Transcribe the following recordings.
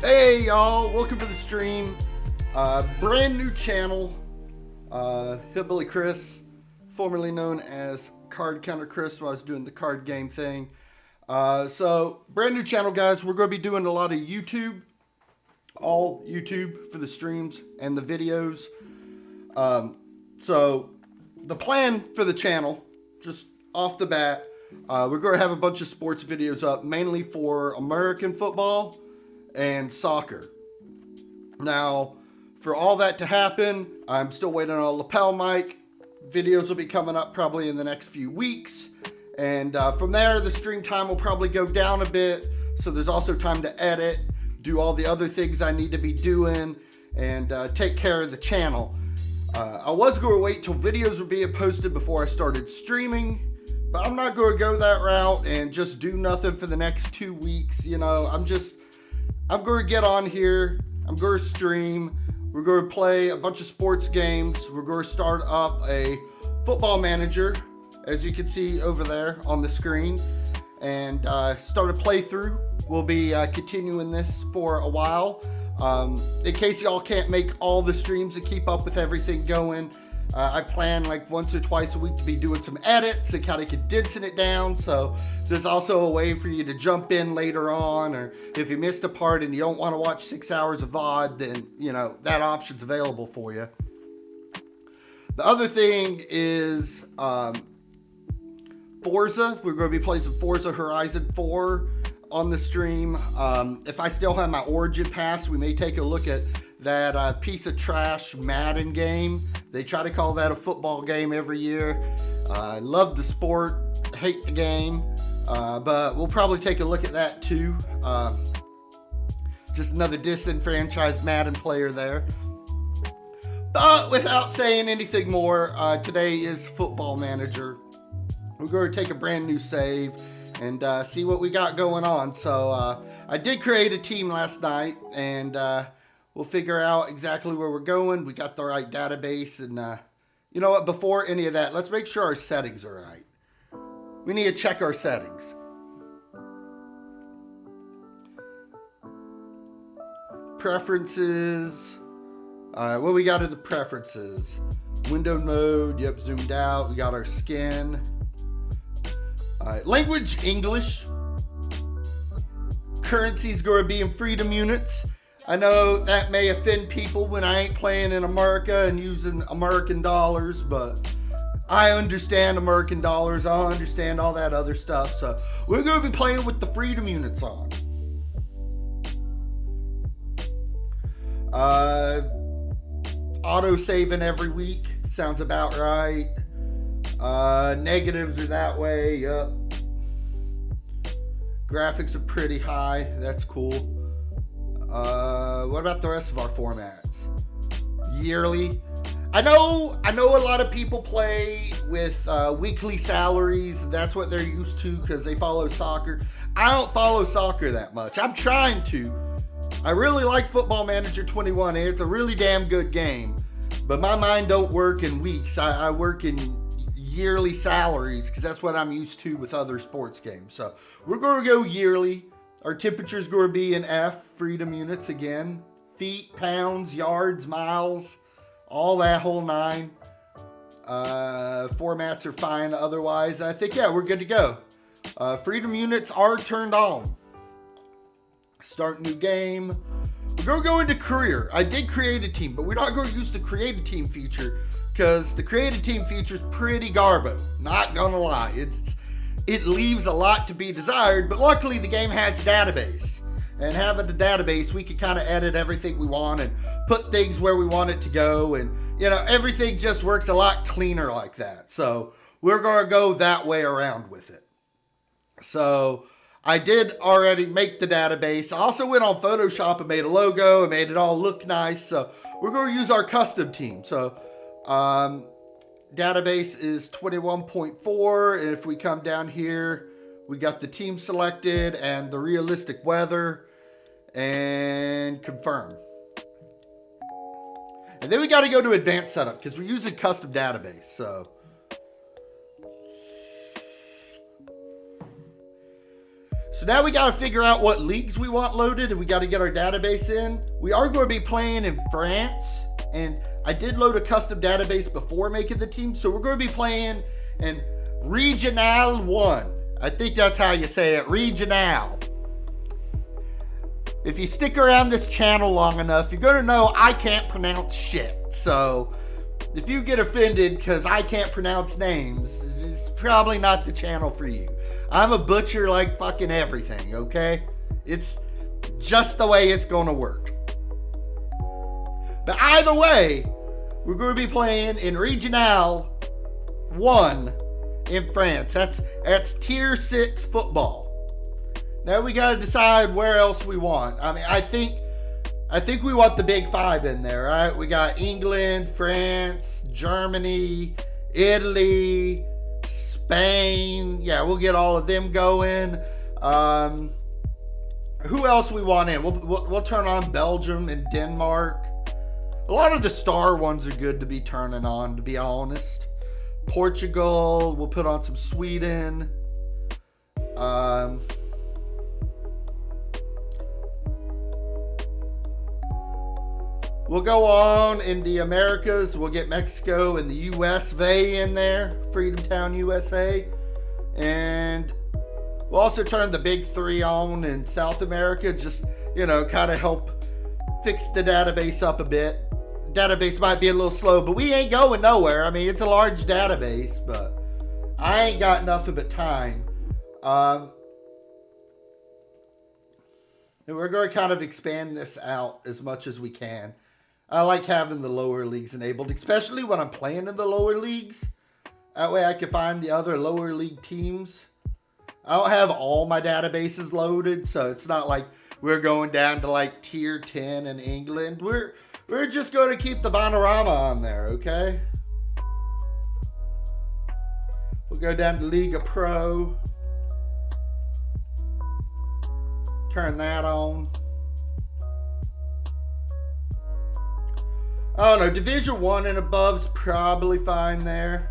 Hey y'all, welcome to the stream. Brand new channel. Hillbilly Chris, formerly known as Card Counter Chris when I was doing the card game thing. So brand new channel, guys. We're going to be doing a lot of YouTube, all YouTube for the streams and the videos. So the plan for the channel, just off the bat, we're going to have a bunch of sports videos up, mainly for American football and soccer. Now, for all that to happen, I'm still waiting on a lapel mic. Videos will be coming up probably in the next few weeks. And from there, the stream time will probably go down a bit. So there's also time to edit, do all the other things I need to be doing, and take care of the channel. I was going to wait till videos were being posted before I started streaming. But I'm not going to go that route and just do nothing for the next 2 weeks. You know, I'm going to get on here. I'm going to stream. We're going to play a bunch of sports games. We're going to start up a football manager, as you can see over there on the screen, and start a playthrough. We'll be continuing this for a while. In case y'all can't make all the streams to keep up with everything going, I plan like once or twice a week to be doing some edits and kind of condensing it down. So there's also a way for you to jump in later on, or if you missed a part and you don't want to watch 6 hours of VOD, then, you know, that option's available for you. The other thing is Forza. We're going to be playing some Forza Horizon 4 on the stream. If I still have my Origin Pass, we may take a look at that piece of trash Madden game. They try to call that a football game every year. I love the sport, hate the game, but we'll probably take a look at that too. Just another disenfranchised Madden player there. But without saying anything more, today is Football Manager. We're going to take a brand new save and see what we got going on. So I did create a team last night, and we'll figure out exactly where we're going. We got the right database, and you know what? Before any of that, let's make sure our settings are right. We need to check our settings. Preferences. What we got in the preferences? Window mode. Yep, zoomed out. We got our skin. Language, English. Currency's going to be in freedom units. I know that may offend people when I ain't playing in America and using American dollars, but I understand American dollars. I understand all that other stuff. So we're going to be playing with the freedom units on. Auto saving every week. Sounds about right. Negatives are that way. Yep. Graphics are pretty high. That's cool. What about the rest of our formats? Yearly. I know a lot of people play with weekly salaries. That's what they're used to because they follow soccer. I don't follow soccer that much. I'm trying to. I really like Football Manager 21. It's a really damn good game. But my mind don't work in weeks. I work in yearly salaries because that's what I'm used to with other sports games. So we're going to go yearly. Our temperature's going to be in F, freedom units again. Feet, pounds, yards, miles, all that whole nine. Formats are fine otherwise. I think, yeah, we're good to go. Freedom units are turned on. Start new game. We're going to go into career. I did create a team, but we're not going to use the create a team feature because the create a team feature is pretty garbo. Not going to lie. It leaves a lot to be desired, but luckily the game has a database. And having the database, we can kind of edit everything we want and put things where we want it to go. And, you know, everything just works a lot cleaner like that. So we're going to go that way around with it. So I did already make the database. I also went on Photoshop and made a logo and made it all look nice. So we're going to use our custom team. So, database is 21.4, and if we come down here, we got the team selected and the realistic weather, and confirm. And then we got to go to advanced setup because we're using custom database. So So now we got to figure out what leagues we want loaded, and we got to get our database in. We are going to be playing in France, and I did load a custom database before making the team, so we're going to be playing in Regional 1. I think that's how you say it, Regional. If you stick around this channel long enough, you're going to know I can't pronounce shit. So if you get offended because I can't pronounce names, it's probably not the channel for you. I'm a butcher like fucking everything, okay? It's just the way it's going to work. But either way, we're going to be playing in Regional 1 in France. That's tier 6 football. Now we got to decide where else we want. I mean, I think we want the big 5 in there, right? We got England, France, Germany, Italy, Spain. Yeah, we'll get all of them going. Who else we want in? We'll turn on Belgium and Denmark. A lot of the star ones are good to be turning on, to be honest. Portugal. We'll put on some Sweden. We'll go on in the Americas. We'll get Mexico and the USA in there. Freedom Town, USA. And we'll also turn the big 3 on in South America. Just, kind of help fix the database up a bit. Database might be a little slow, but we ain't going nowhere. I mean, it's a large database, but I ain't got nothing but time. And we're going to kind of expand this out as much as we can. I like having the lower leagues enabled, especially when I'm playing in the lower leagues. That way I can find the other lower league teams. I don't have all my databases loaded, so it's not like we're going down to like tier 10 in England. We're just going to keep the Vanarama on there, okay? We'll go down to Liga Pro. Turn that on. I don't know, Division 1 and above's probably fine there.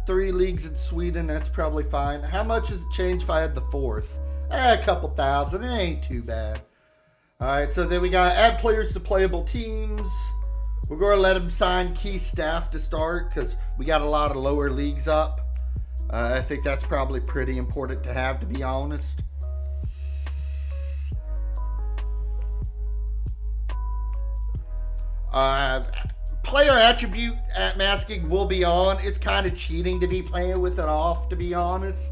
3 leagues in Sweden, that's probably fine. How much does it change if I had the 4th? A couple thousand, it ain't too bad. Alright, so then we got add players to playable teams. We're going to let them sign key staff to start because we got a lot of lower leagues up. I think that's probably pretty important to have, to be honest. Player attribute at masking will be on. It's kind of cheating to be playing with it off, to be honest.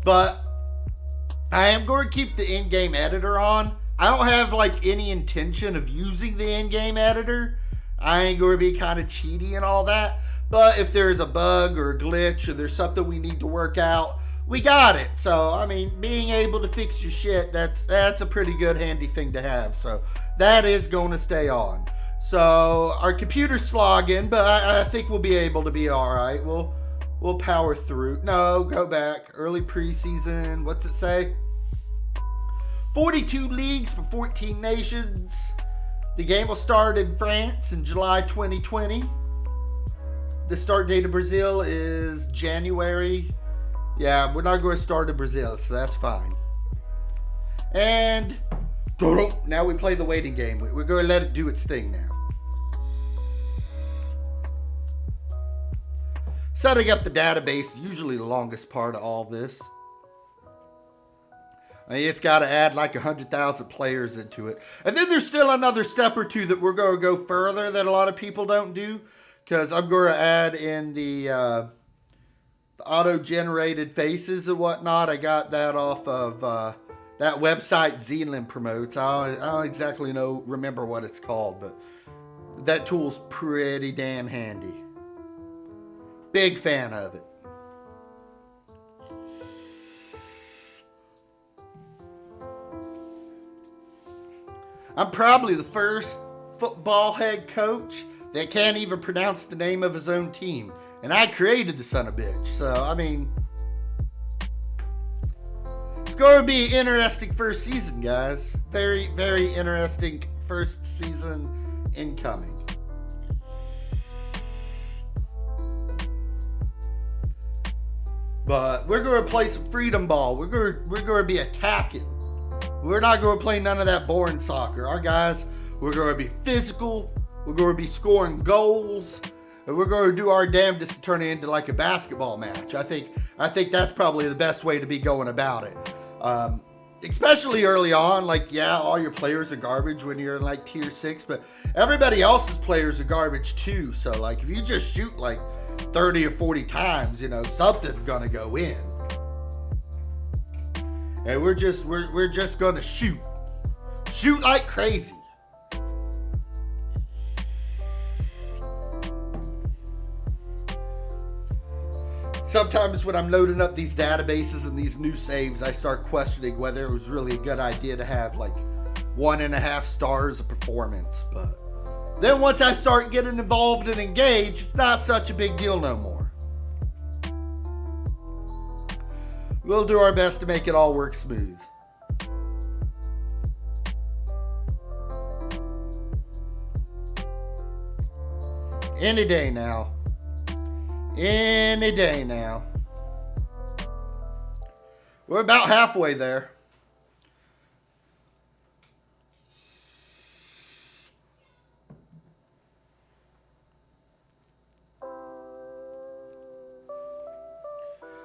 But I am going to keep the in-game editor on. I don't have like any intention of using the in-game editor. I ain't going to be kind of cheaty and all that. But if there's a bug or a glitch or there's something we need to work out, we got it. So, I mean, being able to fix your shit, that's a pretty good handy thing to have. So, that is going to stay on. So, our computer's slogging, but I think we'll be able to be alright. We'll power through. No, go back. Early preseason. What's it say? 42 leagues for 14 nations. The game will start in France in July 2020. The start date of Brazil is January. Yeah, we're not going to start in Brazil, so that's fine. And now we play the waiting game. We're going to let it do its thing now. Setting up the database, usually the longest part of all this. I mean, it's got to add like 100,000 players into it. And then there's still another step or two that we're going to go further that a lot of people don't do. Because I'm going to add in the auto-generated faces and whatnot. I got that off of that website Zealand promotes. I don't exactly remember what it's called, but that tool's pretty damn handy. Big fan of it. I'm probably the first football head coach that can't even pronounce the name of his own team. And I created the son of a bitch. So, I mean, it's going to be an interesting first season, guys. Very, very interesting first season incoming. But we're going to play some freedom ball. We're going to be attacking. We're not going to play none of that boring soccer. Our guys, we're going to be physical. We're going to be scoring goals. And we're going to do our damnedest to turn it into like a basketball match. I think that's probably the best way to be going about it. Especially early on, like, yeah, all your players are garbage when you're in like tier 6, but everybody else's players are garbage too. So like if you just shoot like 30 or 40 times, you know, something's gonna go in. And we're just gonna shoot like crazy. Sometimes when I'm loading up these databases and these new saves, I start questioning whether it was really a good idea to have like 1.5 stars of performance. But then once I start getting involved and engaged, it's not such a big deal no more. We'll do our best to make it all work smooth. Any day now. Any day now. We're about halfway there.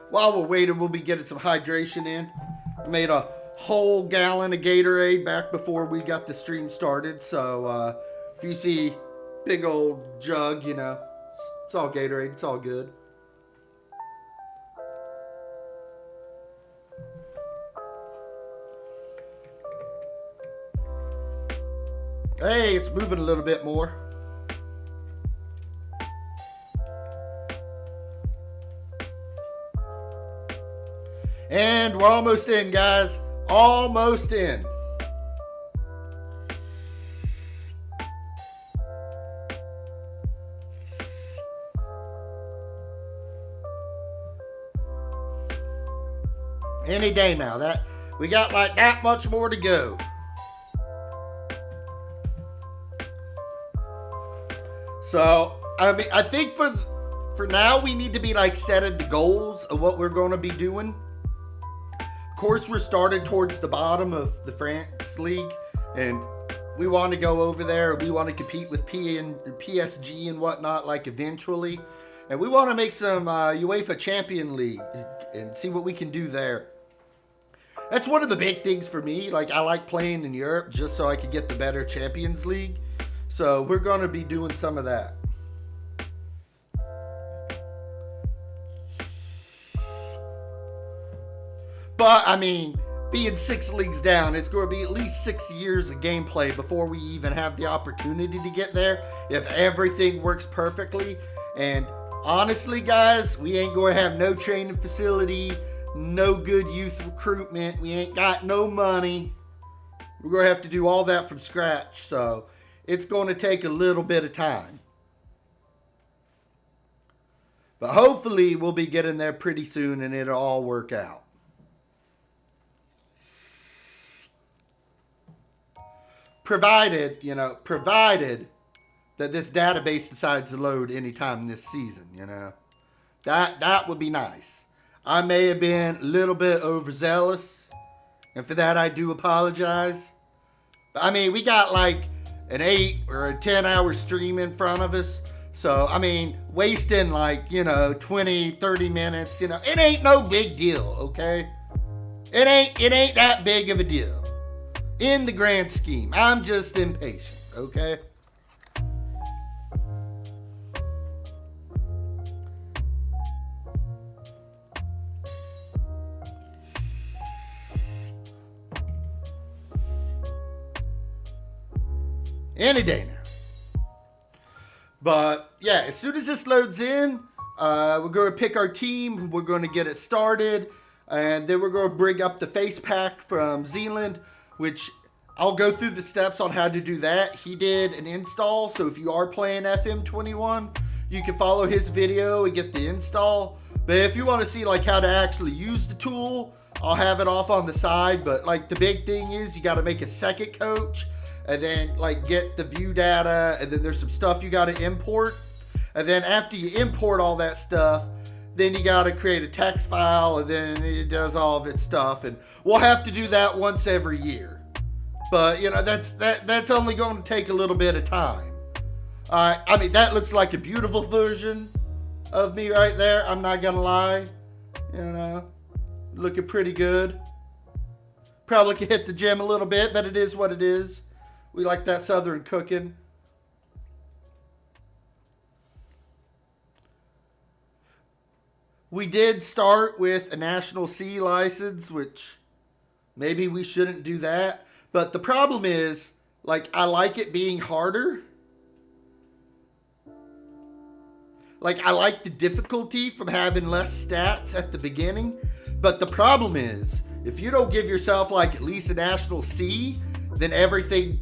While we're waiting, we'll be getting some hydration in. I made a whole gallon of Gatorade back before we got the stream started. So if you see big old jug, you know, it's all Gatorade. It's all good. Hey, it's moving a little bit more. And we're almost in, guys. Almost in. Any day now. That we got like that much more to go. So, I mean, I think for now we need to be like setting the goals of what we're going to be doing. Of course, we're started towards the bottom of the France League, and we want to go over there. We want to compete with PSG and whatnot, like eventually, and we want to make some UEFA Champion League and see what we can do there. That's one of the big things for me. Like, I like playing in Europe just so I can get the better Champions League. So we're going to be doing some of that. But, I mean, being 6 leagues down, it's going to be at least 6 years of gameplay before we even have the opportunity to get there. If everything works perfectly. And honestly, guys, we ain't going to have no training facility, no good youth recruitment. We ain't got no money. We're going to have to do all that from scratch. So it's going to take a little bit of time. But hopefully we'll be getting there pretty soon and it'll all work out. Provided that this database decides to load anytime this season, you know. That would be nice. I may have been a little bit overzealous, and for that I do apologize. But, I mean, we got like an 8 or a 10-hour stream in front of us. So, I mean, wasting like, 20, 30 minutes, it ain't no big deal, okay? It ain't that big of a deal. In the grand scheme, I'm just impatient, okay? Any day now. But yeah, as soon as this loads in, we're going to pick our team. We're going to get it started. And then we're going to bring up the face pack from Zealand, which I'll go through the steps on how to do that. He did an install, so if you are playing FM21, you can follow his video and get the install. But if you want to see like how to actually use the tool, I'll have it off on the side. But like the big thing is you got to make a second coach and then like get the view data, and then there's some stuff you got to import. And then after you import all that stuff, then you got to create a text file, and then it does all of its stuff. And we'll have to do that once every year. But, you know, that's only going to take a little bit of time. I mean, that looks like a beautiful version of me right there. I'm not going to lie. You know, looking pretty good. Probably could hit the gym a little bit, but it is what it is. We like that Southern cooking. We did start with a National C license, which maybe we shouldn't do that. But the problem is, like, I like it being harder. Like, I like the difficulty from having less stats at the beginning. But the problem is, if you don't give yourself, like, at least a National C, then everything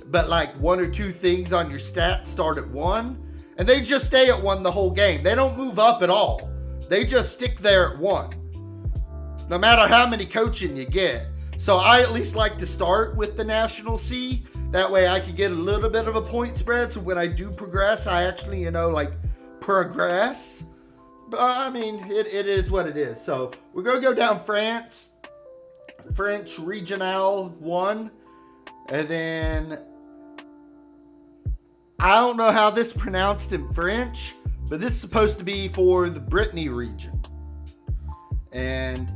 but, like, one or two things on your stats start at 1. And they just stay at 1 the whole game. They don't move up at all. They just stick there at 1, no matter how many coaching you get. So I at least like to start with the National C. That way I can get a little bit of a point spread. So when I do progress, I actually, you know, like progress. But I mean, it is what it is. So we're going to go down France. French Regional 1. And then I don't know how this is pronounced in French, but this is supposed to be for the Brittany region. And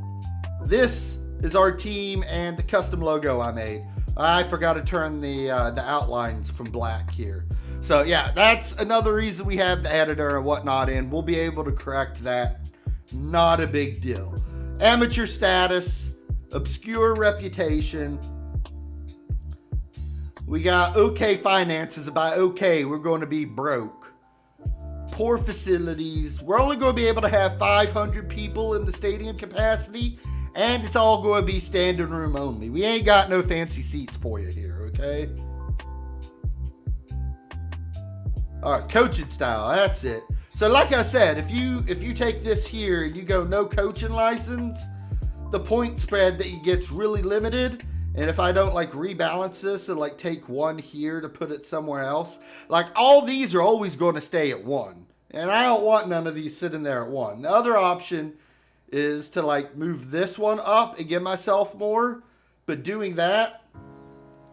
this is our team and the custom logo I made. I forgot to turn the outlines from black here. So yeah, that's another reason we have the editor and whatnot in. We'll be able to correct that. Not a big deal. Amateur status, obscure reputation. We got okay finances. By okay, we're going to be broke. Poor facilities. We're only going to be able to have 500 people in the stadium capacity, and it's all going to be standing room only. We ain't got no fancy seats for you here, okay? All right, coaching style. That's it. So, like I said, if you take this here and you go no coaching license, the point spread that you get's really limited. And if I don't like rebalance this and like take 1 here to put it somewhere else, like all these are always going to stay at 1. And I don't want none of these sitting there at 1. The other option is to like move this one up and give myself more. But doing that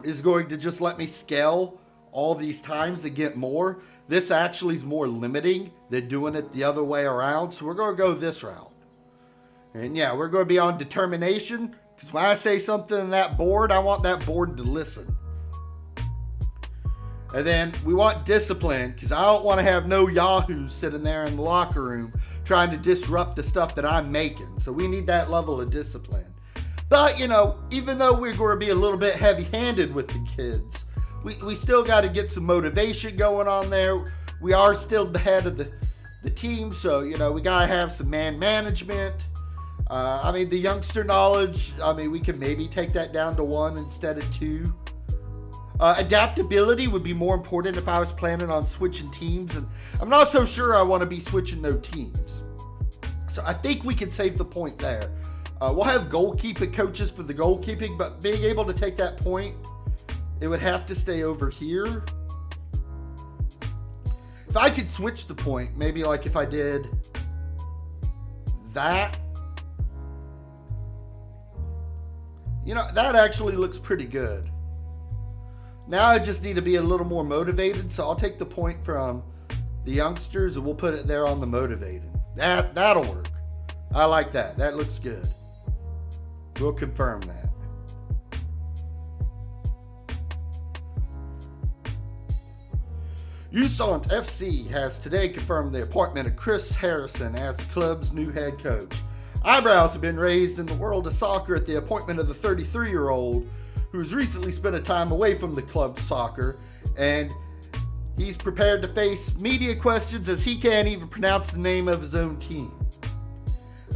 is going to just let me scale all these times to get more. This actually is more limiting than doing it the other way around. So we're going to go this route. And yeah, we're going to be on determination. Because when I say something in that board, I want that board to listen. And then we want discipline, because I don't want to have no yahoos sitting there in the locker room trying to disrupt the stuff that I'm making. So we need that level of discipline. But, you know, even though we're going to be a little bit heavy-handed with the kids, we still got to get some motivation going on there. We are still the head of the team, so, you know, we got to have some man management. I mean, the youngster knowledge, I mean, we can maybe take that down to 1 instead of 2. Adaptability would be more important if I was planning on switching teams, and I'm not so sure I want to be switching no teams. So I think we can save the point there. We'll have goalkeeping coaches for the goalkeeping, but being able to take that point, it would have to stay over here. If I could switch the point, maybe like if I did that. You know, that actually looks pretty good. Now I just need to be a little more motivated, so I'll take the point from the youngsters and we'll put it there on the motivated. That'll work. I like that. That looks good. We'll confirm that. USANT FC has today confirmed the appointment of Chris Harrison as the club's new head coach. Eyebrows have been raised in the world of soccer at the appointment of the 33-year-old who's recently spent a time away from the club soccer, and he's prepared to face media questions as he can't even pronounce the name of his own team.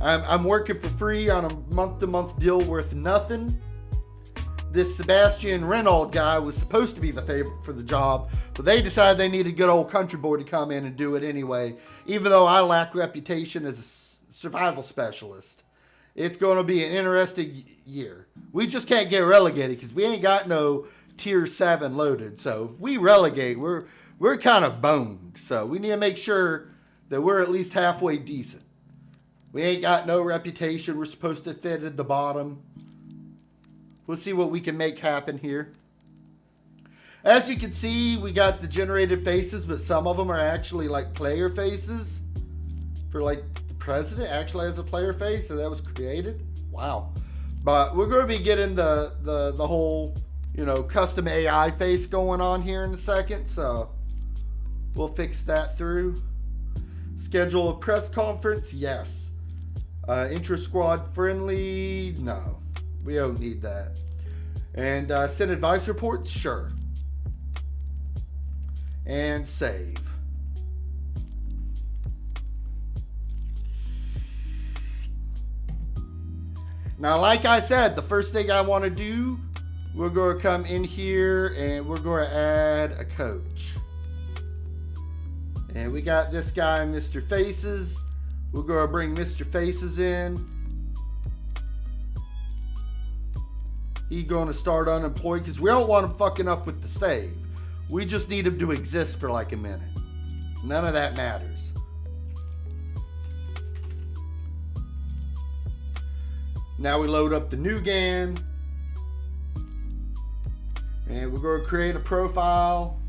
I'm working for free on a month-to-month deal worth nothing. This Sebastian Renaud guy was supposed to be the favorite for the job, but they decided they needed good old country boy to come in and do it anyway, even though I lack reputation as a survival specialist. It's going to be an interesting year. We just can't get relegated because we ain't got no tier 7 loaded. So if we relegate, we're kind of boned. So we need to make sure that we're at least halfway decent. We ain't got no reputation. We're supposed to fit at the bottom. We'll see what we can make happen here. As you can see, we got the generated faces, but some of them are actually like player faces. For like the president actually has a player face, so that was created. Wow. But we're going to be getting the whole, you know, custom AI face going on here in a second, so we'll fix that through. Schedule a press conference, yes. Intra-squad friendly, no. We don't need that. And send advice reports, sure. And save. Now, like I said, the first thing I want to do, we're going to come in here and we're going to add a coach. And we got this guy, Mr. Faces. We're going to bring Mr. Faces in. He's going to start unemployed because we don't want him fucking up with the save. We just need him to exist for like a minute. None of that matters. Now we load up the new GAN. And we're going to create a profile.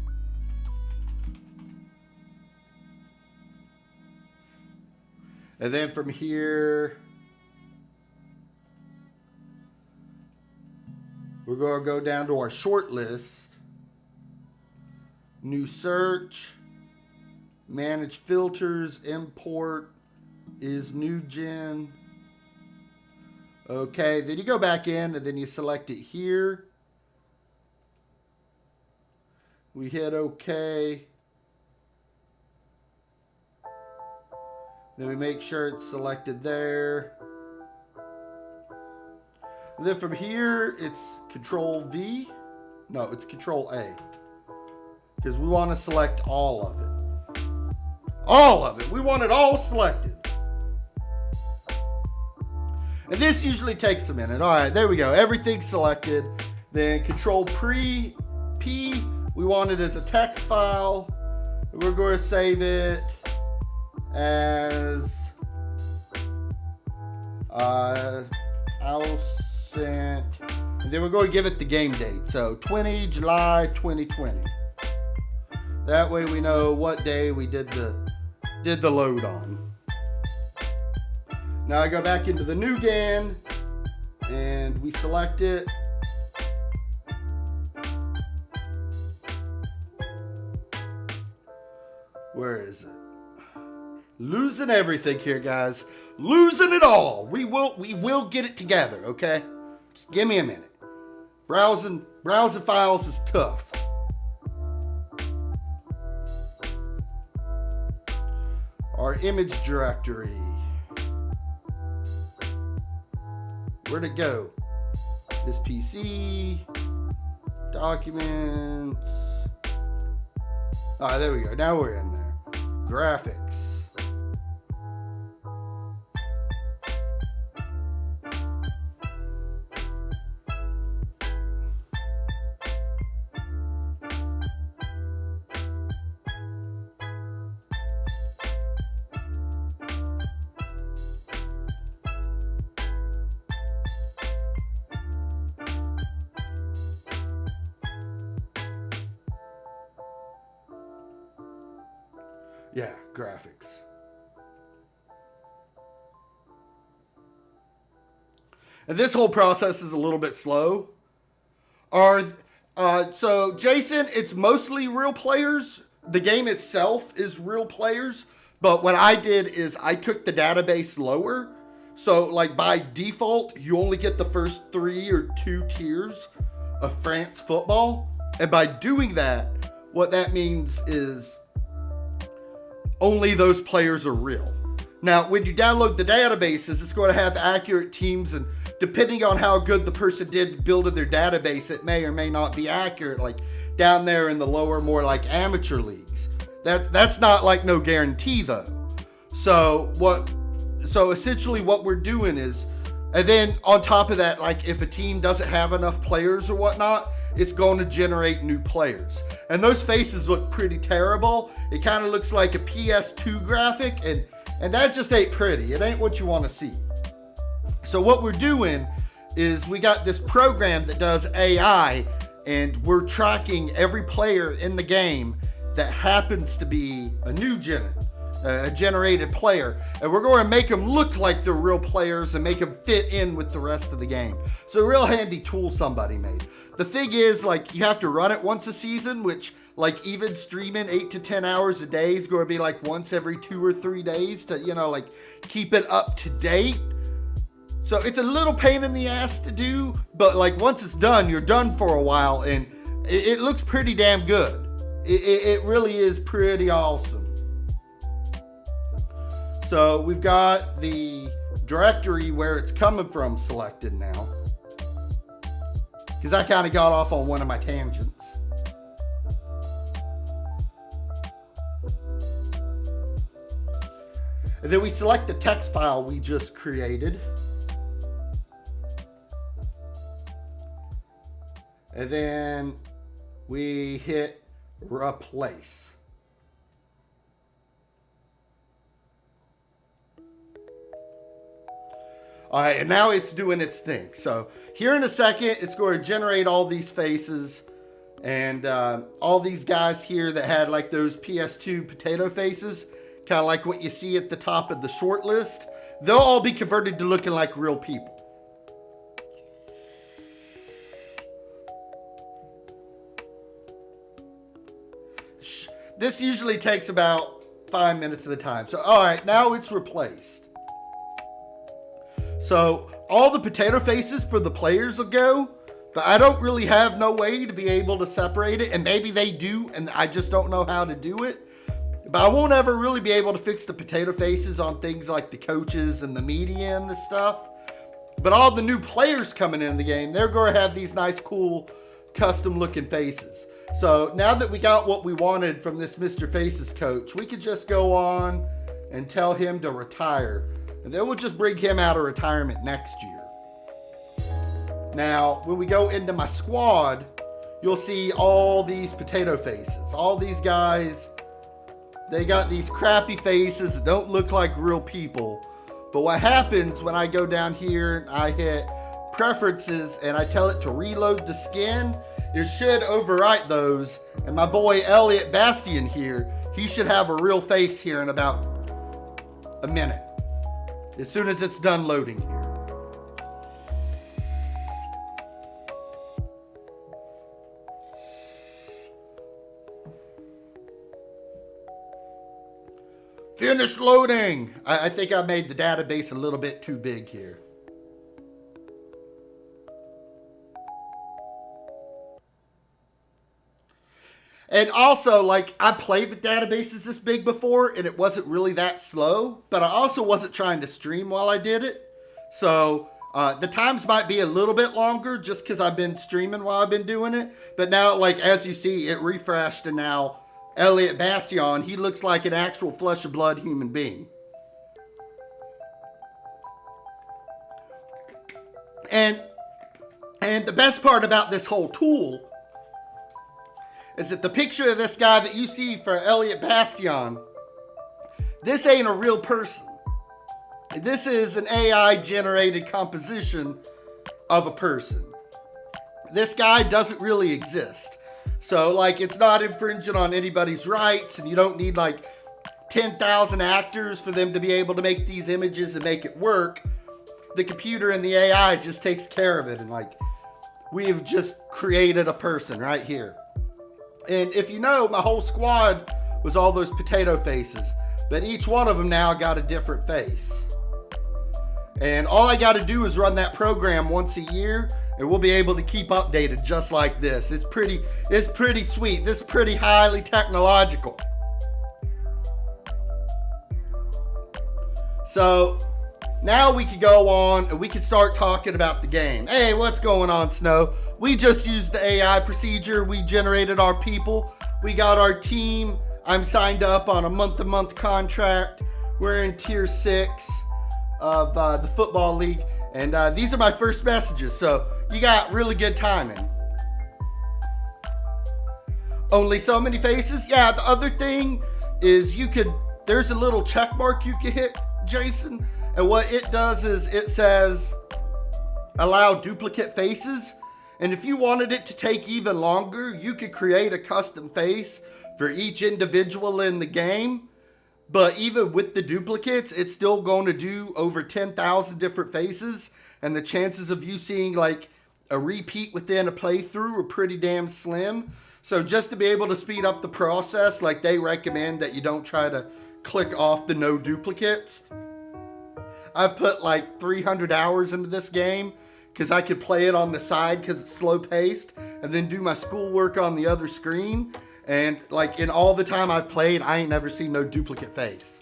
And then from here, we're going to go down to our short list. New search. Manage filters. Import is new gen. Okay, then you go back in and then you select it here. We hit OK. Then we make sure it's selected there. And then from here, it's Control V. No, it's Control A. Because we want to select all of it. All of it. We want it all selected. And this usually takes a minute. All right, there we go. Everything's selected. Then Control P. We want it as a text file. We're going to save it as Alcent. And then we're going to give it the game date. So 20 July 2020. That way we know what day we did the load on. Now I go back into the new GAN and we select it. Where is it? Losing everything here, guys. Losing it all. We will get it together, okay? Just give me a minute. Browsing files is tough. Our image directory. Where'd it go? This PC. Documents. Ah, there we go. Now we're in there. Graphics. Yeah, graphics. And this whole process is a little bit slow. So Jason, it's mostly real players. The game itself is real players. But what I did is I took the database lower. So like by default, you only get the first 3 or 2 tiers of France football. And by doing that, what that means is only those players are real. Now, when you download the databases, it's going to have accurate teams, and depending on how good the person did building their database, it may or may not be accurate, like down there in the lower, more like amateur leagues. That's not like no guarantee though. So essentially what we're doing is, and then on top of that, like if a team doesn't have enough players or whatnot, it's going to generate new players. And those faces look pretty terrible. It kind of looks like a PS2 graphic, and And that just ain't pretty. It ain't what you want to see. So what we're doing is we got this program that does AI, and we're tracking every player in the game that happens to be a a generated player, and we're going to make them look like they're real players and make them fit in with the rest of the game. So a real handy tool somebody made. The thing is, like, you have to run it once a season, which, like, even streaming 8 to 10 hours a day is going to be like once every 2 or 3 days to, you know, like, keep it up to date. So it's a little pain in the ass to do, but like once it's done, you're done for a while, and it looks pretty damn good. It really is pretty awesome. So we've got the directory where it's coming from selected now, because I kind of got off on one of my tangents. And then we select the text file we just created. And then we hit replace. All right, and now it's doing its thing. So here in a second, it's going to generate all these faces and all these guys here that had like those PS2 potato faces, kind of like what you see at the top of the short list. They'll all be converted to looking like real people. This usually takes about 5 minutes at a time. So, all right, now it's replaced. So, all the potato faces for the players will go, but I don't really have no way to be able to separate it, and maybe they do, and I just don't know how to do it. But I won't ever really be able to fix the potato faces on things like the coaches and the media and the stuff. But all the new players coming in the game, they're going to have these nice, cool, custom-looking faces. So now that we got what we wanted from this Mr. Faces coach, we could just go on and tell him to retire. And then we'll just bring him out of retirement next year. Now, when we go into my squad, you'll see all these potato faces. All these guys, they got these crappy faces that don't look like real people. But what happens when I go down here, I hit preferences and I tell it to reload the skin, it should overwrite those, and my boy Elliot Bastian here, he should have a real face here in about a minute, as soon as it's done loading here. Finish loading! I think I made the database a little bit too big here. And also, like, I played with databases this big before, and it wasn't really that slow, but I also wasn't trying to stream while I did it. So, the times might be a little bit longer just because I've been streaming while I've been doing it. But now, like, as you see, it refreshed, and now Elliot Bastian, he looks like an actual flesh and blood human being. And the best part about this whole tool is that the picture of this guy that you see for Elliot Bastian, this ain't a real person. This is an AI generated composition of a person. This guy doesn't really exist. So, like, it's not infringing on anybody's rights, and you don't need like 10,000 actors for them to be able to make these images and make it work. The computer and the AI just takes care of it, and like, we've just created a person right here. And if you know, my whole squad was all those potato faces, but each one of them now got a different face. And all I got to do is run that program once a year, and we'll be able to keep updated just like this. It's pretty sweet. This is pretty highly technological. So now we can go on and we can start talking about the game. Hey, what's going on, Snow? We just used the AI procedure. We generated our people. We got our team. I'm signed up on a month-to-month contract. We're in tier 6 of the football league. And these are my first messages. So you got really good timing. Only so many faces? Yeah, the other thing is you could there's a little check mark you can hit, Jason. And what it does is it says allow duplicate faces. And if you wanted it to take even longer, you could create a custom face for each individual in the game. But even with the duplicates, it's still going to do over 10,000 different faces. And the chances of you seeing like a repeat within a playthrough are pretty damn slim. So just to be able to speed up the process, like they recommend that you don't try to click off the no duplicates. I've put like 300 hours into this game because I could play it on the side because it's slow paced and then do my schoolwork on the other screen. And like in all the time I've played, I ain't never seen no duplicate face.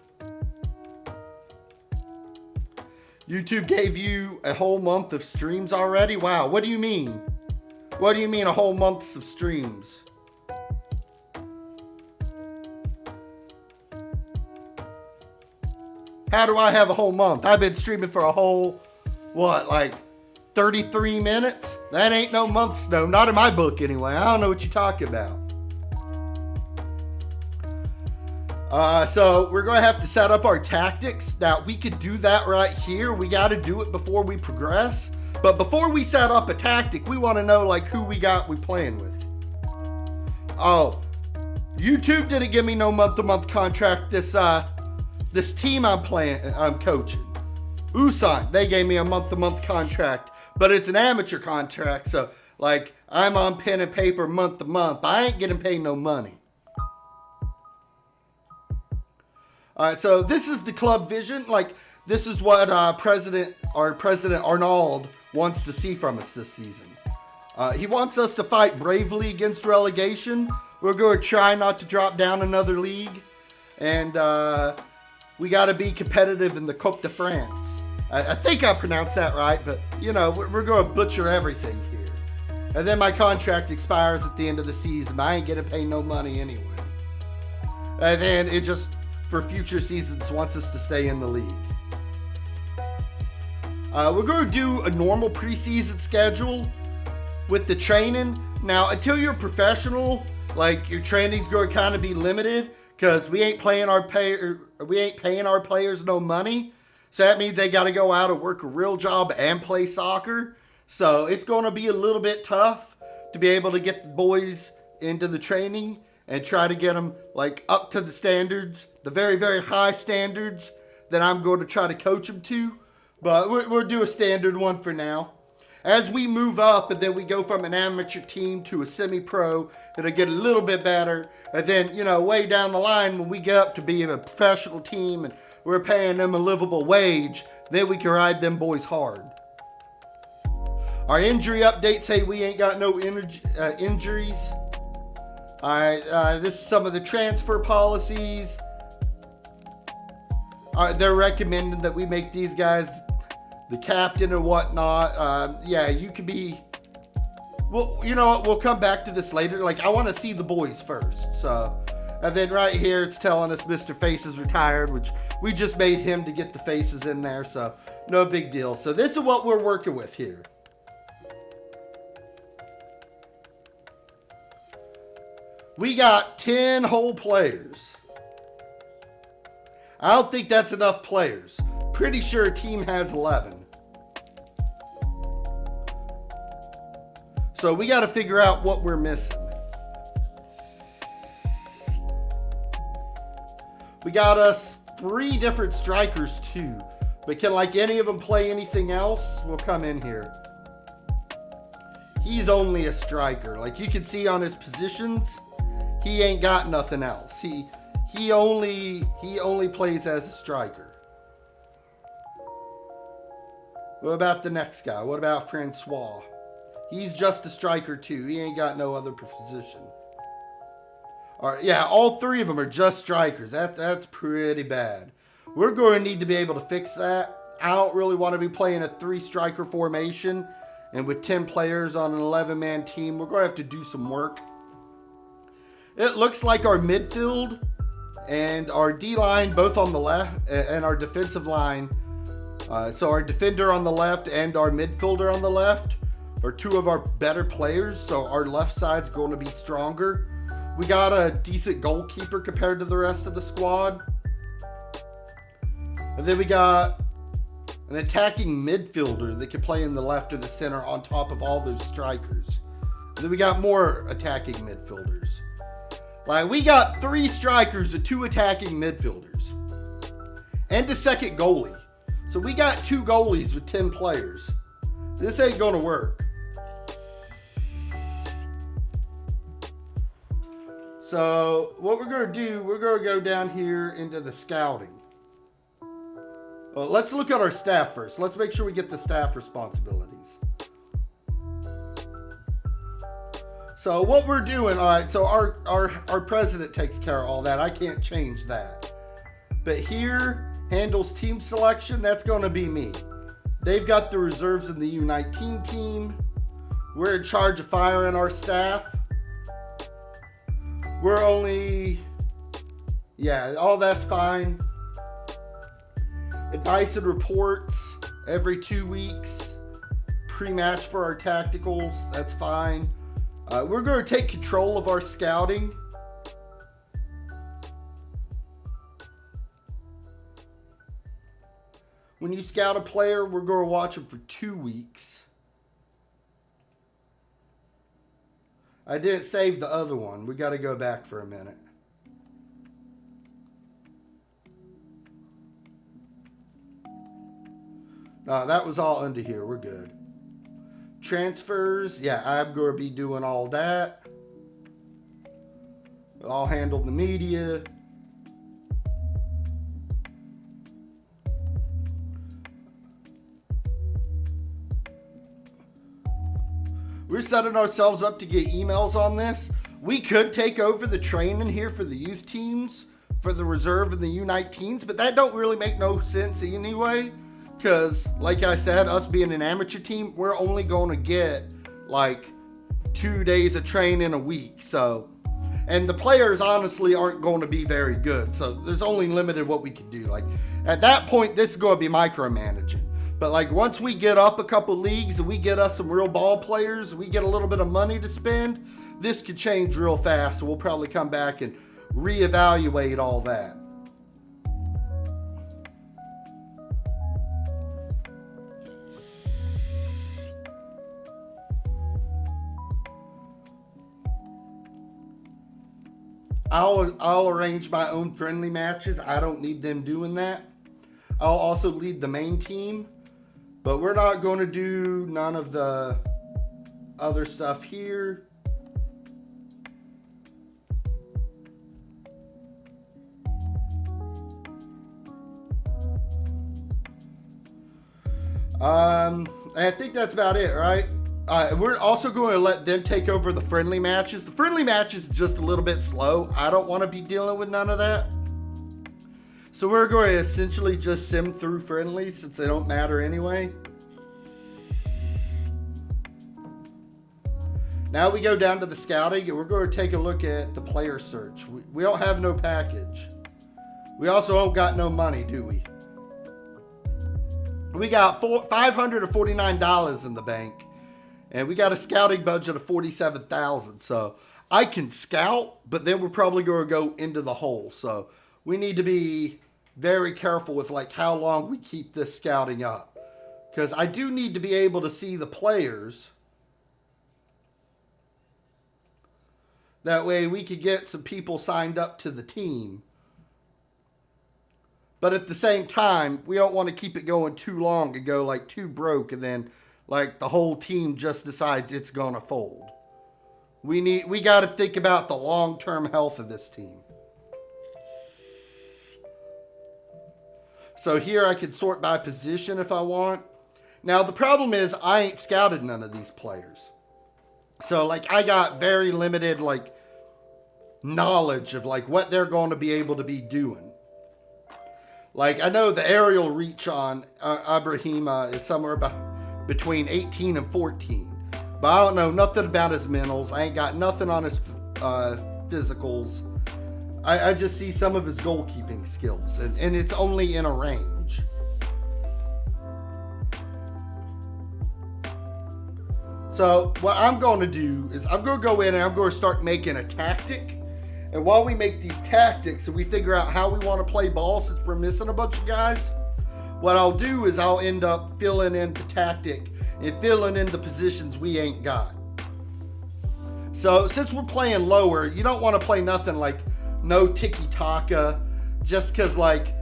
YouTube gave you a whole month of streams already? Wow, what do you mean? What do you mean a whole month of streams? How do I have a whole month? I've been streaming for a whole, what, like 33 minutes? That ain't no months, no. Not in my book anyway. I don't know what you're talking about. So we're going to have to set up our tactics. Now, we could do that right here. We got to do it before we progress. But before we set up a tactic, we want to know, like, who we playing with. Oh, YouTube didn't give me no month-to-month contract this team I'm coaching. Ulsan, they gave me a month-to-month contract, but it's an amateur contract, so like I'm on pen and paper month to month. I ain't getting paid no money. All right, so this is the club vision. Like this is what President Arnold wants to see from us this season. He wants us to fight bravely against relegation. We're going to try not to drop down another league, and we got to be competitive in the Coupe de France. I think I pronounced that right, but, you know, we're going to butcher everything here. And then my contract expires at the end of the season. I ain't getting paid no money anyway. And then it just, for future seasons, wants us to stay in the league. We're going to do a normal preseason schedule with the training. Now, until you're professional, like, your training's going to kind of be limited. Because we ain't paying our players no money. So that means they got to go out and work a real job and play soccer. So it's going to be a little bit tough to be able to get the boys into the training and try to get them like up to the standards, the very, very high standards that I'm going to try to coach them to. But we'll do a standard one for now. As we move up and then we go from an amateur team to a semi-pro, it'll get a little bit better. And then, you know, way down the line when we get up to be a professional team and we're paying them a livable wage, then we can ride them boys hard. Our injury updates say we ain't got no injuries. All right, this is some of the transfer policies. They're recommending that we make these guys the captain and whatnot. Yeah, you could be. Well, you know what? We'll come back to this later. Like, I want to see the boys first. So, and then right here, it's telling us Mr. Face is retired, which we just made him to get the faces in there. So, no big deal. So, this is what we're working with here. We got 10 whole players. I don't think that's enough players. Pretty sure a team has 11. So we got to figure out what we're missing. We got us 3 different strikers too. But can like any of them play anything else? We'll come in here. He's only a striker. Like you can see on his positions, he ain't got nothing else. He only plays as a striker. What about the next guy? What about Francois? He's just a striker too. He ain't got no other position. All right, yeah, all 3 of them are just strikers. That's pretty bad. We're going to need to be able to fix that. I don't really want to be playing a 3-striker formation. And with 10 players on an 11-man team, we're going to have to do some work. It looks like our midfield and our D-line both on the left and our defensive line. So our defender on the left and our midfielder on the left are 2 of our better players. So our left side's going to be stronger. We got a decent goalkeeper compared to the rest of the squad. And then we got an attacking midfielder that can play in the left or the center on top of all those strikers. And then we got more attacking midfielders. Like, we got 3 strikers and 2 attacking midfielders. And a second goalie. So we got 2 goalies with 10 players. This ain't gonna work. So what we're gonna do, we're gonna go down here into the scouting. Well, let's look at our staff first. Let's make sure we get the staff responsibilities. So what we're doing, all right, so our president takes care of all that. I can't change that. But here, handles team selection, that's going to be me. They've got the reserves in the U19 team. We're in charge of firing our staff. We're only, yeah, all that's fine. Advice and reports every 2 weeks. Pre-match for our tacticals, that's fine. We're going to take control of our scouting. When you scout a player, we're going to watch him for 2 weeks. I didn't save the other one. We got to go back for a minute. No, that was all under here. We're good. Transfers. Yeah, I'm going to be doing all that. I'll handle the media. We're setting ourselves up to get emails on this. We could take over the training here for the youth teams, for the reserve and the U19s, but that don't really make no sense anyway. Because, like I said, us being an amateur team, we're only going to get like 2 days of training a week. So, and the players honestly aren't going to be very good. So there's only limited what we can do. Like at that point, this is going to be micromanaging. But like once we get up a couple leagues and we get us some real ball players, we get a little bit of money to spend, this could change real fast. So we'll probably come back and reevaluate all that. I'll arrange my own friendly matches. I don't need them doing that. I'll also lead the main team, but we're not going to do none of the other stuff here. I think that's about it, right? We're also going to let them take over the friendly matches. The friendly matches is just a little bit slow. I don't want to be dealing with none of that. So we're going to essentially just sim through friendlies since they don't matter anyway. Now we go down to the scouting and we're going to take a look at the player search. We don't have no package. We also don't got no money, do we? We got $549 in the bank. And we got a scouting budget of $47,000. So I can scout, but then we're probably going to go into the hole. So we need to be very careful with like how long we keep this scouting up. Because I do need to be able to see the players. That way we could get some people signed up to the team. But at the same time, we don't want to keep it going too long and go like too broke and then like the whole team just decides it's going to fold. We got to think about the long-term health of this team. So here I can sort by position if I want. Now the problem is I ain't scouted none of these players. So like I got very limited like knowledge of like what they're going to be able to be doing. Like I know the aerial reach on Ibrahima is somewhere between 18 and 14. But I don't know nothing about his mentals. I ain't got nothing on his physicals. I just see some of his goalkeeping skills. And it's only in a range. So what I'm going to do is I'm going to go in and I'm going to start making a tactic. And while we make these tactics and we figure out how we want to play ball since we're missing a bunch of guys, what I'll do is I'll end up filling in the tactic and filling in the positions we ain't got. So since we're playing lower, you don't want to play nothing like no tiki-taka, just because like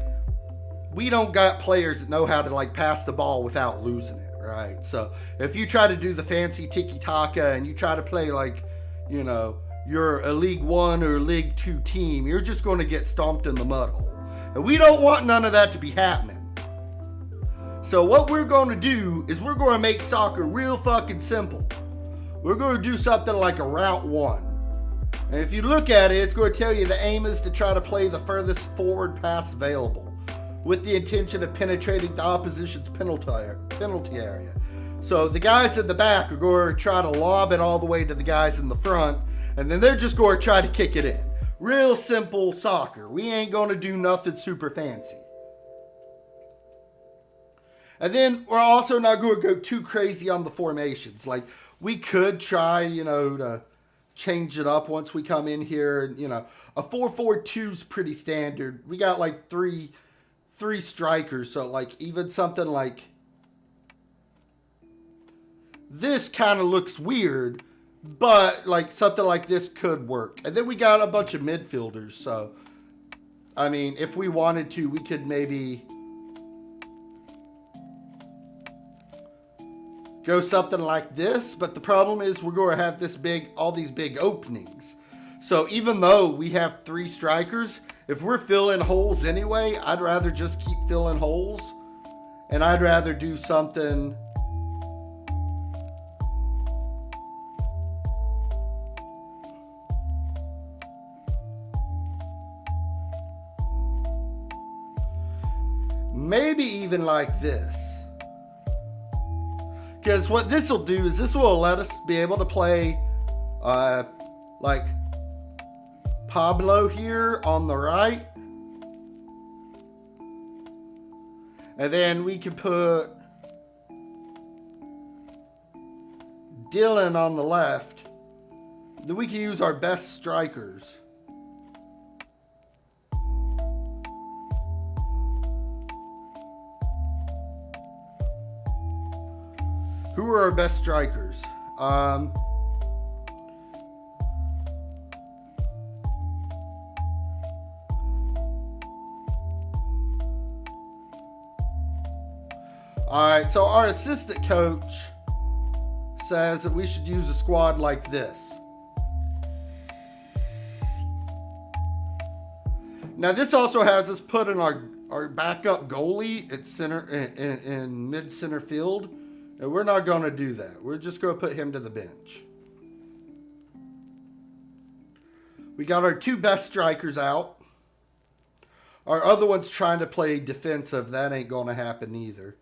we don't got players that know how to like pass the ball without losing it, right? So if you try to do the fancy tiki-taka and you try to play like, you know, you're a League One or League Two team, you're just going to get stomped in the mud hole. And we don't want none of that to be happening. So what we're going to do is we're going to make soccer real fucking simple. We're going to do something like a route one. And if you look at it, it's going to tell you the aim is to try to play the furthest forward pass available with the intention of penetrating the opposition's penalty area. So the guys at the back are going to try to lob it all the way to the guys in the front, and then they're just going to try to kick it in. Real simple soccer. We ain't going to do nothing super fancy. And then we're also not going to go too crazy on the formations. Like, we could try, you know, to change it up once we come in here. You know, a 4-4-2 is pretty standard. We got like three strikers. So, like, even something like this kind of looks weird, but, like, something like this could work. And then we got a bunch of midfielders. So, I mean, if we wanted to, we could maybe go something like this, but the problem is we're going to have all these big openings. So even though we have 3 strikers, if we're filling holes anyway, I'd rather just keep filling holes, and I'd rather do something maybe even like this. Because what this will do is this will let us be able to play like Pablo here on the right. And then we can put Dylan on the left. Then we can use our best strikers. Who are our best strikers? Alright, so our assistant coach says that we should use a squad like this. Now this also has us put in our backup goalie at center in mid center field. And we're not going to do that. We're just going to put him to the bench. We got our 2 best strikers out. Our other one's trying to play defensive. That ain't going to happen either.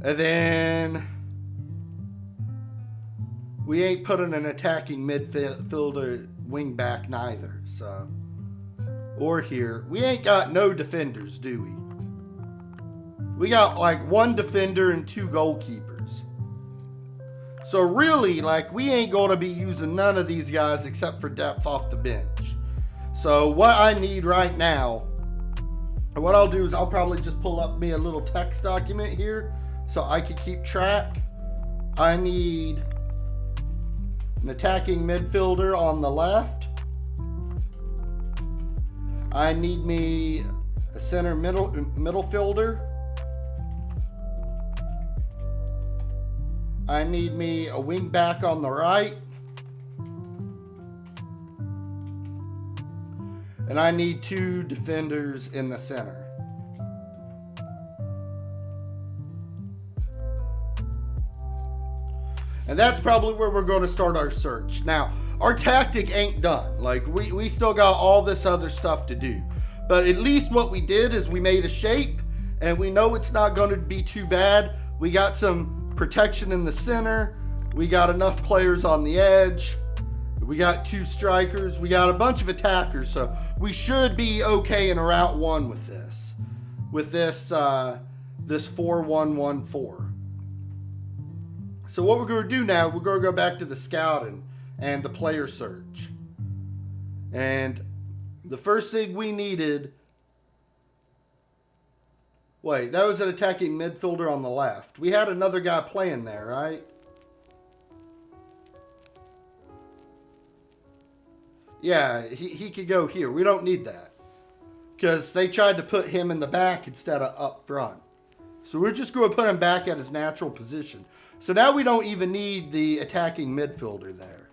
And then we ain't putting an attacking midfielder wing back neither. So, or here. We ain't got no defenders, do we? We got like 1 defender and 2 goalkeepers. So really, like, we ain't going to be using none of these guys except for depth off the bench. So what I need right now, and what I'll do is I'll probably just pull up me a little text document here so I can keep track. I need an attacking midfielder on the left. I need me a center middle fielder. I need me a wing back on the right. And I need 2 defenders in the center. And that's probably where we're going to start our search. Now, our tactic ain't done. Like, we still got all this other stuff to do. But at least what we did is we made a shape, and we know it's not going to be too bad. We got some protection in the center. We got enough players on the edge. We got 2 strikers. We got a bunch of attackers. So we should be okay in a route 1 with this. With this 4-1-1-4. So what we're going to do now, we're going to go back to the scouting and the player search. And the first thing we needed... Wait, that was an attacking midfielder on the left. We had another guy playing there, right? Yeah, he could go here. We don't need that. Because they tried to put him in the back instead of up front. So we're just going to put him back at his natural position. So now we don't even need the attacking midfielder there.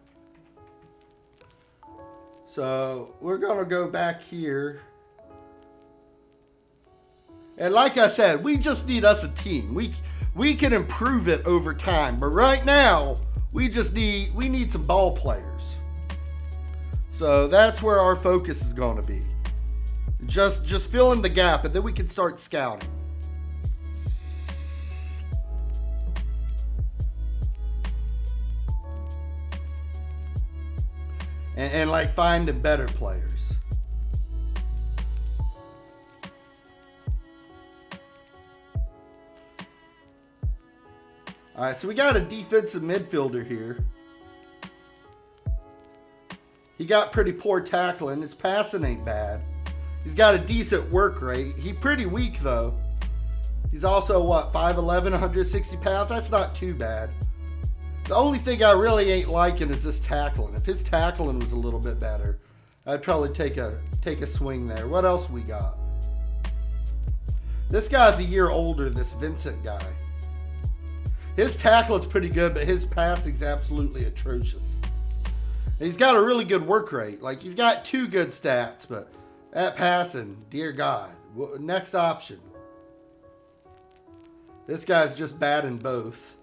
So we're going to go back here. And like I said, we just need us a team. We can improve it over time. But right now, we need some ball players. So that's where our focus is going to be. Just fill in the gap, and then we can start scouting. And like finding better players. All right, so we got a defensive midfielder here. He got pretty poor tackling. His passing ain't bad. He's got a decent work rate. He's pretty weak, though. He's also, what, 5'11", 160 pounds? That's not too bad. The only thing I really ain't liking is this tackling. If his tackling was a little bit better, I'd probably take a swing there. What else we got? This guy's a year older, this Vincent guy. His tackling's pretty good, but his passing's absolutely atrocious. And he's got a really good work rate. Like, he's got 2 good stats, but that passing, dear God. Next option. This guy's just bad in both.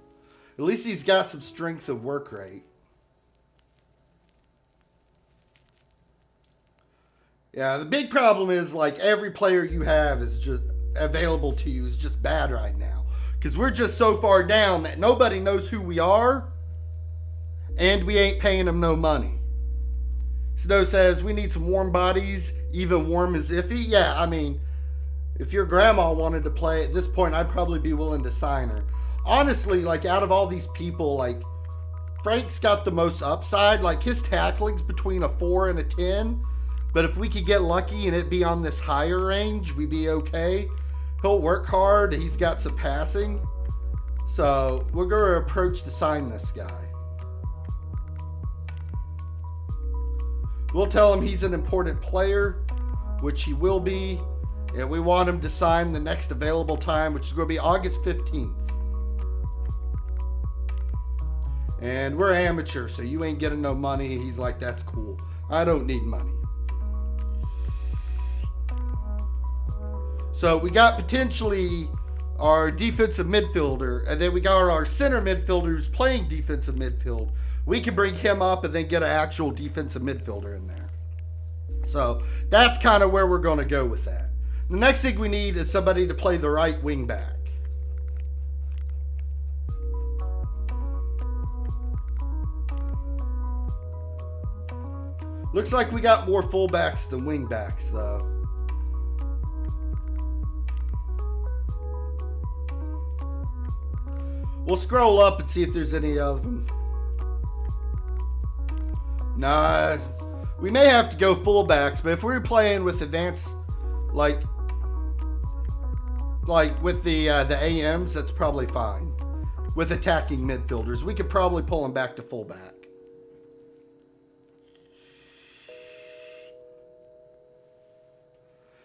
At least he's got some strength of work rate. Yeah, the big problem is, like, every player you have is just available to you is just bad right now. Because we're just so far down that nobody knows who we are. And we ain't paying them no money. Snow says, we need some warm bodies. Even warm is iffy. Yeah, I mean, if your grandma wanted to play at this point, I'd probably be willing to sign her. Honestly, like, out of all these people, like, Frank's got the most upside. Like, his tackling's between a 4 and a 10. But if we could get lucky and it be on this higher range, we'd be okay. He'll work hard. He's got some passing. So we're going to approach to sign this guy. We'll tell him he's an important player, which he will be. And we want him to sign the next available time, which is going to be August 15th. And we're amateur, so you ain't getting no money. He's like, that's cool. I don't need money. So we got potentially our defensive midfielder, and then we got our center midfielder who's playing defensive midfield. We can bring him up and then get an actual defensive midfielder in there. So that's kind of where we're going to go with that. The next thing we need is somebody to play the right wing back. Looks like we got more fullbacks than wing backs, though. We'll scroll up and see if there's any of them. Nah, we may have to go fullbacks, but if we're playing with advanced, like with the AMs, that's probably fine. With attacking midfielders, we could probably pull them back to fullback.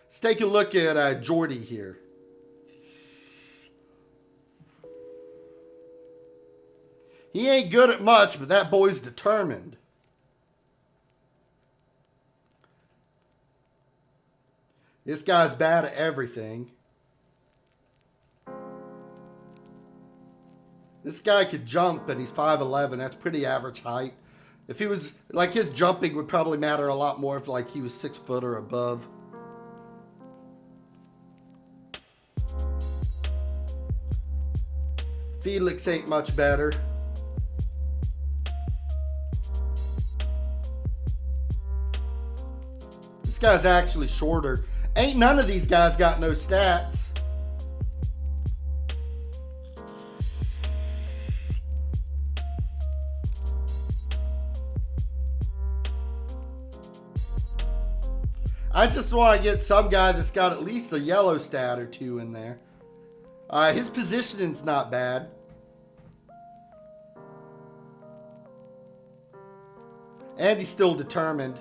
Let's take a look at Jordy here. He ain't good at much, but that boy's determined. This guy's bad at everything. This guy could jump, and he's 5'11". That's pretty average height. If he was, like, his jumping would probably matter a lot more if, like, he was 6 foot or above. Felix ain't much better. This guy's actually shorter. Ain't none of these guys got no stats. I just want to get some guy that's got at least a yellow stat or two in there. His positioning's not bad. And he's still determined.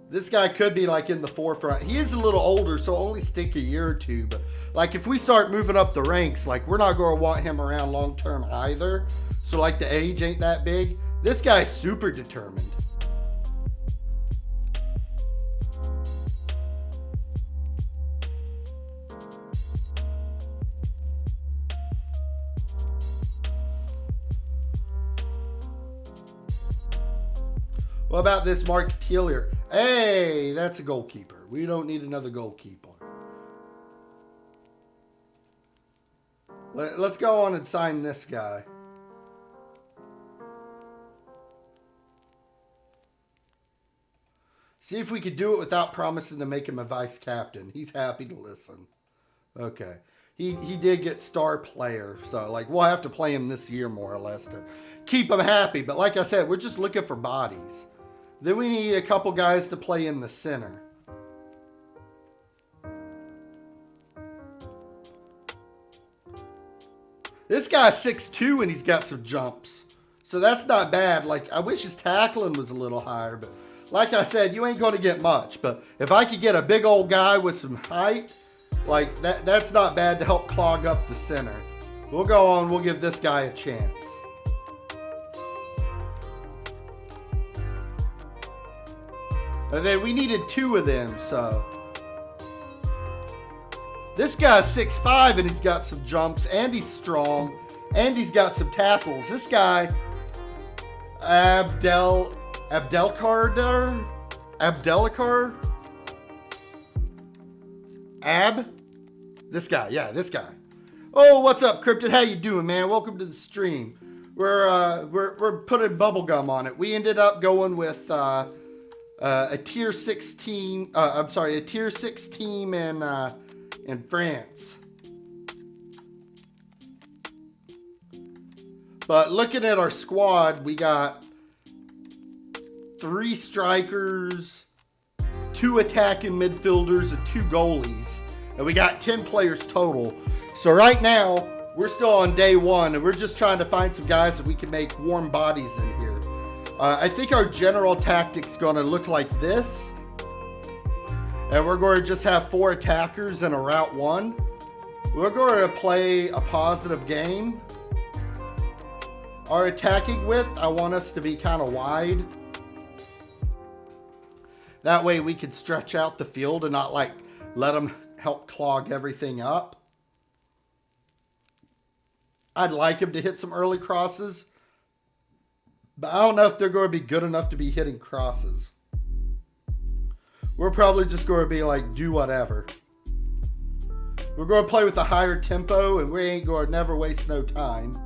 This guy could be like in the forefront. He is a little older, so only stick a year or two. But like if we start moving up the ranks, like we're not going to want him around long term either. So like the age ain't that big. This guy's super determined. What about this Mark Tillier? Hey, that's a goalkeeper. We don't need another goalkeeper. Let's go on and sign this guy. See if we could do it without promising to make him a vice captain. He's happy to listen. Okay. He did get star player. So, like, we'll have to play him this year more or less to keep him happy. But like I said, we're just looking for bodies. Then we need a couple guys to play in the center. This guy's 6'2" and he's got some jumps. So that's not bad. Like, I wish his tackling was a little higher. But like I said, you ain't going to get much. But if I could get a big old guy with some height, like that's not bad to help clog up the center. We'll go on. We'll give this guy a chance. And then we needed 2 of them, so. This guy's 6'5", and he's got some jumps, and he's strong, and he's got some tackles. This guy, Abdelkar? This guy, yeah, this guy. Oh, what's up, Cryptid? How you doing, man? Welcome to the stream. We're putting bubblegum on it. We ended up going with a tier 6 team. A tier 6 team in France. But looking at our squad, we got 3 strikers, 2 attacking midfielders, and 2 goalies. And we got 10 players total. So right now, we're still on day 1, and we're just trying to find some guys that we can make warm bodies in here. I think our general tactic's going to look like this. And we're going to just have 4 attackers and a route 1. We're going to play a positive game. Our attacking width, I want us to be kind of wide. That way we can stretch out the field and not like let them help clog everything up. I'd like him to hit some early crosses. But I don't know if they're going to be good enough to be hitting crosses. We're probably just going to be like, do whatever. We're going to play with a higher tempo, and we ain't going to never waste no time.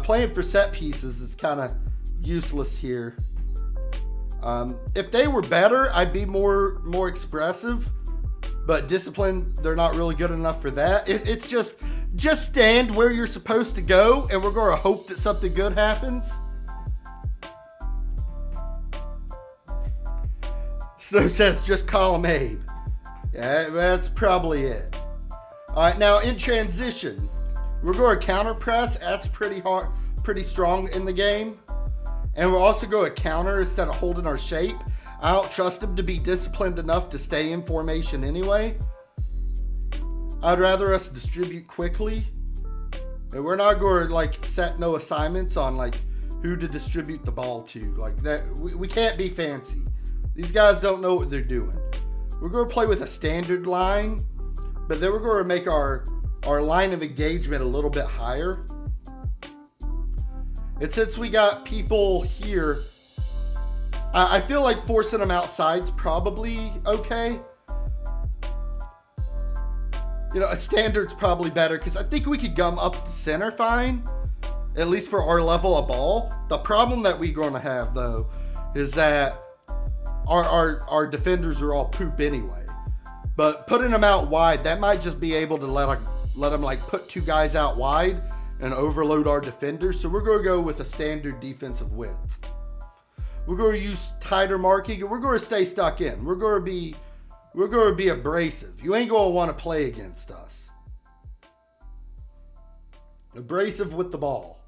Playing for set pieces is kind of useless here. If they were better, I'd be more expressive. But discipline, they're not really good enough for that. It's just stand where you're supposed to go, and we're going to hope that something good happens. Snow says, just call him Abe. Yeah, that's probably it. All right, now in transition, we're going to counter press. That's pretty hard, pretty strong in the game. And we're also going to counter instead of holding our shape. I don't trust him to be disciplined enough to stay in formation anyway. I'd rather us distribute quickly. And we're not going to like set no assignments on like who to distribute the ball to. Like that, we can't be fancy. These guys don't know what they're doing. We're going to play with a standard line, but then we're going to make our line of engagement a little bit higher. And since we got people here, I feel like forcing them outside's probably okay. You know, a standard's probably better because I think we could gum up the center fine, at least for our level of ball. The problem that we're going to have, though, is that our defenders are all poop anyway. But putting them out wide, that might just be able to let them like put 2 guys out wide and overload our defenders. So we're going to go with a standard defensive width. We're going to use tighter marking, and we're going to stay stuck in. We're going to be abrasive. You ain't going to want to play against us. Abrasive with the ball.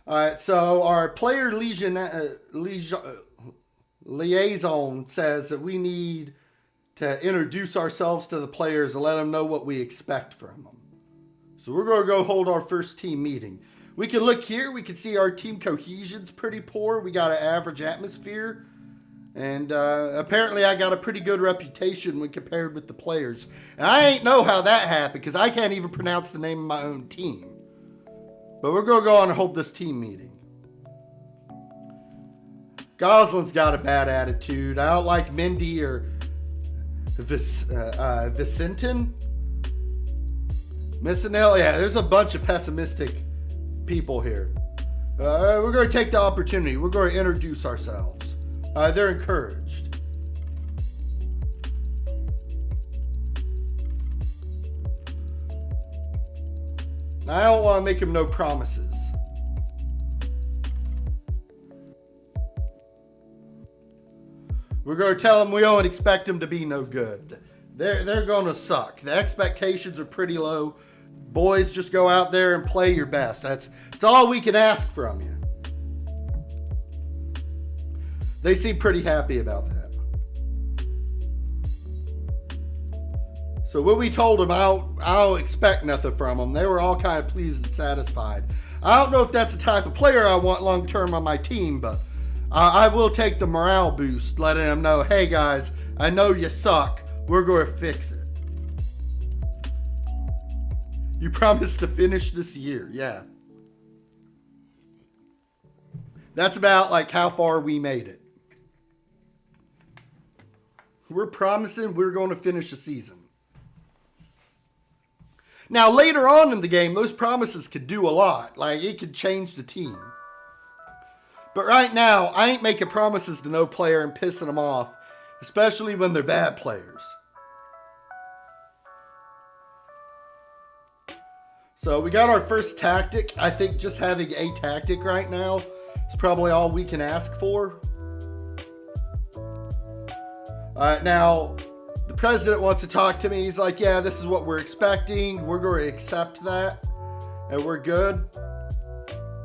All right, so our player liaison says that we need to introduce ourselves to the players and let them know what we expect from them. So we're going to go hold our first team meeting. We can look here. We can see our team cohesion's pretty poor. We got an average atmosphere. And apparently I got a pretty good reputation when compared with the players. And I ain't know how that happened because I can't even pronounce the name of my own team. But we're going to go on and hold this team meeting. Goslin's got a bad attitude. I don't like Mindy or Vicentin. Missinell. Yeah, there's a bunch of pessimistic people here. We're going to take the opportunity. We're going to introduce ourselves. They're encouraged. I don't want to make them no promises. We're going to tell them we don't expect them to be no good. They're going to suck. The expectations are pretty low. Boys, just go out there and play your best. That's all we can ask from you. They seem pretty happy about that. So when we told them, I don't expect nothing from them, they were all kind of pleased and satisfied. I don't know if that's the type of player I want long term on my team, but I will take the morale boost, letting them know, hey guys, I know you suck. We're going to fix it. You promised to finish this year. Yeah. That's about like how far we made it. We're promising we're going to finish the season. Now, later on in the game, those promises could do a lot. Like, it could change the team. But right now, I ain't making promises to no player and pissing them off, especially when they're bad players. So we got our first tactic. I think just having a tactic right now is probably all we can ask for. Now, the president wants to talk to me. He's like, yeah, this is what we're expecting. We're going to accept that. And we're good.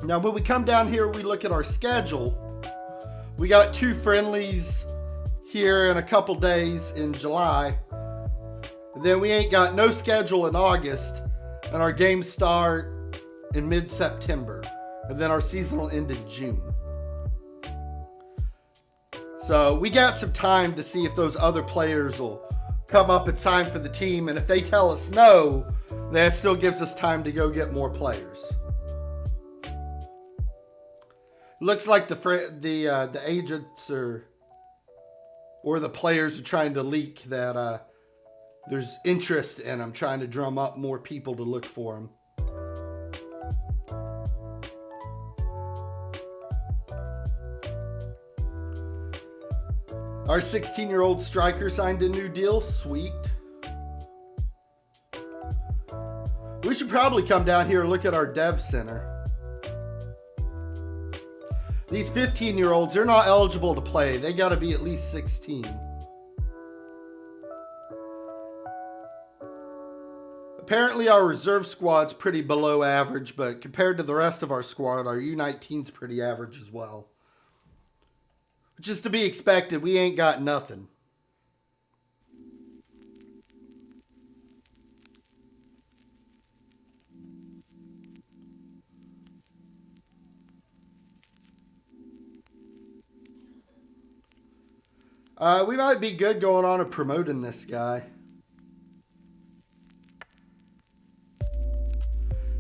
Now, when we come down here, we look at our schedule. We got 2 friendlies here in a couple days in July. And then we ain't got no schedule in August. And our games start in mid-September. And then our season will end in June. So we got some time to see if those other players will come up and sign for the team. And if they tell us no, that still gives us time to go get more players. Looks like the agents or the players are trying to leak that there's interest in them, trying to drum up more people to look for them. Our 16-year-old striker signed a new deal. Sweet. We should probably come down here and look at our dev center. These 15-year-olds, they're not eligible to play. They got to be at least 16. Apparently our reserve squad's pretty below average, but compared to the rest of our squad, our U19's pretty average as well. Which is to be expected. We ain't got nothing. We might be good going on and promoting this guy.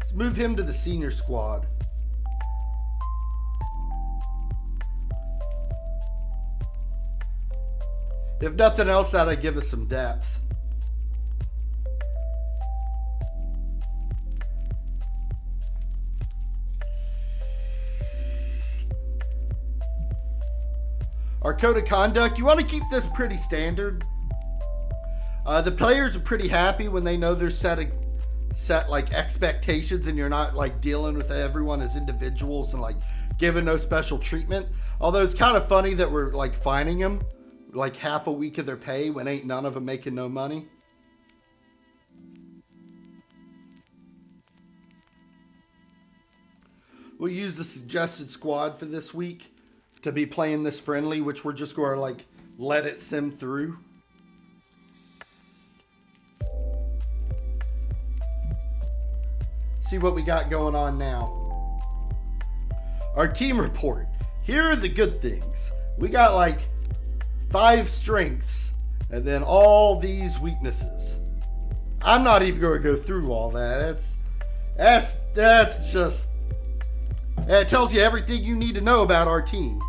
Let's move him to the senior squad. If nothing else, that'll give us some depth. Our code of conduct, you want to keep this pretty standard. The players are pretty happy when they know they're set like expectations and you're not like dealing with everyone as individuals and like given no special treatment. Although it's kind of funny that we're like fining them like half a week of their pay when ain't none of them making no money. We'll use the suggested squad for this week to be playing this friendly, which we're just going to like let it sim through. See what we got going on now. Our team report. Here are the good things. We got like 5 strengths and then all these weaknesses. I'm not even going to go through all that. That's just, it tells you everything you need to know about our team.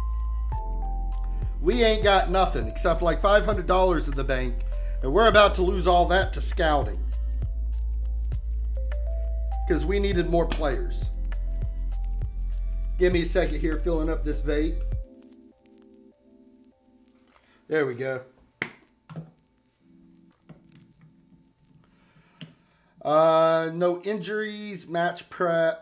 We ain't got nothing except like $500 in the bank, and we're about to lose all that to scouting because we needed more players. Give me a second here, filling up this vape. There we go. No injuries, match prep.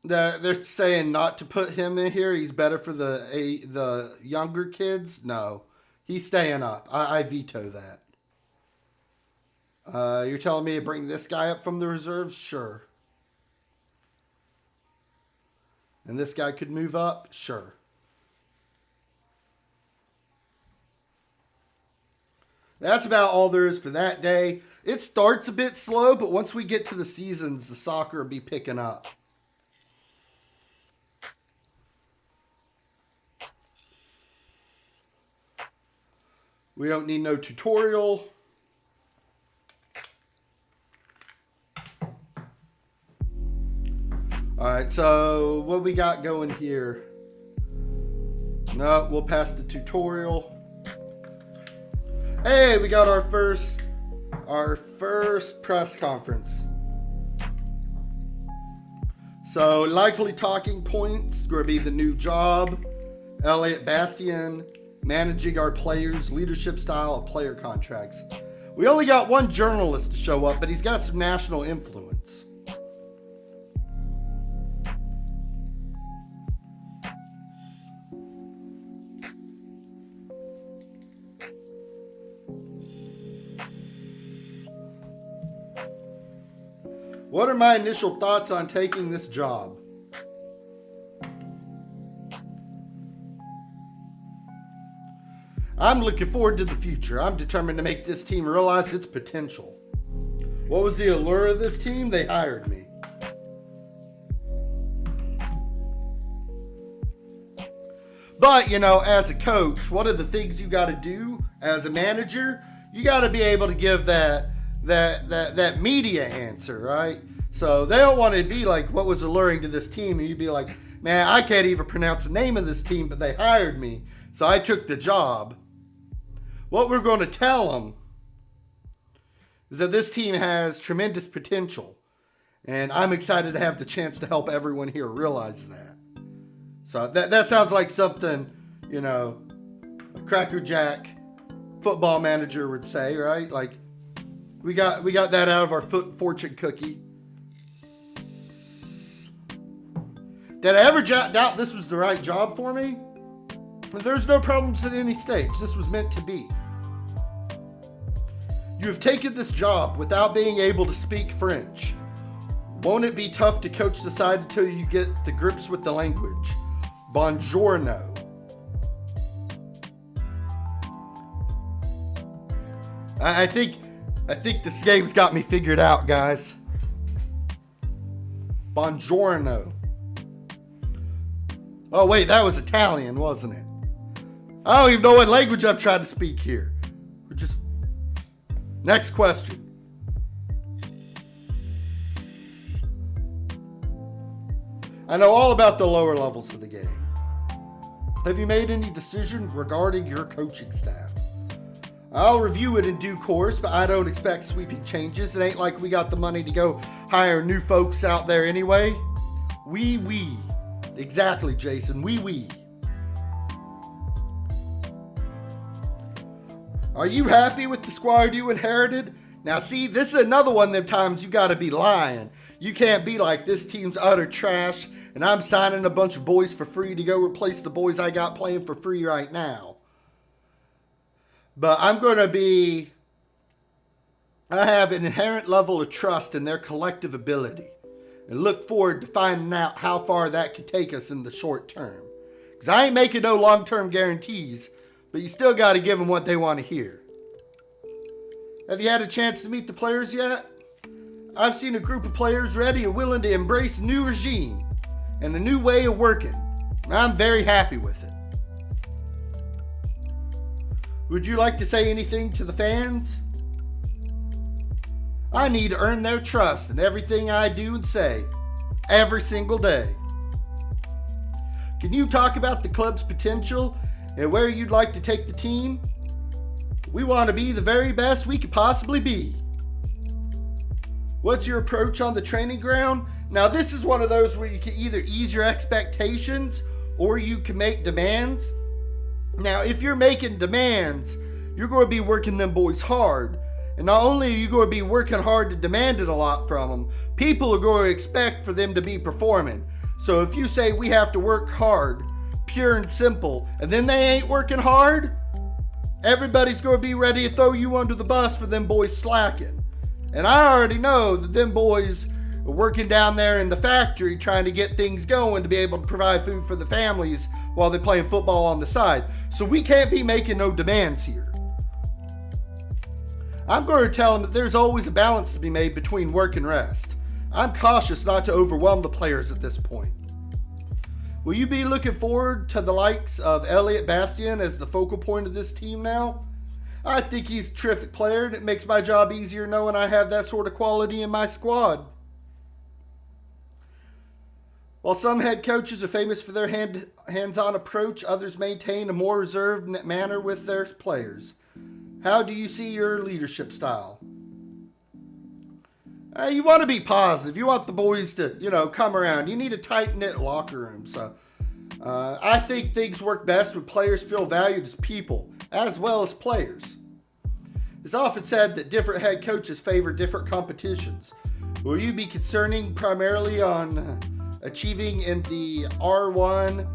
They're saying not to put him in here. He's better for the younger kids. No, he's staying up. I veto that. You're telling me to bring this guy up from the reserves? Sure. And this guy could move up? Sure. That's about all there is for that day. It starts a bit slow, but once we get to the seasons, the soccer will be picking up. We don't need no tutorial. Alright, so what we got going here? No, we'll pass the tutorial. Hey, we got our first press conference. So likely talking points, going to be the new job, Elliot Bastian, managing our players, leadership style, and player contracts. We only got one journalist to show up, but he's got some national influence. What are my initial thoughts on taking this job? I'm looking forward to the future. I'm determined to make this team realize its potential. What was the allure of this team? They hired me. But, you know, as a coach, one of the things you got to do as a manager, you got to be able to give that media answer, right? So they don't want to be like, what was alluring to this team? And you'd be like, man, I can't even pronounce the name of this team, but they hired me, so I took the job. What we're going to tell them is that this team has tremendous potential, and I'm excited to have the chance to help everyone here realize that. So that sounds like something, you know, a Cracker Jack football manager would say, right? Like, we got that out of our fortune cookie. Did I ever doubt this was the right job for me? There's no problems at any stage. This was meant to be. You have taken this job without being able to speak French. Won't it be tough to coach the side until you get the grips with the language? Buongiorno. I think this game's got me figured out, guys. Buongiorno. Oh, wait, that was Italian, wasn't it? I don't even know what language I'm trying to speak here. We're just... Next question. I know all about the lower levels of the game. Have you made any decision regarding your coaching staff? I'll review it in due course, but I don't expect sweeping changes. It ain't like we got the money to go hire new folks out there anyway. We. Exactly, Jason. We. Are you happy with the squad you inherited? Now, see, this is another one of them times you got to be lying. You can't be like, this team's utter trash, and I'm signing a bunch of boys for free to go replace the boys I got playing for free right now. But I have an inherent level of trust in their collective ability and look forward to finding out how far that could take us in the short term. Because I ain't making no long-term guarantees, but you still got to give them what they want to hear. Have you had a chance to meet the players yet? I've seen a group of players ready and willing to embrace a new regime and a new way of working. And I'm very happy with it. Would you like to say anything to the fans? I need to earn their trust in everything I do and say, every single day. Can you talk about the club's potential and where you'd like to take the team? We want to be the very best we could possibly be. What's your approach on the training ground? Now, this is one of those where you can either ease your expectations or you can make demands. Now, if you're making demands, you're going to be working them boys hard. And not only are you going to be working hard to demand it a lot from them, people are going to expect for them to be performing. So if you say we have to work hard, pure and simple, and then they ain't working hard, everybody's going to be ready to throw you under the bus for them boys slacking. And I already know that them boys are working down there in the factory trying to get things going to be able to provide food for the families while they're playing football on the side. So we can't be making no demands here. I'm going to tell them that there's always a balance to be made between work and rest. I'm cautious not to overwhelm the players at this point. Will you be looking forward to the likes of Elliot Bastien as the focal point of this team now? I think he's a terrific player, and it makes my job easier knowing I have that sort of quality in my squad. While some head coaches are famous for their hands-on approach, others maintain a more reserved manner with their players. How do you see your leadership style? You want to be positive. You want the boys to, come around. You need a tight-knit locker room. So I think things work best when players feel valued as people, as well as players. It's often said that different head coaches favor different competitions. Will you be concerning primarily on achieving in the R1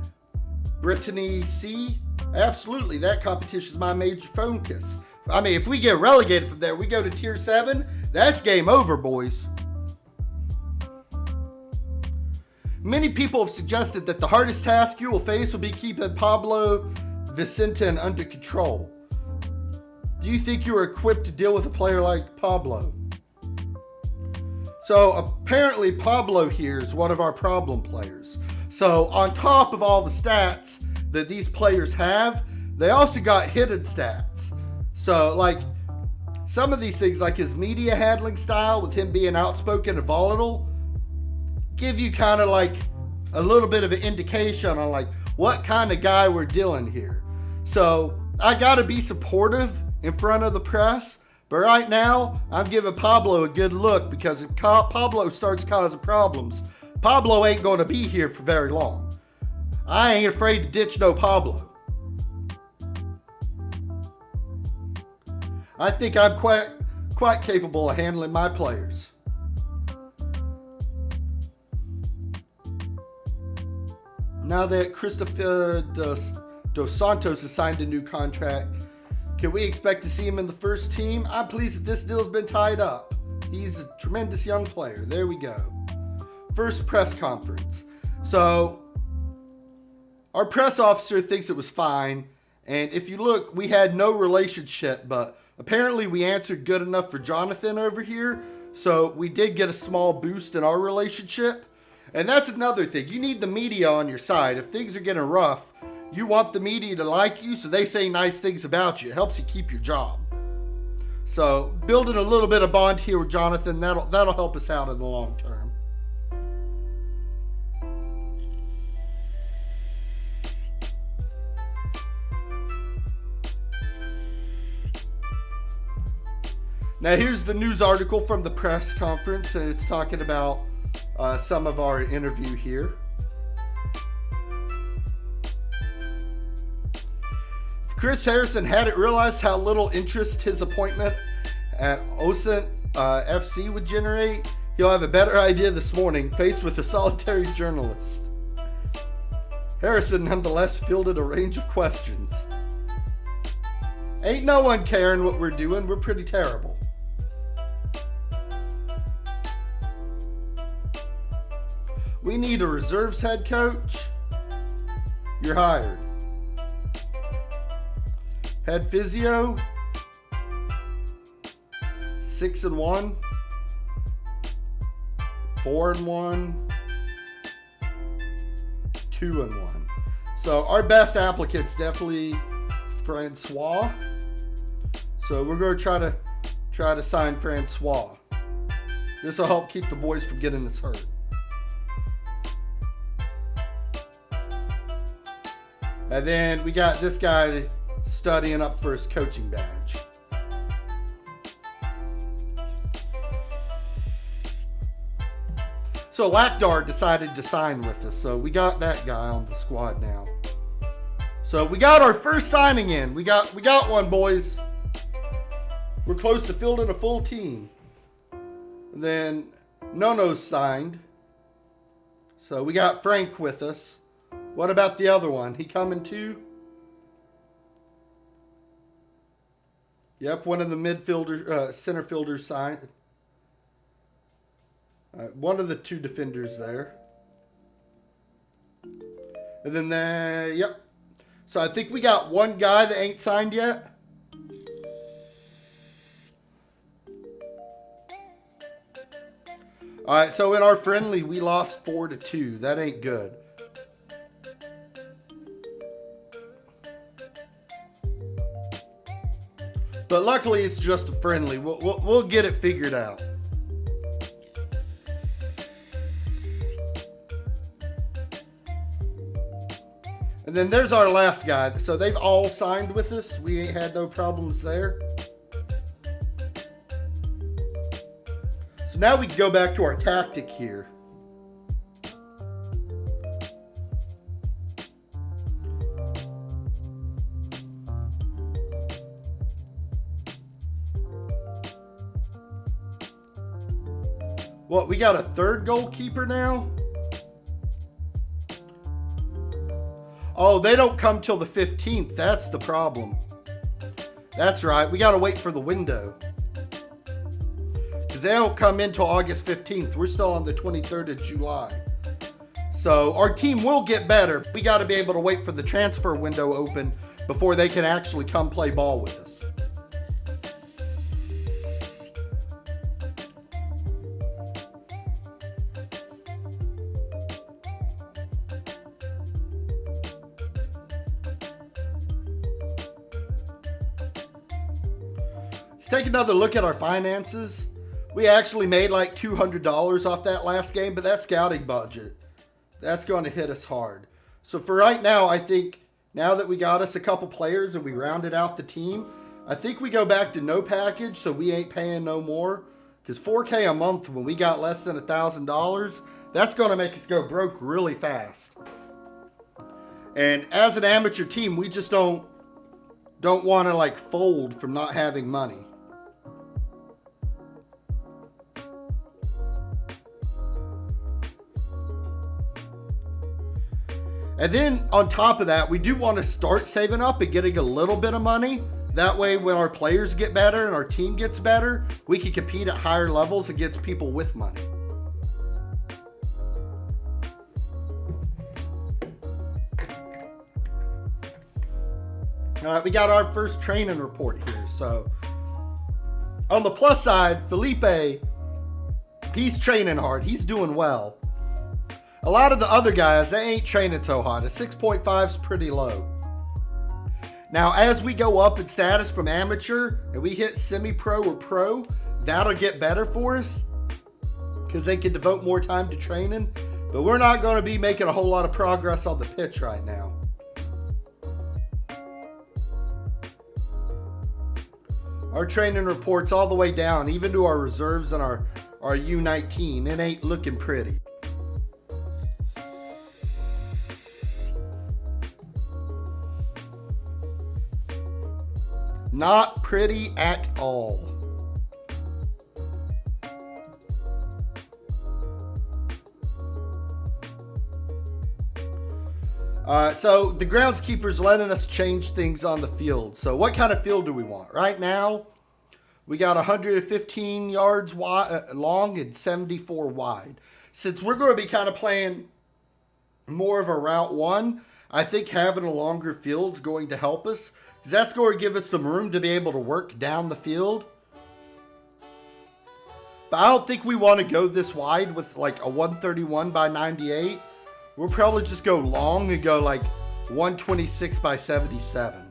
Brittany C? Absolutely, that competition is my major focus. I mean, if we get relegated from there, we go to Tier 7, that's game over, boys. Many people have suggested that the hardest task you will face will be keeping Pablo Vicentin under control. Do you think you are equipped to deal with a player like Pablo? So apparently Pablo here is one of our problem players. So on top of all the stats that these players have, they also got hidden stats. So like some of these things, like his media handling style with him being outspoken and volatile, give you kind of like a little bit of an indication on like what kind of guy we're dealing here. So I gotta be supportive in front of the press, but right now I'm giving Pablo a good look, because if Pablo starts causing problems, Pablo ain't gonna be here for very long. I ain't afraid to ditch no Pablo. I think I'm quite capable of handling my players. Now that Christopher Dos Santos has signed a new contract, can we expect to see him in the first team? I'm pleased that this deal's been tied up. He's a tremendous young player. There we go. First press conference. So, our press officer thinks it was fine. And if you look, we had no relationship, but apparently we answered good enough for Jonathan over here. So we did get a small boost in our relationship. And that's another thing. You need the media on your side. If things are getting rough, you want the media to like you, so they say nice things about you. It helps you keep your job. So building a little bit of bond here with Jonathan, that'll help us out in the long term. Now here's the news article from the press conference, and it's talking about some of our interview here. Chris Harrison hadn't realized how little interest his appointment at OSINT FC would generate, he'll have a better idea this morning, faced with a solitary journalist. Harrison nonetheless fielded a range of questions. Ain't no one caring what we're doing, we're pretty terrible. We need a reserves head coach. You're hired. Head physio. 6-1. 4-1. 2-1. So our best applicant's definitely Francois. So we're going to try to sign Francois. This will help keep the boys from getting us hurt. And then we got this guy studying up for his coaching badge. So Lakdar decided to sign with us. So we got that guy on the squad now. So we got our first signing in. We got one, boys. We're close to fielding a full team. And then Nono's signed. So we got Frank with us. What about the other one? He coming too? Yep, one of the midfielders, center fielders signed. One of the two defenders there. And then, yep. So I think we got one guy that ain't signed yet. All right, so in our friendly, we lost 4-2. That ain't good. But luckily, it's just a friendly. We'll get it figured out. And then there's our last guy. So they've all signed with us. We ain't had no problems there. So now we can go back to our tactic here. What, we got a third goalkeeper now? Oh, they don't come till the 15th. That's the problem. That's right. We got to wait for the window. Because they don't come in till August 15th. We're still on the 23rd of July. So our team will get better. We got to be able to wait for the transfer window open before they can actually come play ball with us. Take another look at our finances. We actually made like $200 off that last game, but that scouting budget, that's going to hit us hard. So for right now, I think now that we got us a couple players and we rounded out the team, I think we go back to no package, so we ain't paying no more. Because $4K a month when we got less than $1,000, that's going to make us go broke really fast. And as an amateur team, we just don't want to like fold from not having money. And then on top of that, we do want to start saving up and getting a little bit of money. That way, when our players get better and our team gets better, we can compete at higher levels against people with money. All right, we got our first training report here. So on the plus side, Felipe, he's training hard. He's doing well. A lot of the other guys, they ain't training so hard. A 6.5 is pretty low. Now, as we go up in status from amateur and we hit semi-pro or pro, that'll get better for us because they can devote more time to training. But we're not going to be making a whole lot of progress on the pitch right now. Our training reports all the way down, even to our reserves and our U19. It ain't looking pretty. Not pretty at all. So the groundskeeper's letting us change things on the field. So what kind of field do we want? Right now, we got 115 yards wide, long and 74 wide. Since we're going to be kind of playing more of a route one, I think having a longer field is going to help us, because that's going to give us some room to be able to work down the field. But I don't think we want to go this wide with like a 131 by 98. We'll probably just go long and go like 126 by 77.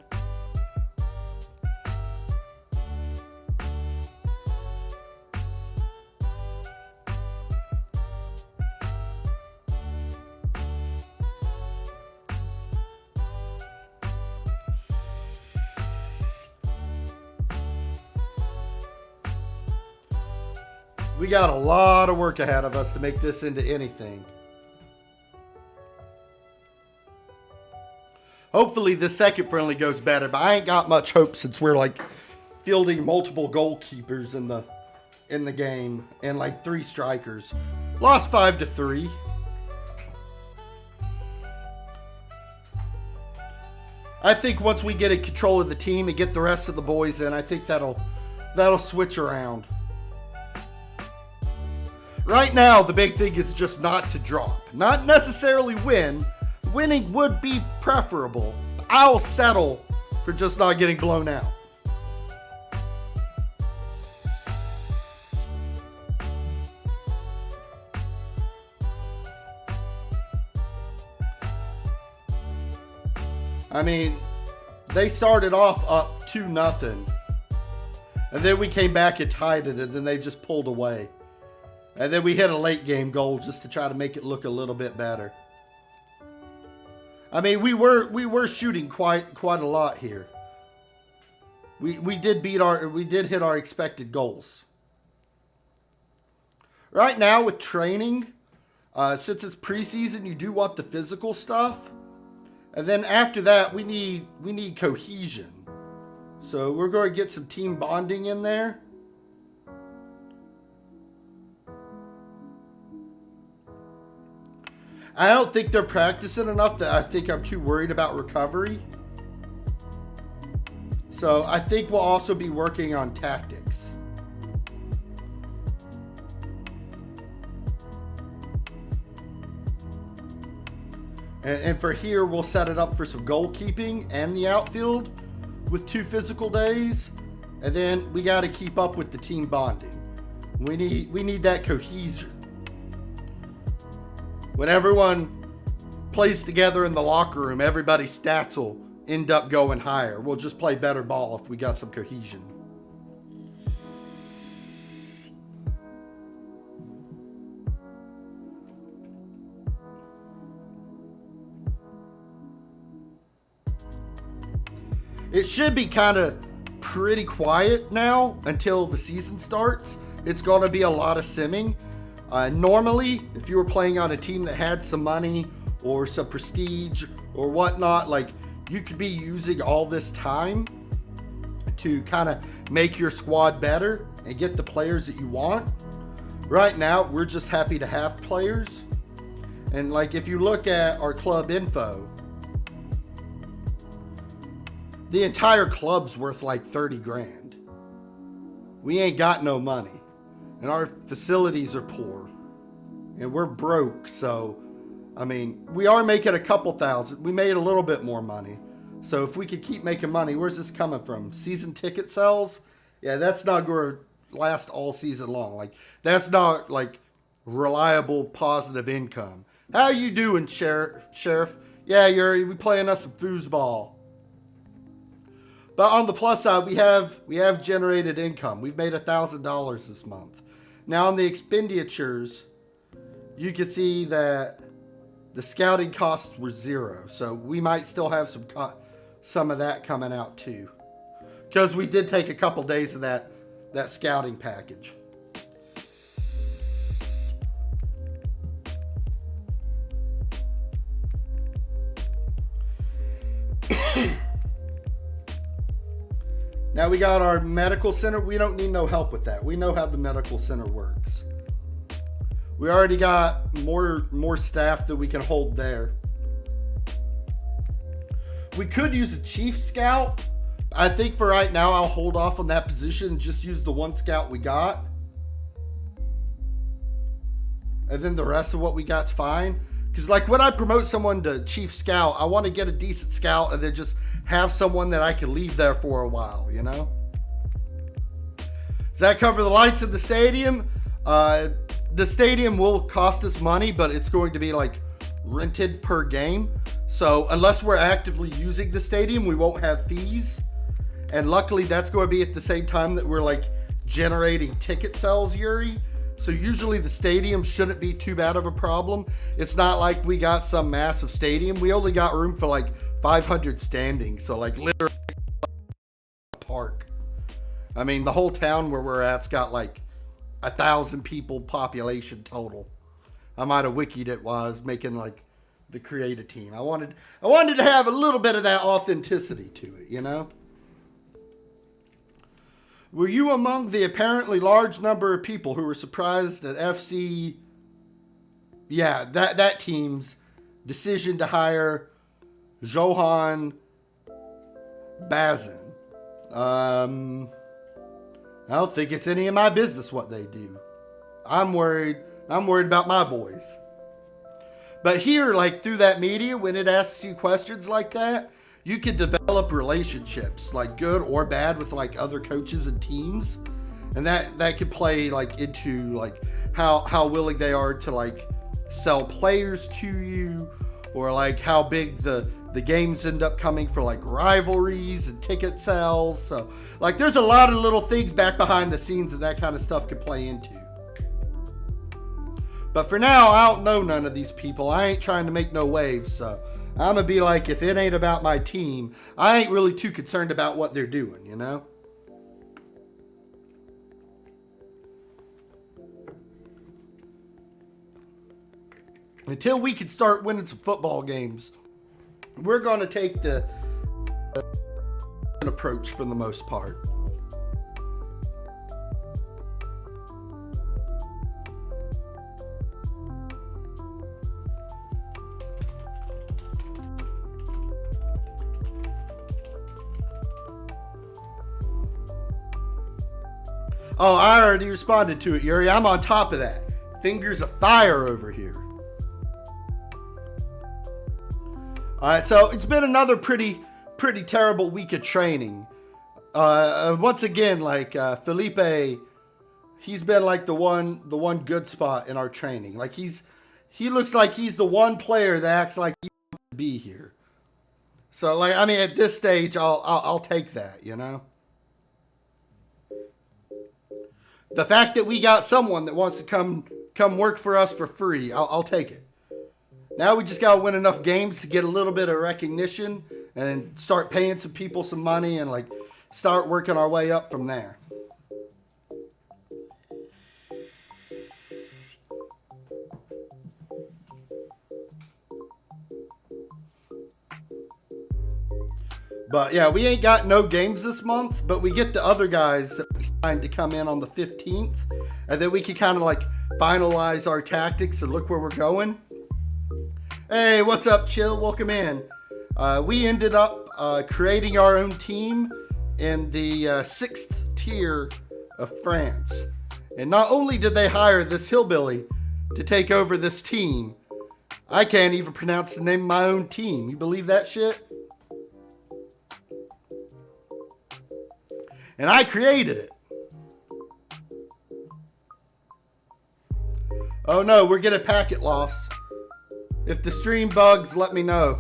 We got a lot of work ahead of us to make this into anything. Hopefully the second friendly goes better, but I ain't got much hope since we're like fielding multiple goalkeepers in the game and like 3 strikers. Lost 5-3. I think once we get in control of the team and get the rest of the boys in, I think that'll switch around. Right now, the big thing is just not to drop. Not necessarily win. Winning would be preferable. I'll settle for just not getting blown out. I mean, they started off up 2-0. And then we came back and tied it, and then they just pulled away. And then we hit a late game goal just to try to make it look a little bit better. I mean, we were shooting quite a lot here. We did hit our expected goals. Right now with training, since it's preseason, you do want the physical stuff. And then after that, we need cohesion. So we're going to get some team bonding in there. I don't think they're practicing enough that I think I'm too worried about recovery. So I think we'll also be working on tactics. And for here, we'll set it up for some goalkeeping and the outfield with 2 physical days. And then we got to keep up with the team bonding. We need that cohesion. When everyone plays together in the locker room, everybody's stats will end up going higher. We'll just play better ball if we got some cohesion. It should be kind of pretty quiet now until the season starts. It's going to be a lot of simming. Normally, if you were playing on a team that had some money or some prestige or whatnot, like you could be using all this time to kind of make your squad better and get the players that you want. Right now, we're just happy to have players. And like if you look at our club info, the entire club's worth like 30 grand. We ain't got no money. And our facilities are poor. And we're broke. So, I mean, we are making a couple thousand. We made a little bit more money. So if we could keep making money, where's this coming from? Season ticket sales? Yeah, that's not going to last all season long. Like, that's not like reliable, positive income. How you doing, Sheriff? Yeah, we playing us some foosball. But on the plus side, we have generated income. We've made $1,000 this month. Now on the expenditures, you can see that the scouting costs were 0. So we might still have some of that coming out too. Because we did take a couple days of that scouting package. Now we got our medical center. We don't need no help with that. We know how the medical center works. We already got more staff that we can hold there. We could use a chief scout. I think for right now, I'll hold off on that position and just use the one scout we got. And then the rest of what we got's fine. Because, like, when I promote someone to chief scout, I want to get a decent scout and then just have someone that I can leave there for a while, you know? Does that cover the lights of the stadium? The stadium will cost us money, but it's going to be, like, rented per game. So, unless we're actively using the stadium, we won't have fees. And luckily, that's going to be at the same time that we're, like, generating ticket sales, Yuri. So usually the stadium shouldn't be too bad of a problem. It's not like we got some massive stadium. We only got room for like 500 standing. So like literally a park. I mean, the whole town where we're at's got like 1,000 people population total. I might have wikied it while I was making like the creative team. I wanted to have a little bit of that authenticity to it, you know? Were you among the apparently large number of people who were surprised at FC, that team's decision to hire Johan Bazin? I don't think it's any of my business what they do. I'm worried about my boys. But here, like through that media, when it asks you questions like that, you can develop relationships, like good or bad, with like other coaches and teams, and that could play like into like how willing they are to like sell players to you, or like how big the games end up coming for like rivalries and ticket sales. So like there's a lot of little things back behind the scenes that kind of stuff could play into. But for now, I don't know none of these people. I ain't trying to make no waves, so I'm going to be like, if it ain't about my team, I ain't really too concerned about what they're doing, you know? Until we can start winning some football games, we're going to take the approach for the most part. Oh, I already responded to it, Yuri. I'm on top of that. Fingers of fire over here. All right, so it's been another pretty terrible week of training. Once again, like Felipe, he's been like the one good spot in our training. Like he looks like he's the one player that acts like he wants to be here. So like, I mean, at this stage, I'll take that, you know. The fact that we got someone that wants to come work for us for free, I'll take it. Now we just got to win enough games to get a little bit of recognition and start paying some people some money and like start working our way up from there. But yeah, we ain't got no games this month, but we get the other guys that we signed to come in on the 15th, and then we can kind of like finalize our tactics and look where we're going. Hey, what's up, Chill? Welcome in. We ended up creating our own team in the 6th tier of France. And not only did they hire this hillbilly to take over this team, I can't even pronounce the name of my own team. You believe that shit? And I created it. Oh no, we're getting packet loss. If the stream bugs, let me know.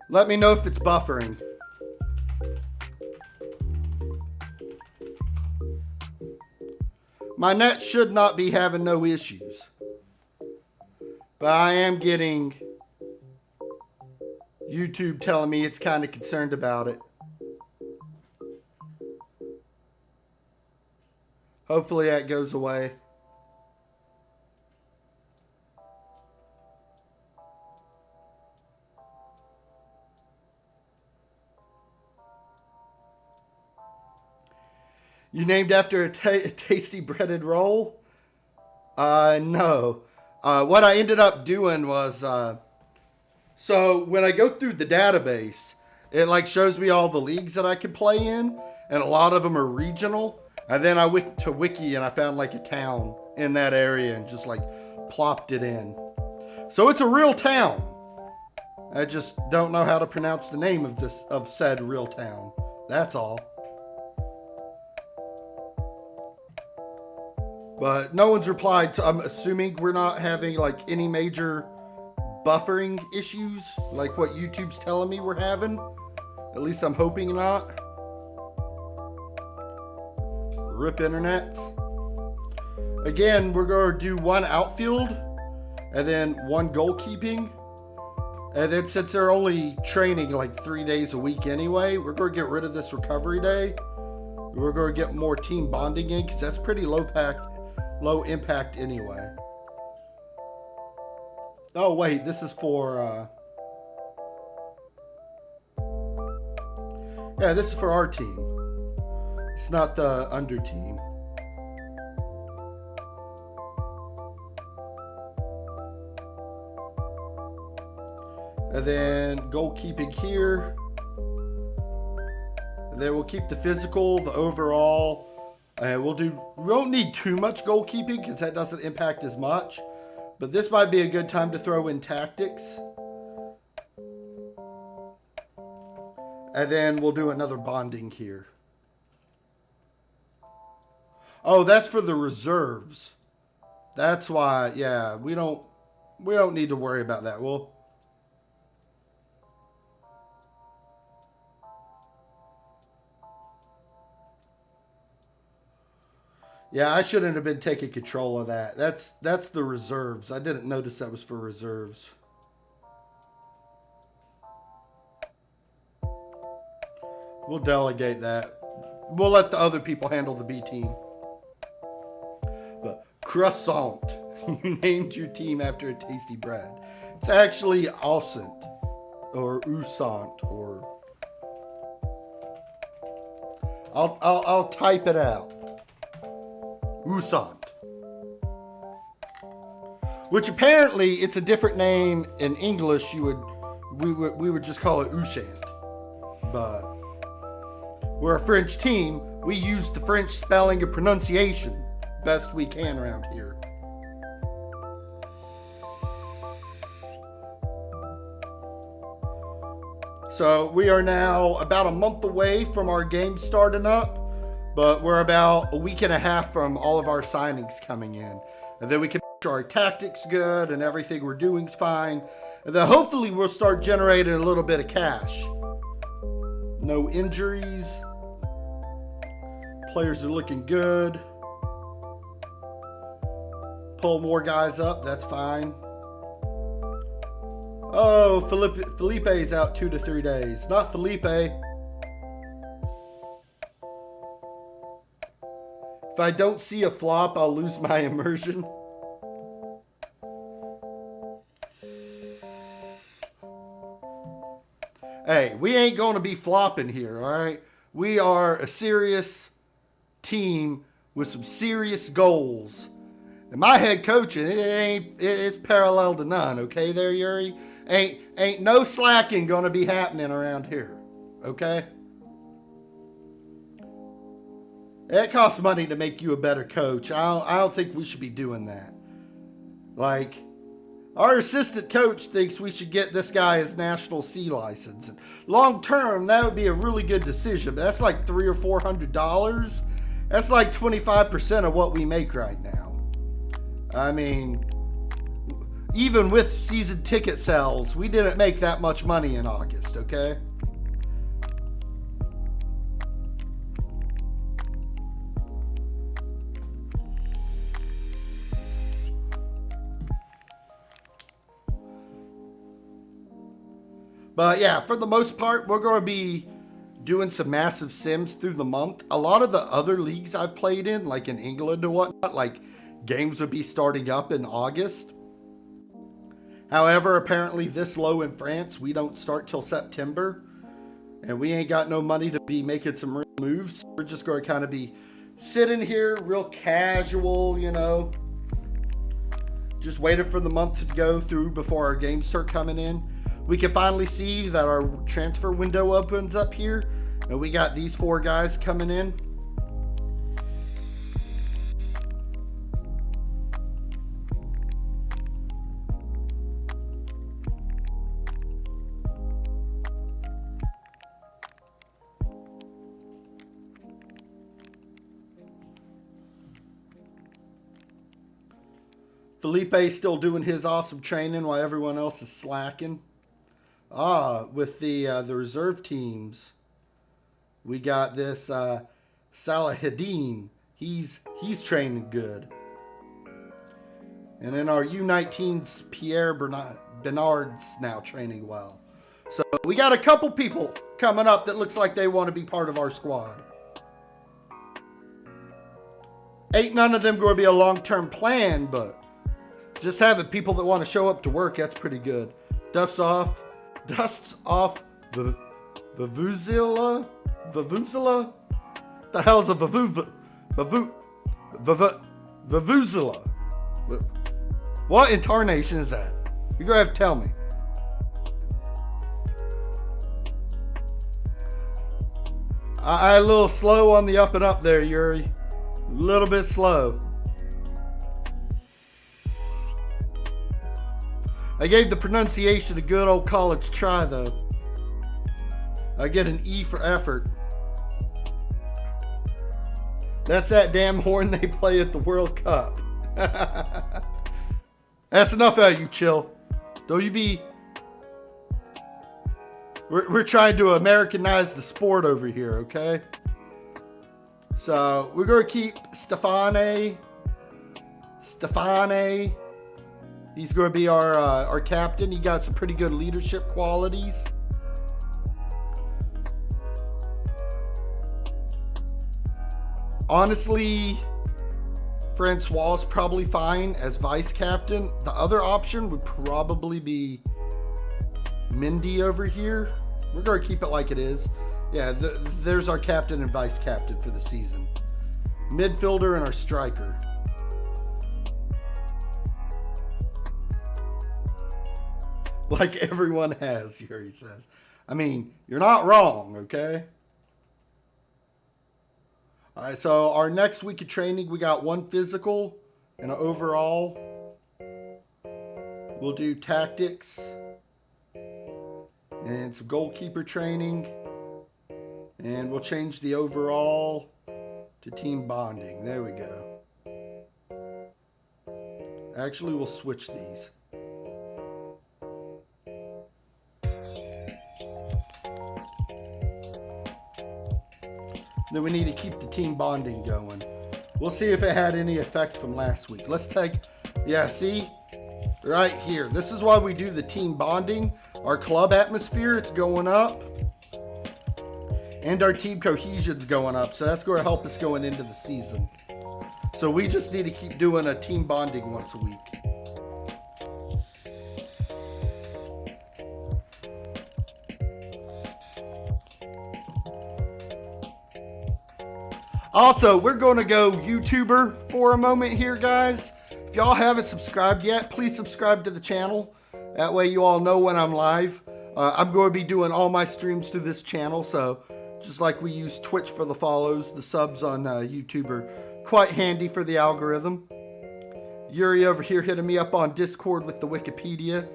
Let me know if it's buffering. My net should not be having no issues. But I am getting YouTube telling me it's kind of concerned about it. Hopefully that goes away. You named after a tasty breaded roll? No. What I ended up doing was, so when I go through the database, it like shows me all the leagues that I can play in, and a lot of them are regional. And then I went to Wiki and I found like a town in that area and just like plopped it in. So it's a real town. I just don't know how to pronounce the name of said real town. That's all. But no one's replied, so I'm assuming we're not having like any major buffering issues like what YouTube's telling me we're having. At least I'm hoping not. Rip internets. Again, we're going to do one outfield and then one goalkeeping. And then since they're only training like 3 days a week anyway, we're going to get rid of this recovery day. We're going to get more team bonding in because that's pretty low impact anyway. Oh wait, this is for yeah, this is for our team. It's not the under team. And then goalkeeping here. And then we'll keep the physical, the overall. And we won't need too much goalkeeping because that doesn't impact as much. But this might be a good time to throw in tactics. And then we'll do another bonding here. Oh, that's for the reserves. That's why, yeah, we don't need to worry about that. Yeah, I shouldn't have been taking control of that. That's the reserves. I didn't notice that was for reserves. We'll delegate that. We'll let the other people handle the B team. But croissant. You named your team after a tasty bread. It's actually Ausent or Usant or I'll type it out. Usant. Which apparently it's a different name in English. We would just call it Ushant. But we're a French team. We use the French spelling and pronunciation best we can around here. So we are now about a month away from our game starting up. But we're about a week and a half from all of our signings coming in. And then we can make sure our tactics good and everything we're doing's fine. And then hopefully we'll start generating a little bit of cash. No injuries. Players are looking good. Pull more guys up, that's fine. Oh, Felipe's out 2 to 3 days. Not Felipe. If I don't see a flop, I'll lose my immersion. Hey, we ain't going to be flopping here, all right? We are a serious team with some serious goals. And my head coaching, it's parallel to none, okay there, Yuri? Ain't no slacking going to be happening around here, okay? It costs money to make you a better coach. I don't think we should be doing that. Like, our assistant coach thinks we should get this guy his National C license. Long term, that would be a really good decision. But that's like $300 or $400. That's like 25% of what we make right now. I mean, even with season ticket sales, we didn't make that much money in August, okay? But yeah, for the most part, we're going to be doing some massive sims through the month. A lot of the other leagues I've played in, like in England or whatnot, like games would be starting up in August. However, apparently this low in France, we don't start till September. And we ain't got no money to be making some real moves. We're just going to kind of be sitting here real casual, you know. Just waiting for the month to go through before our games start coming in. We can finally see that our transfer window opens up here. And we got these 4 guys coming in. Felipe's still doing his awesome training while everyone else is slacking. With the reserve teams, we got this Salahadin. He's training good. And in our U19s, Pierre Bernard's now training well. So we got a couple people coming up that looks like they want to be part of our squad. Ain't none of them going to be a long-term plan, but just having people that want to show up to work, that's pretty good. Dusts off the Vuvuzela? The hell's a Vuvuzela? What intonation is that? You're going to have to tell me. I a little slow on the up and up there, Yuri. A little bit slow. I gave the pronunciation a good old college try, though. I get an E for effort. That's that damn horn they play at the World Cup. That's enough out of you, Chill. Don't you be... We're trying to Americanize the sport over here, okay? So, we're going to keep Stefane. He's going to be our captain. He got some pretty good leadership qualities. Honestly, Francois is probably fine as vice captain. The other option would probably be Mindy over here. We're going to keep it like it is. Yeah, there's our captain and vice captain for the season. Midfielder and our striker. Like everyone has, Yuri says. I mean, you're not wrong, okay? All right, so our next week of training, we got 1 physical and an overall. We'll do tactics and some goalkeeper training. And we'll change the overall to team bonding. There we go. Actually, we'll switch these. Then we need to keep the team bonding going. We'll see if it had any effect from last week. Let's take, yeah, see? Right here. This is why we do the team bonding. Our club atmosphere, it's going up. And our team cohesion's going up. So that's going to help us going into the season. So we just need to keep doing a team bonding once a week. Also, we're going to go YouTuber for a moment here, guys. If y'all haven't subscribed yet, please subscribe to the channel. That way you all know when I'm live. I'm going to be doing all my streams to this channel, so just like we use Twitch for the follows, the subs on YouTube are quite handy for the algorithm. Yuri over here hitting me up on Discord with the Wikipedia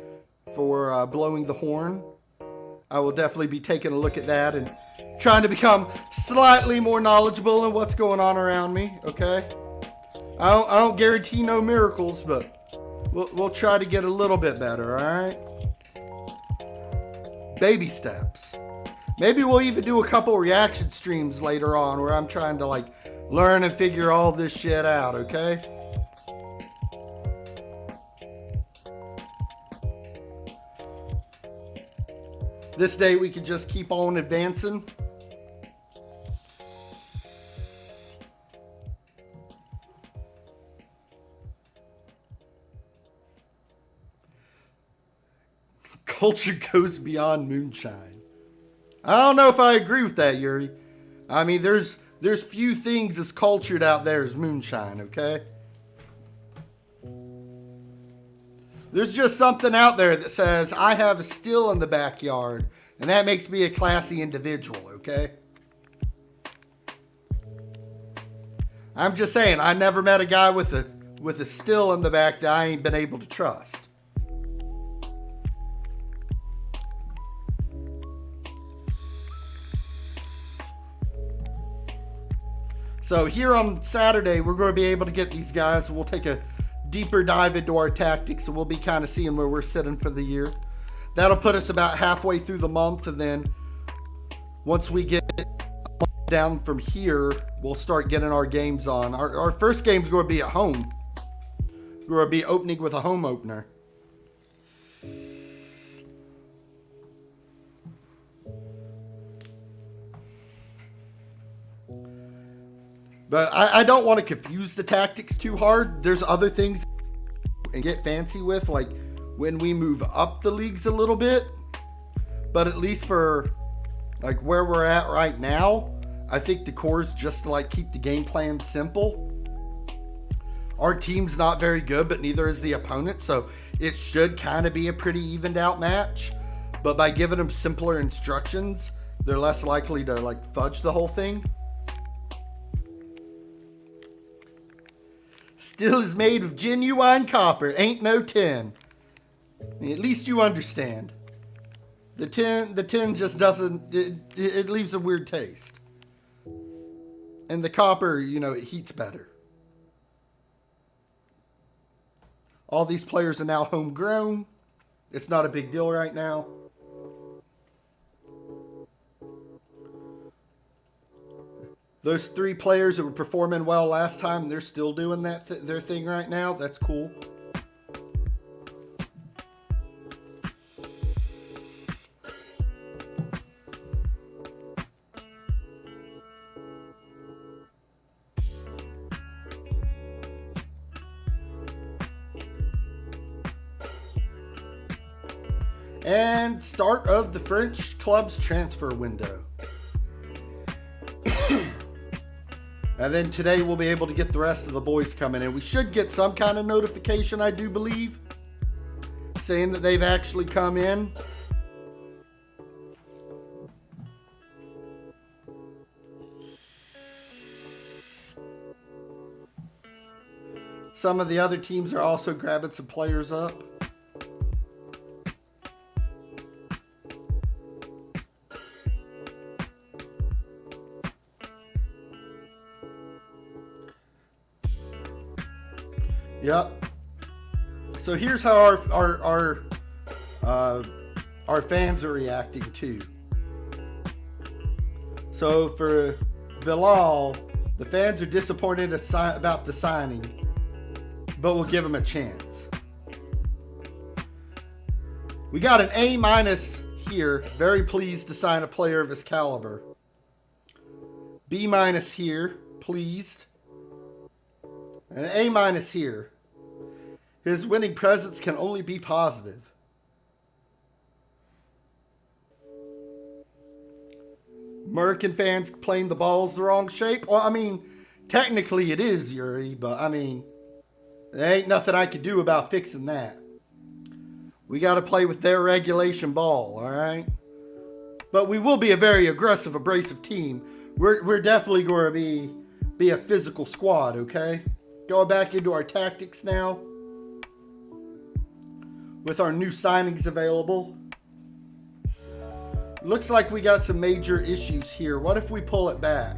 for blowing the horn. I will definitely be taking a look at that and trying to become slightly more knowledgeable in what's going on around me, okay? I don't guarantee no miracles, but we'll try to get a little bit better, alright? Baby steps. Maybe we'll even do a couple reaction streams later on where I'm trying to like learn and figure all this shit out, okay? This day we can just keep on advancing. Culture goes beyond moonshine. I don't know if I agree with that, Yuri. I mean, there's There's few things as cultured out there as moonshine, okay? There's just something out there that says, I have a still in the backyard, and that makes me a classy individual, okay? I'm just saying, I never met a guy with a still in the back that I ain't been able to trust. So here on Saturday, we're going to be able to get these guys. We'll take a deeper dive into our tactics, and we'll be kind of seeing where we're sitting for the year. That'll put us about halfway through the month, and then once we get down from here, we'll start getting our games on. Our first game's going to be at home. We're going to be opening with a home opener. But I don't want to confuse the tactics too hard. There's other things and get fancy with, like when we move up the leagues a little bit. But at least for like where we're at right now, I think the core is just to like keep the game plan simple. Our team's not very good, but neither is the opponent, so it should kind of be a pretty evened out match. But by giving them simpler instructions, they're less likely to like fudge the whole thing. Steel is made of genuine copper, ain't no tin. I mean, at least you understand. The tin just doesn't, it leaves a weird taste. And the copper, you know, it heats better. All these players are now homegrown. It's not a big deal right now. Those 3 players that were performing well last time, they're still doing that their thing right now. That's cool. And start of the French club's transfer window. And then today we'll be able to get the rest of the boys coming in. We should get some kind of notification, I do believe, saying that they've actually come in. Some of the other teams are also grabbing some players up. Yep. So here's how our fans are reacting too. So for Bilal, the fans are disappointed about the signing, but we'll give him a chance. We got an A- here. Very pleased to sign a player of his caliber. B- here. Pleased. An A- here. His winning presence can only be positive. American fans playing the balls the wrong shape. Well, I mean, technically it is, Yuri, but I mean, there ain't nothing I can do about fixing that. We got to play with their regulation ball, all right? But we will be a very aggressive, abrasive team. We're definitely going to be a physical squad, okay? Going back into our tactics now. With our new signings available. Looks like we got some major issues here. What if we pull it back?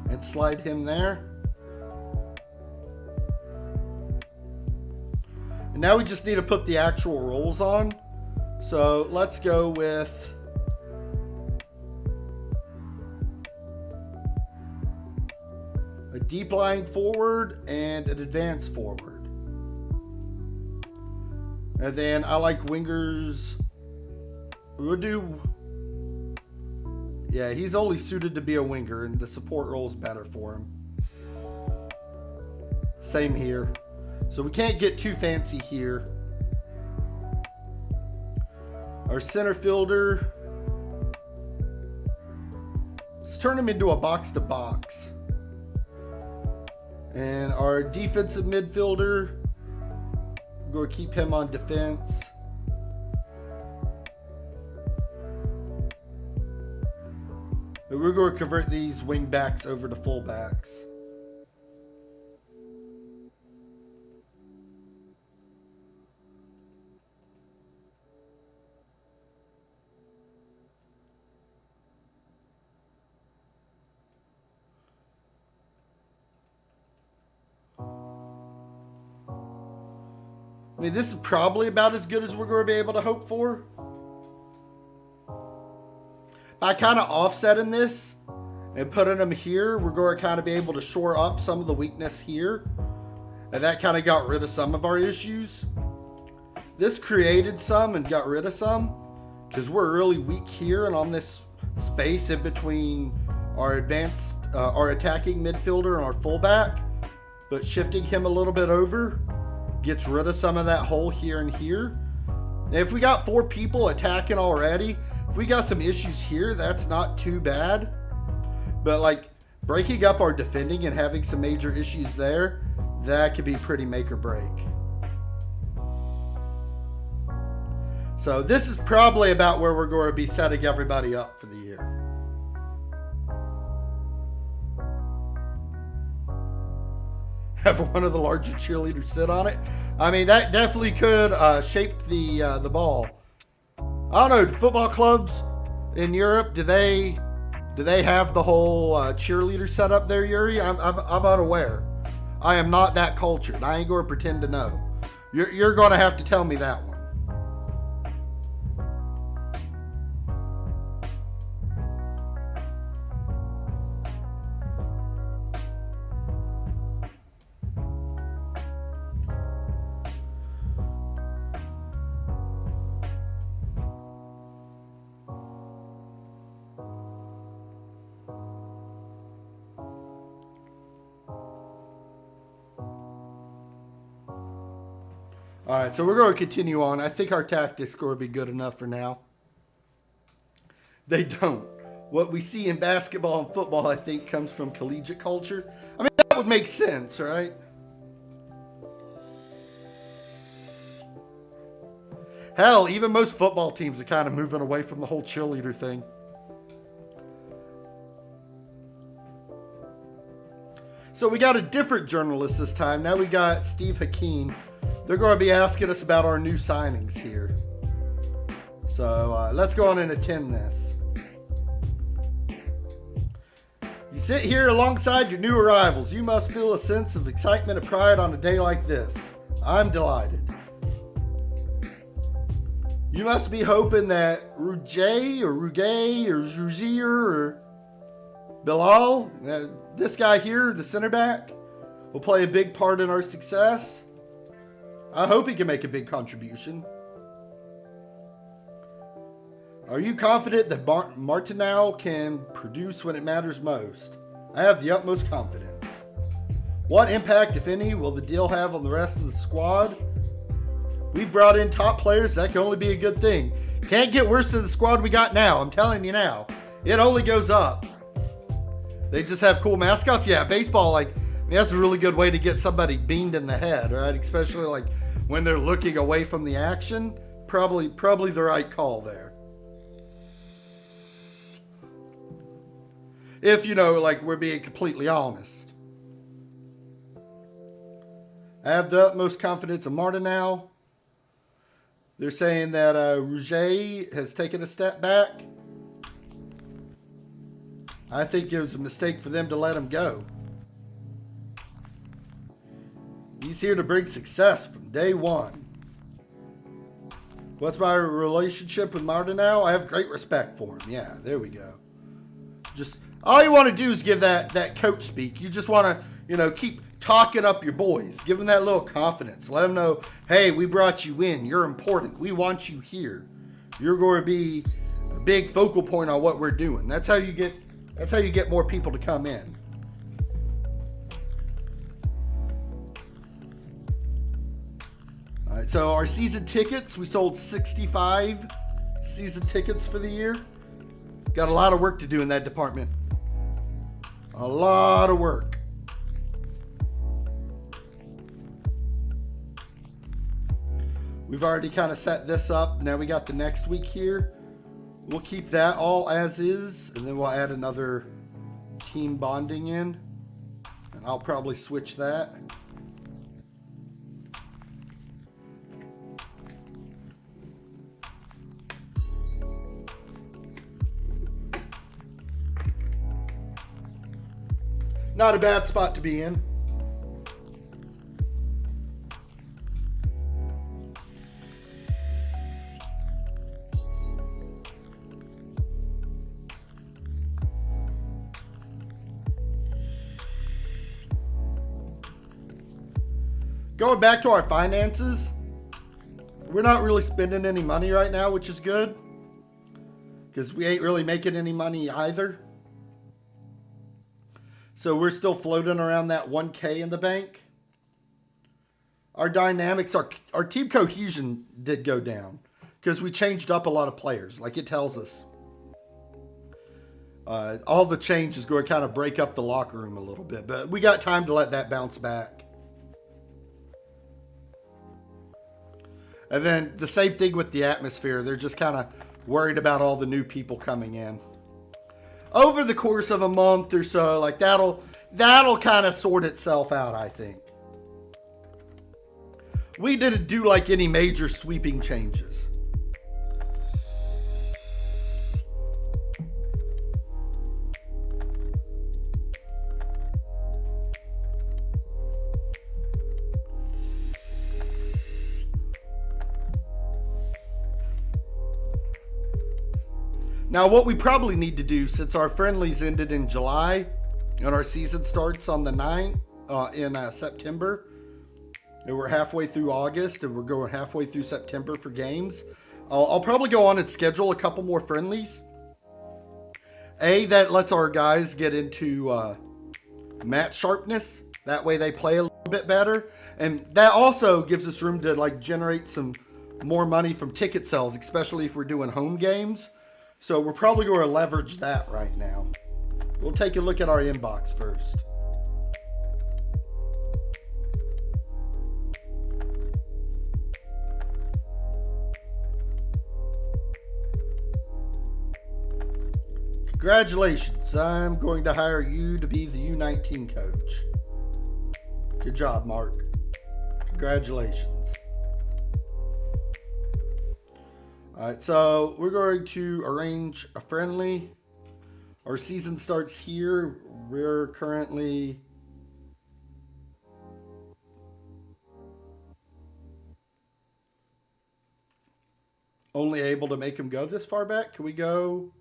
And slide him there. And now we just need to put the actual rolls on. So let's go with a deep line forward and an advance forward. And then I like wingers. We'll do. Yeah, he's only suited to be a winger, and the support role is better for him. Same here. So we can't get too fancy here. Our center fielder, let's turn him into a box-to-box. And our defensive midfielder, we're going to keep him on defense. And we're going to convert these wing backs over to full backs. I mean, this is probably about as good as we're going to be able to hope for. By kind of offsetting this and putting them here, we're going to kind of be able to shore up some of the weakness here. And that kind of got rid of some of our issues. This created some and got rid of some, because we're really weak here and on this space in between our our attacking midfielder and our fullback. But shifting him a little bit over gets rid of some of that hole here and here. And if we got 4 people attacking already, if we got some issues here, that's not too bad. But like breaking up our defending and having some major issues there, that could be pretty make or break. So this is probably about where we're going to be setting everybody up for the year. Have one of the larger cheerleaders sit on it. I mean, that definitely could shape the ball. I don't know. Football clubs in Europe, do they have the whole cheerleader set up there, Yuri? I'm unaware. I am not that cultured. I ain't going to pretend to know. You're going to have to tell me that one. All right, so we're going to continue on. I think our tactics are going to be good enough for now. They don't. What we see in basketball and football, I think, comes from collegiate culture. I mean, that would make sense, right? Hell, even most football teams are kind of moving away from the whole cheerleader thing. So we got a different journalist this time. Now we got Steve Hakeem. They're going to be asking us about our new signings here. So let's go on and attend this. You sit here alongside your new arrivals. You must feel a sense of excitement and pride on a day like this. I'm delighted. You must be hoping that Rugay or Juzier or Bilal, this guy here, the center back, will play a big part in our success. I hope he can make a big contribution. Are you confident that Martinau can produce when it matters most? I have the utmost confidence. What impact, if any, will the deal have on the rest of the squad? We've brought in top players. That can only be a good thing. Can't get worse than the squad we got now. I'm telling you now. It only goes up. They just have cool mascots. Yeah, baseball, I mean, that's a really good way to get somebody beamed in the head, right? Especially like when they're looking away from the action. Probably the right call there. If, like we're being completely honest. I have the utmost confidence in Martinau. They're saying that Rouget has taken a step back. I think it was a mistake for them to let him go. He's here to bring success from day one. What's my relationship with Martinau? I have great respect for him. Yeah, there we go. Just all you want to do is give that coach speak. You just want to, keep talking up your boys. Give them that little confidence. Let them know, hey, we brought you in. You're important. We want you here. You're going to be a big focal point on what we're doing. That's how you get more people to come in. All right, so our season tickets, we sold 65 season tickets for the year. Got a lot of work to do in that department. A lot of work. We've already kind of set this up. Now we got the next week here. We'll keep that all as is, and then we'll add another team bonding in. And I'll probably switch that. Not a bad spot to be in. Going back to our finances, we're not really spending any money right now, which is good, because we ain't really making any money either. So we're still floating around that 1K in the bank. Our dynamics, our team cohesion did go down because we changed up a lot of players, like it tells us. All the change is going to kind of break up the locker room a little bit, but we got time to let that bounce back. And then the same thing with the atmosphere. They're just kind of worried about all the new people coming in. Over the course of a month or so, like that'll kind of sort itself out, I think. We didn't do like any major sweeping changes. Now, what we probably need to do, since our friendlies ended in July and our season starts on the 9th in September, and we're halfway through August and we're going halfway through September for games, I'll probably go on and schedule a couple more friendlies. That lets our guys get into match sharpness. That way they play a little bit better. And that also gives us room to like generate some more money from ticket sales, especially if we're doing home games. So we're probably going to leverage that right now. We'll take a look at our inbox first. Congratulations. I'm going to hire you to be the U19 coach. Good job, Mark. Congratulations. All right, so we're going to arrange a friendly. Our season starts here. We're currently only able to make him go this far back. Can we go?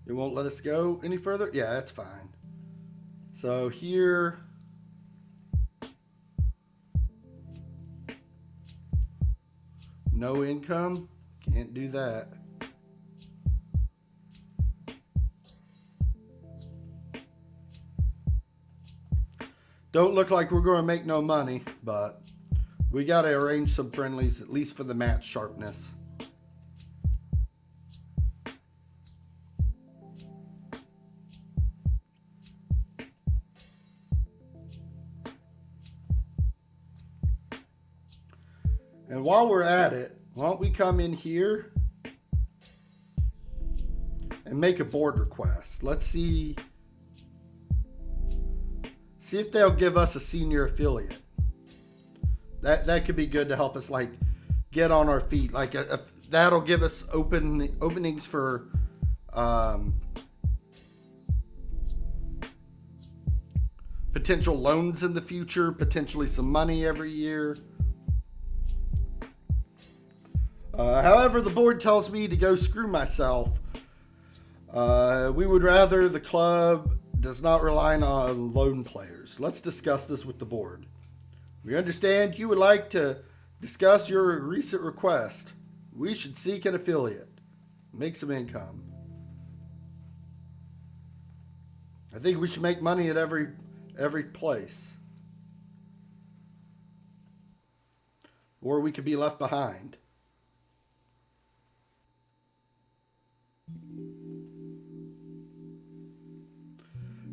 It won't let us go any further? Yeah, that's fine. So here, no income, can't do that. Don't look like we're going to make no money, but we got to arrange some friendlies, at least for the match sharpness. And while we're at it, why don't we come in here and make a board request. Let's see if they'll give us a senior affiliate. That could be good to help us like get on our feet. Like that'll give us openings for potential loans in the future, potentially some money every year. However, the board tells me to go screw myself. We would rather the club does not rely on loan players. Let's discuss this with the board. We understand you would like to discuss your recent request. We should seek an affiliate. Make some income. I think we should make money at every place. or we could be left behind.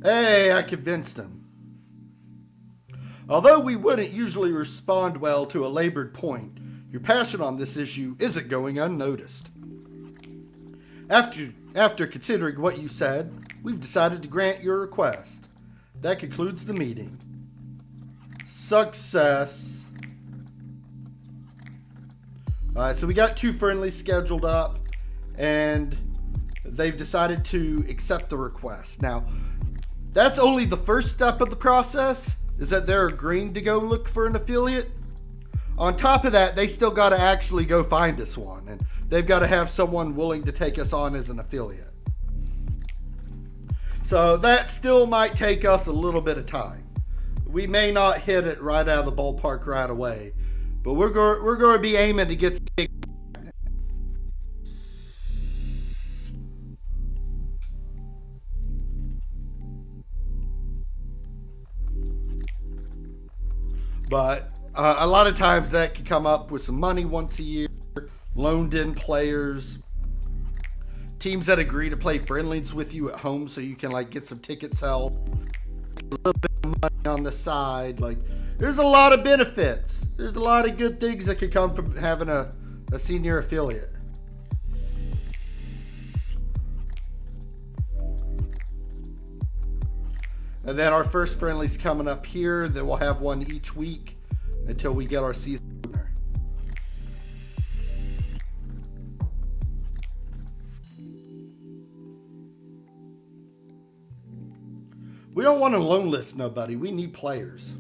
Hey, I convinced him. Although we wouldn't usually respond well to a labored point, your passion on this issue isn't going unnoticed. After considering what you said, we've decided to grant your request. That concludes the meeting. Success. Alright, so we got 2 friendlies scheduled up, and they've decided to accept the request. Now, that's only the first step of the process, is that they're agreeing to go look for an affiliate. On top of that, they still got to actually go find us one, and they've got to have someone willing to take us on as an affiliate. So that still might take us a little bit of time. We may not hit it right out of the ballpark right away, but we're going to be aiming to get some. But a lot of times that can come up with some money once a year, loaned in players, teams that agree to play friendlies with you at home so you can like get some tickets held, a little bit of money on the side. Like, there's a lot of benefits. There's a lot of good things that could come from having a senior affiliate. And then our first friendly's coming up here. Then we'll have one each week until we get our season winner. We don't want to loan list nobody. We need players.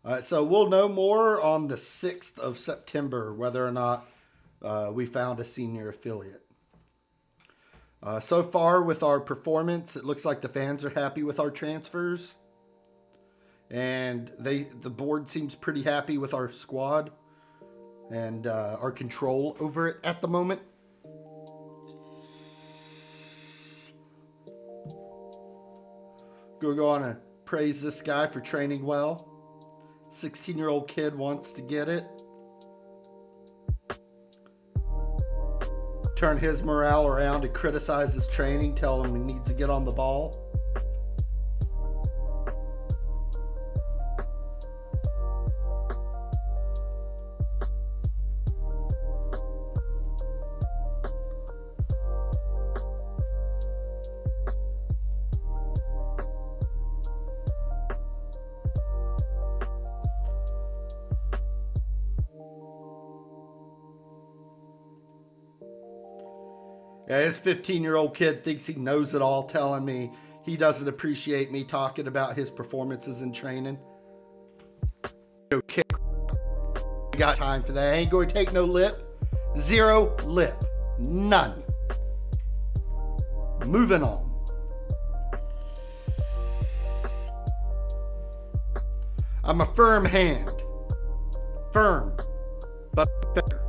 All right, so we'll know more on the 6th of September whether or not we found a senior affiliate. So far with our performance, it looks like the fans are happy with our transfers. And the board seems pretty happy with our squad and our control over it at the moment. We're going to praise this guy for training well. 16-year-old kid wants to get it. Turn his morale around and criticize his training, tell him he needs to get on the ball. Yeah, this 15-year-old kid thinks he knows it all, telling me he doesn't appreciate me talking about his performances in training. Go kick. I got time for that. I ain't going to take no lip. Zero lip. None. Moving on. I'm a firm hand. Firm, but fair.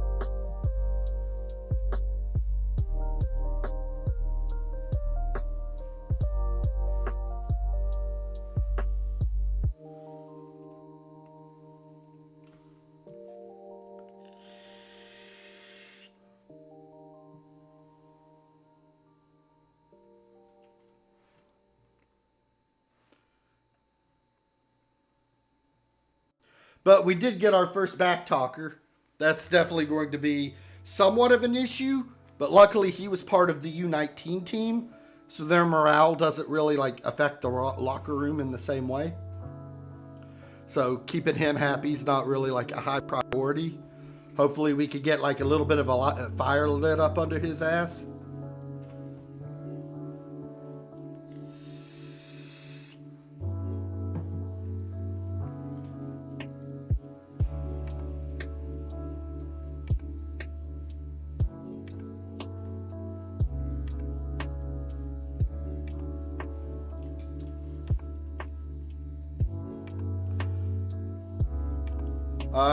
But we did get our first back talker. That's definitely going to be somewhat of an issue. But luckily he was part of the U19 team. So their morale doesn't really affect the locker room in the same way. So keeping him happy is not really a high priority. Hopefully we could get a little bit of a fire lit up under his ass.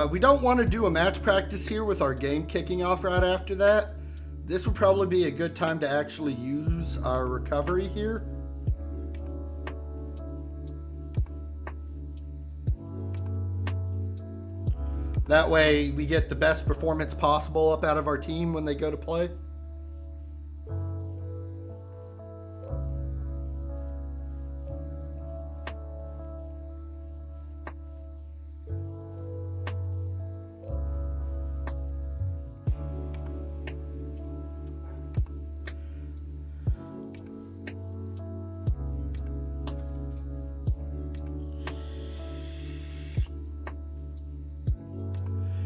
We don't want to do a match practice here with our game kicking off right after that. This would probably be a good time to actually use our recovery here. That way we get the best performance possible up out of our team when they go to play.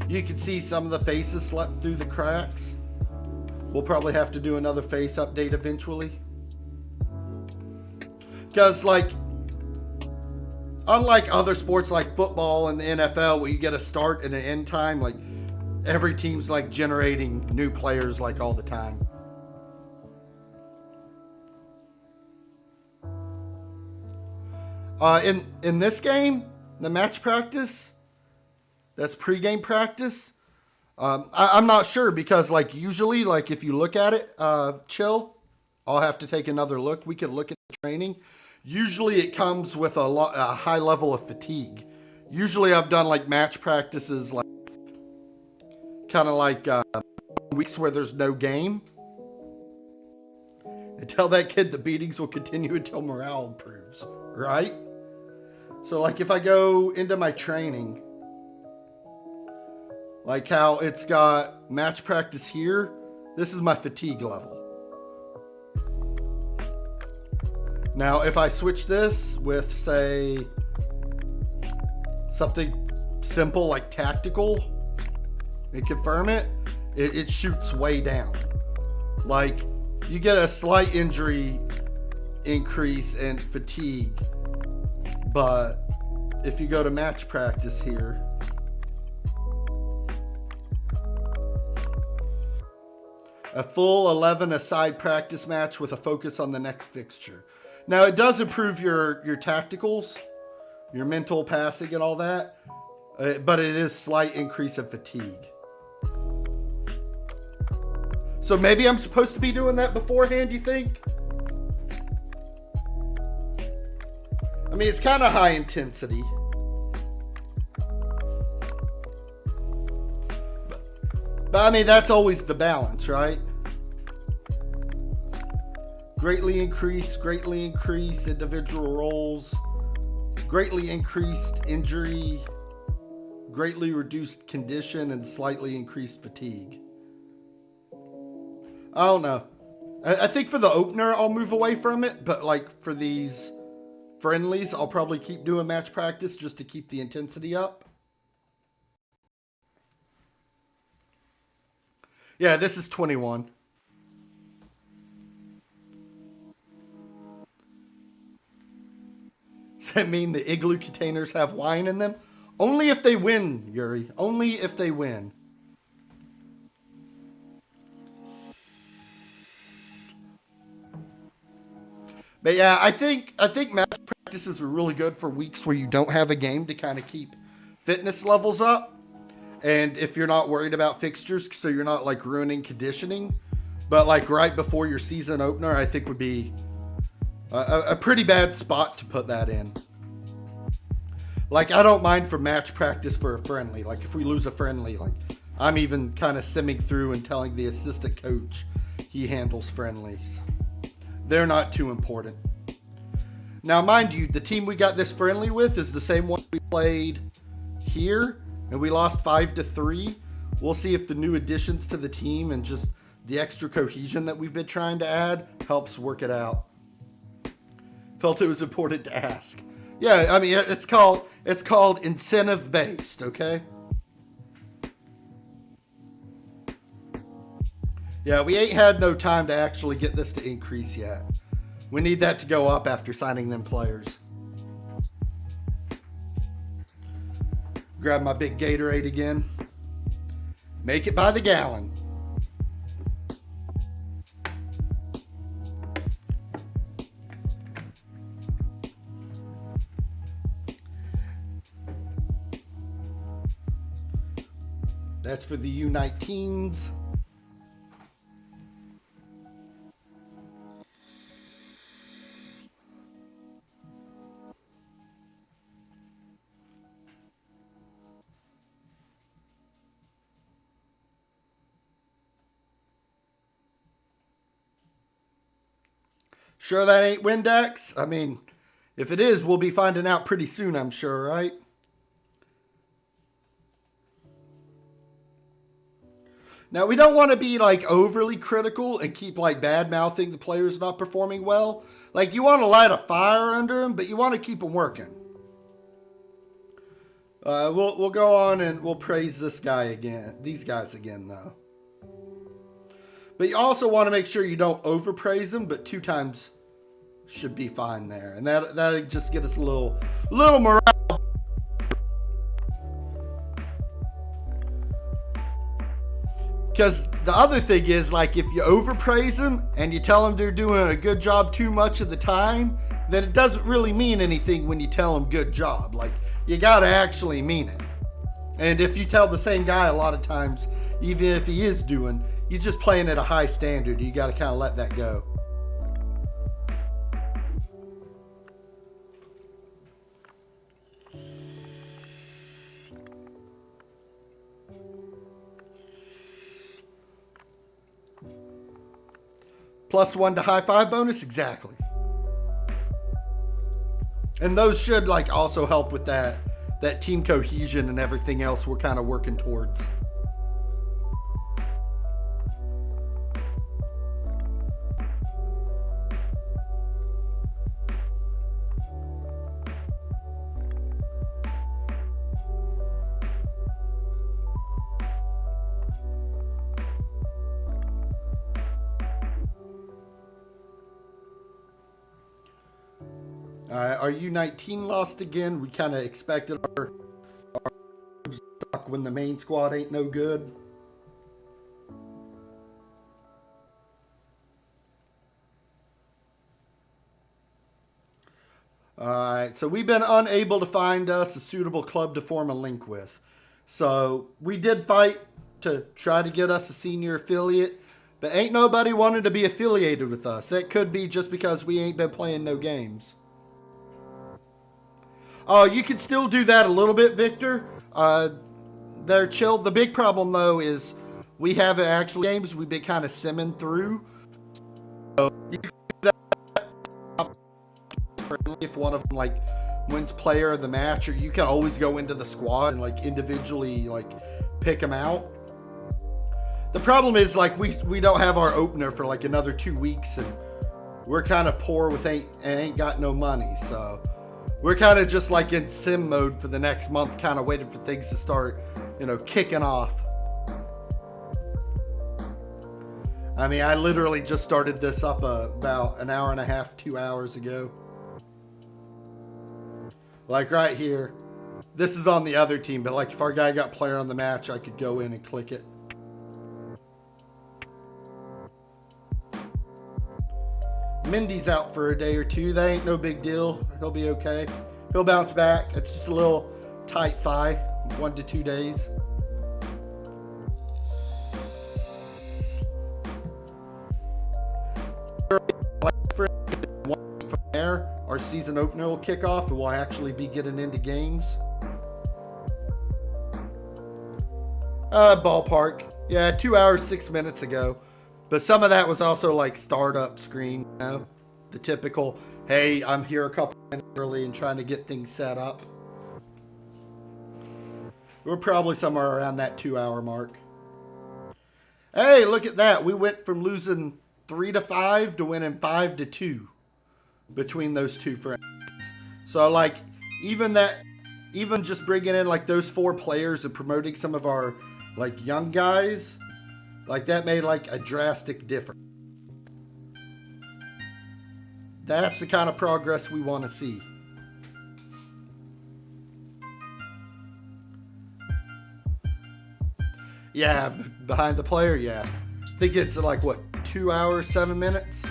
You can see some of the faces slept through the cracks. We'll probably have to do another face update eventually. Because, like, unlike other sports like football and the NFL where you get a start and an end time, like, every team's, like, generating new players, like, all the time. In this game, the match practice, that's pregame practice. I'm not sure because, like, usually, like, if you look at it, chill, I'll have to take another look. We could look at the training. Usually it comes with a high level of fatigue. Usually I've done, like, match practices, like, kind of like weeks where there's no game. And tell that kid the beatings will continue until morale improves, right? So, like, if I go into my training, like how it's got match practice here, this is my fatigue level. Now, if I switch this with, say, something simple like tactical and confirm it, it shoots way down. Like, you get a slight injury increase in fatigue, but if you go to match practice here, a full 11-a-side practice match with a focus on the next fixture. Now, it does improve your tacticals, your mental passing and all that, but it is slight increase of fatigue. So maybe I'm supposed to be doing that beforehand, you think? I mean, it's kind of high intensity. But I mean, that's always the balance, right? Greatly increase individual roles, greatly increased injury, greatly reduced condition, and slightly increased fatigue. I don't know. I think for the opener, I'll move away from it, but like for these friendlies, I'll probably keep doing match practice just to keep the intensity up. Yeah, this is 21. Does that mean the igloo containers have wine in them? Only if they win, Yuri. Only if they win. But yeah, I think match practices are really good for weeks where you don't have a game to kind of keep fitness levels up. And if you're not worried about fixtures, so you're not like ruining conditioning. But like right before your season opener, I think would be a pretty bad spot to put that in. Like, I don't mind for match practice for a friendly. Like, if we lose a friendly, like, I'm even kind of simming through and telling the assistant coach he handles friendlies. They're not too important. Now, mind you, the team we got this friendly with is the same one we played here, and we lost 5-3. We'll see if the new additions to the team and just the extra cohesion that we've been trying to add helps work it out. Felt it was important to ask. Yeah, I mean, it's called incentive based, okay? Yeah, we ain't had no time to actually get this to increase yet. We need that to go up after signing them players. Grab my big Gatorade again. Make it by the gallon. That's for the U19s. Sure that ain't Windex? I mean, if it is, we'll be finding out pretty soon, I'm sure, right? Now, we don't want to be like overly critical and keep like bad mouthing the players not performing well. Like, you want to light a fire under them, but you want to keep them working. We'll go on and we'll praise this guy again, these guys again, though. But you also want to make sure you don't overpraise them, but 2 times should be fine there, and that'll just get us a little morale. Because the other thing is, like, if you overpraise them and you tell them they're doing a good job too much of the time, then it doesn't really mean anything when you tell them good job. Like, you gotta actually mean it. And if you tell the same guy a lot of times, even if he's just playing at a high standard, you gotta kind of let that go. +1 to high five bonus, exactly. And those should like also help with that team cohesion and everything else we're kind of working towards. Our U19 lost again. We kind of expected our stock when the main squad ain't no good. Alright, so we've been unable to find us a suitable club to form a link with. So we did fight to try to get us a senior affiliate, but ain't nobody wanted to be affiliated with us. That could be just because we ain't been playing no games. Oh, you can still do that a little bit, Victor. They're chill. The big problem, though, is we haven't actual games we've been kind of simming through. So you can do that if one of them, like, wins player of the match, or you can always go into the squad and, like, individually, like, pick them out. The problem is, like, we don't have our opener for, like, another 2 weeks, and we're kind of poor with ain't got no money, so... We're kind of just like in sim mode for the next month, kind of waiting for things to start, kicking off. I mean, I literally just started this up about an hour and a half, 2 hours ago. Like right here. This is on the other team, but like if our guy got player on the match, I could go in and click it. Mindy's out for a day or two. That ain't no big deal. He'll be okay. He'll bounce back. It's just a little tight thigh. 1 to 2 days. From there, our season opener will kick off and we'll actually be getting into games. Ballpark. Yeah, 2 hours, 6 minutes ago. But some of that was also like startup screen, the typical, hey, I'm here a couple minutes early and trying to get things set up. We're probably somewhere around that 2 hour mark. Hey, look at that. We went from losing 3 to 5 to winning 5 to 2 between those two friends. So like, even just bringing in like those 4 players and promoting some of our like young guys, like that made like a drastic difference. That's the kind of progress we want to see. Yeah, behind the player, yeah. I think it's like, what, 2 hours, 7 minutes?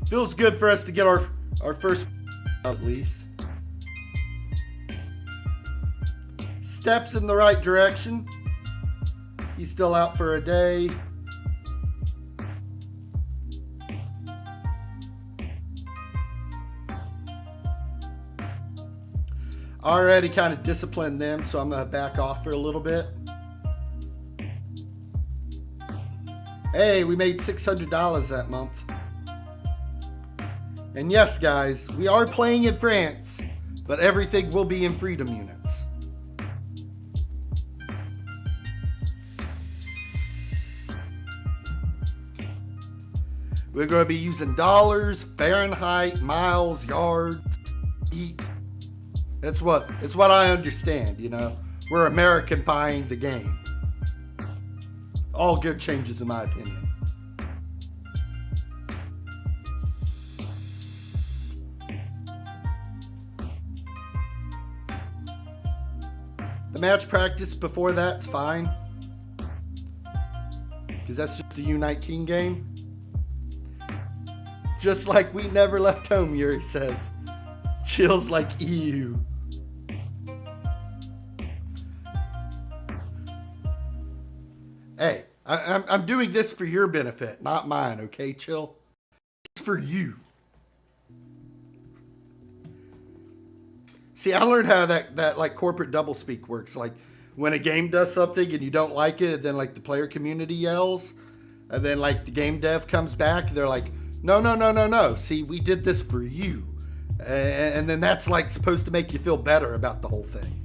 Feels good for us to get our first at least. Steps in the right direction. He's still out for a day. Already kind of disciplined them, so I'm going to back off for a little bit. Hey, we made $600 that month. And yes, guys, we are playing in France, but everything will be in freedom units. We're going to be using dollars, Fahrenheit, miles, yards, feet. It's what I understand, you know. We're Americanifying the game. All good changes in my opinion. The match practice before that's fine. Because that's just a U19 game. Just like we never left home, Yuri says. Chills like EU. Hey, I'm doing this for your benefit, not mine, okay, Chill? It's for you. See, I learned how that like corporate doublespeak works. Like when a game does something and you don't like it, and then like the player community yells, and then like the game dev comes back, they're like, no. See, we did this for you. And then that's like supposed to make you feel better about the whole thing.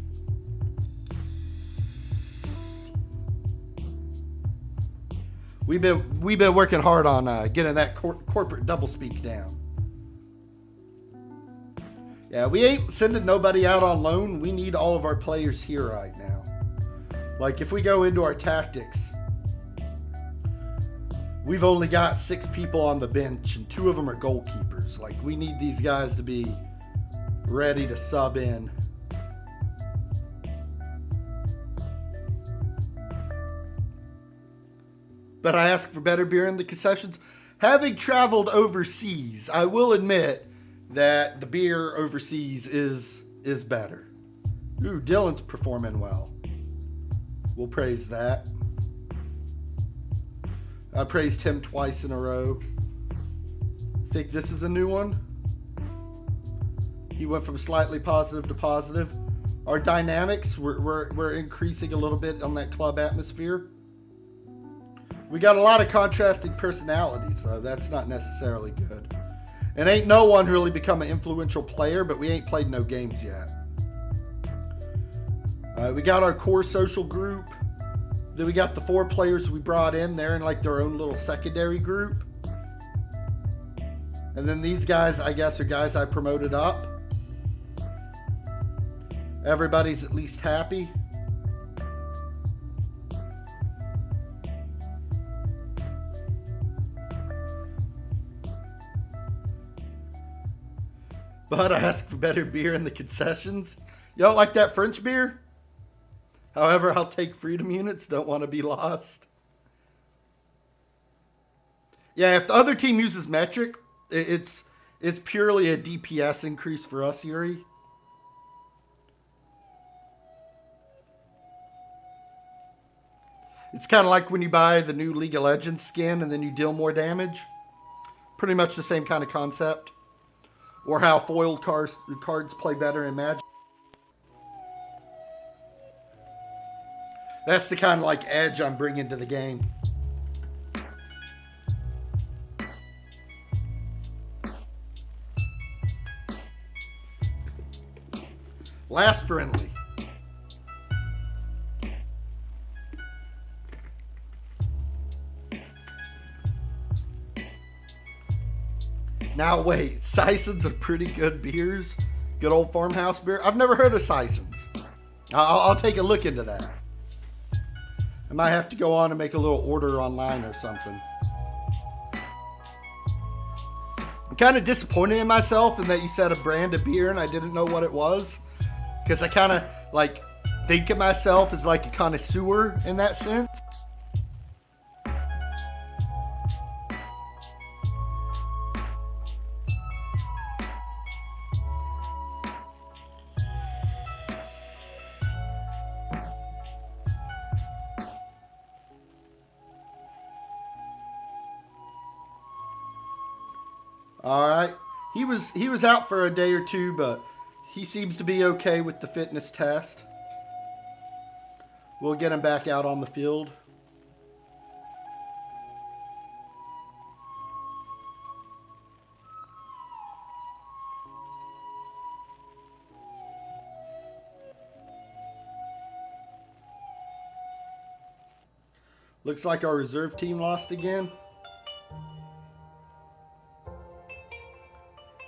We've been working hard on getting that corporate doublespeak down. Yeah, we ain't sending nobody out on loan. We need all of our players here right now. Like if we go into our tactics, we've only got 6 people on the bench and 2 of them are goalkeepers. Like we need these guys to be ready to sub in. But I ask for better beer in the concessions. Having traveled overseas, I will admit that the beer overseas is better. Ooh, Dylan's performing well. We'll praise that. I praised him twice in a row. Think this is a new one? He went from slightly positive to positive. Our dynamics, we're increasing a little bit on that club atmosphere. We got a lot of contrasting personalities, though. That's not necessarily good. And ain't no one really become an influential player, but we ain't played no games yet. We got our core social group. Then we got the 4 players we brought in. They're in like their own little secondary group. And then these guys, I guess, are guys I promoted up. Everybody's at least happy. But I ask for better beer in the concessions. You don't like that French beer? However, I'll take freedom units. Don't want to be lost. Yeah, if the other team uses metric, it's purely a DPS increase for us, Yuri. It's kind of like when you buy the new League of Legends skin and then you deal more damage. Pretty much the same kind of concept. Or how foiled cards play better in Magic. That's the kind of like edge I'm bringing to the game. Last friendly. Now wait, Sison's are pretty good beers. Good old farmhouse beer. I've never heard of Sison's. I'll take a look into that. I might have to go on and make a little order online or something. I'm kind of disappointed in myself in that you said a brand of beer and I didn't know what it was. Because I kind of like think of myself as like a connoisseur in that sense. All right. He was out for a day or two, but he seems to be okay with the fitness test. We'll get him back out on the field. Looks like our reserve team lost again.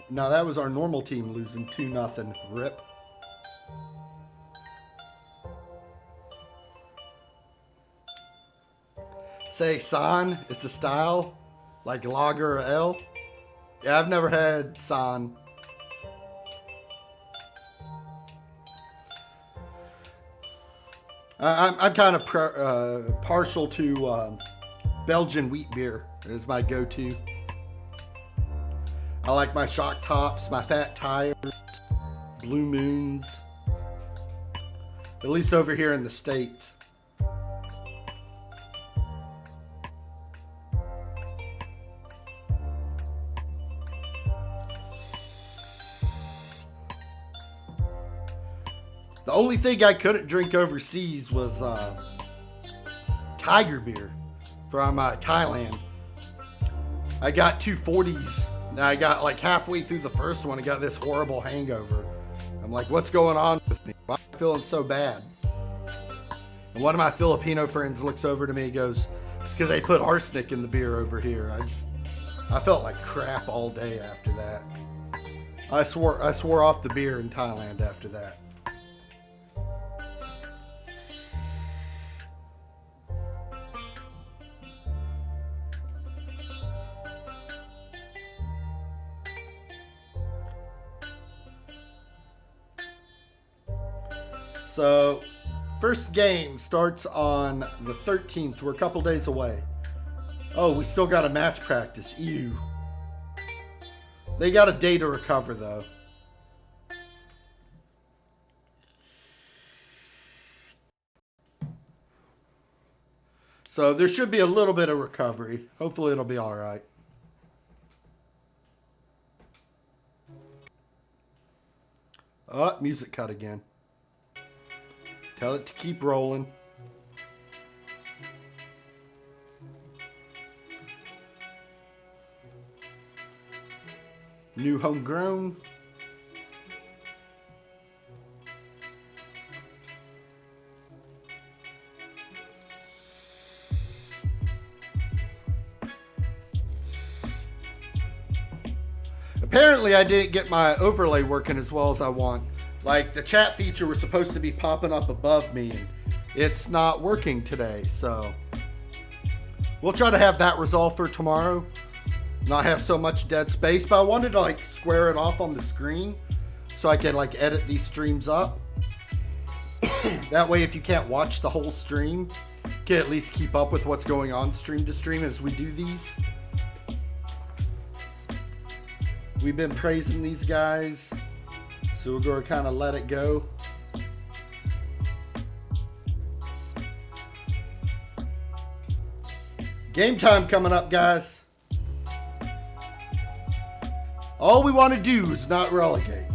No, that was our normal team losing 2-0. Rip. Say San is the style, like lager or ale. Yeah, I've never had San. I'm kind of partial to Belgian wheat beer as my go-to. I like my shock tops, my fat tires, Blue Moons. At least over here in the States. The only thing I couldn't drink overseas was Tiger beer from Thailand. I got 240s. And I got like halfway through the first one and got this horrible hangover. I'm like, what's going on with me? Why am I feeling so bad? And one of my Filipino friends looks over to me and goes, it's because they put arsenic in the beer over here. I felt like crap all day after that. I swore off the beer in Thailand after that. So, first game starts on the 13th. We're a couple days away. Oh, we still got a match practice. Ew. They got a day to recover, though. So, there should be a little bit of recovery. Hopefully, it'll be all right. Oh, music cut again. Tell it to keep rolling. New homegrown. Apparently I didn't get my overlay working as well as I want. Like, the chat feature was supposed to be popping up above me, and it's not working today, so we'll try to have that resolved for tomorrow. Not have so much dead space, but I wanted to, like, square it off on the screen so I can, like, edit these streams up. That way, if you can't watch the whole stream, you can at least keep up with what's going on stream to stream as we do these. We've been praising these guys. So we're going to kind of let it go. Game time coming up, guys. All we want to do is not relegate.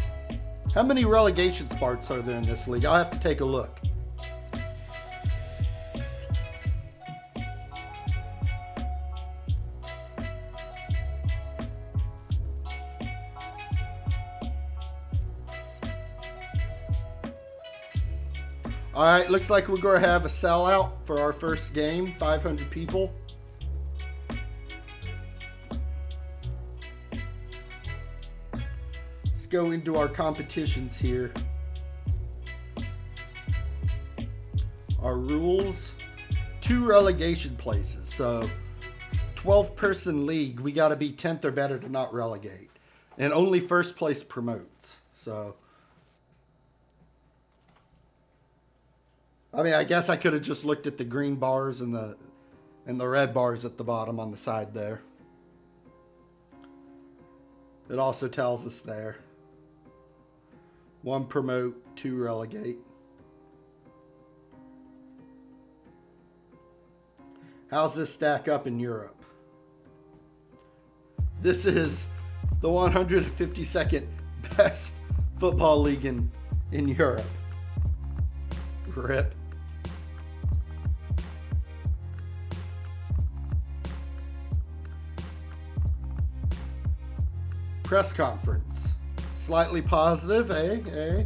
How many relegation spots are there in this league? I'll have to take a look. All right, looks like we're going to have a sellout for our first game, 500 people. Let's go into our competitions here. Our rules, 2 relegation places. So 12-person league, we got to be 10th or better to not relegate. And only first place promotes. So I mean, I guess I could have just looked at the green bars and the red bars at the bottom on the side there. It also tells us there. 1 promote, 2 relegate. How's this stack up in Europe? This is the 152nd best football league in Europe. Rip. Press conference. Slightly positive, eh?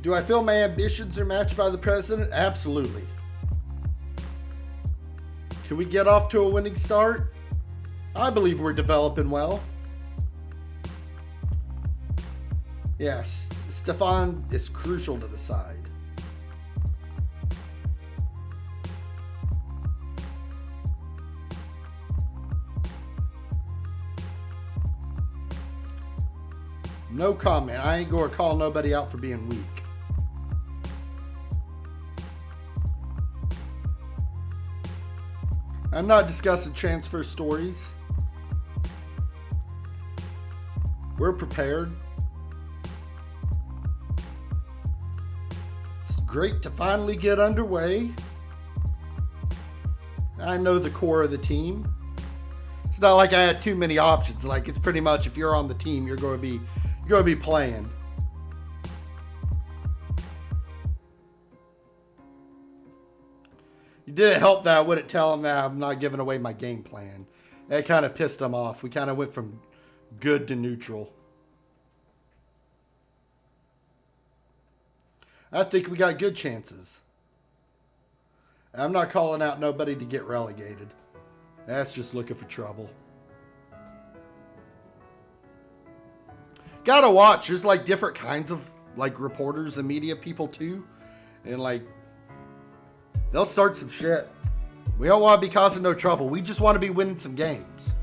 Do I feel my ambitions are matched by the president? Absolutely. Can we get off to a winning start? I believe we're developing well. Yes, Stefan is crucial to the side. No comment. I ain't going to call nobody out for being weak. I'm not discussing transfer stories. We're prepared. It's great to finally get underway. I know the core of the team. It's not like I had too many options. Like, it's pretty much if you're on the team, you're going to be playing. It didn't help that I wouldn't tell him that I'm not giving away my game plan. That kind of pissed him off. We kind of went from good to neutral. I think we got good chances. I'm not calling out nobody to get relegated. That's just looking for trouble. Gotta watch. There's like different kinds of like reporters and media people too. And like, they'll start some shit. We don't want to be causing no trouble. We just want to be winning some games.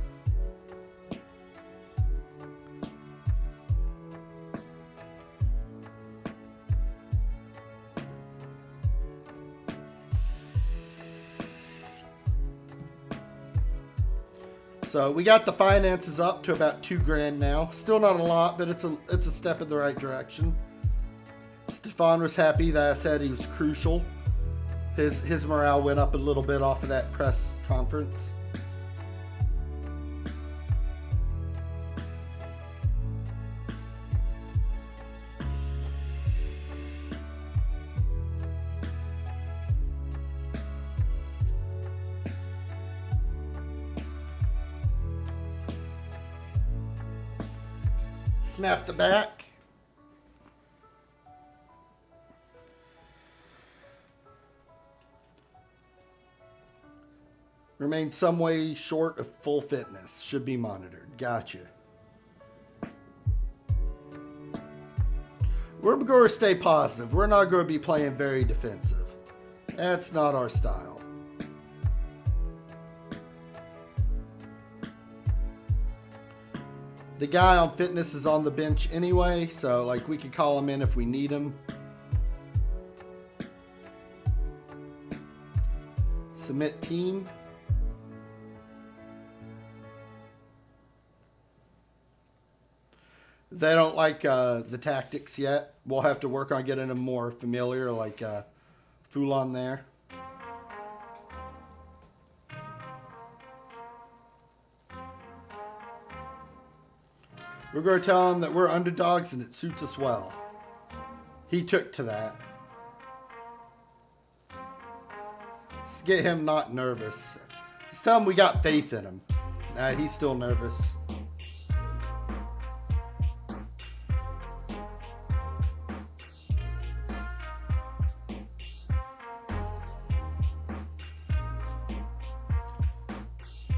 So we got the finances up to about $2,000 now. Still not a lot, but it's a step in the right direction. Stefan was happy that I said he was crucial. His morale went up a little bit off of that press conference. Snap the back. Remains some way short of full fitness. Should be monitored. Gotcha. We're going to stay positive. We're not going to be playing very defensive. That's not our style. The guy on fitness is on the bench anyway, so like we could call him in if we need him. Submit team. They don't like the tactics yet. We'll have to work on getting them more familiar, like Fulon there. We're going to tell him that we're underdogs and it suits us well. He took to that. Let's get him not nervous. Let's tell him we got faith in him. Nah, he's still nervous.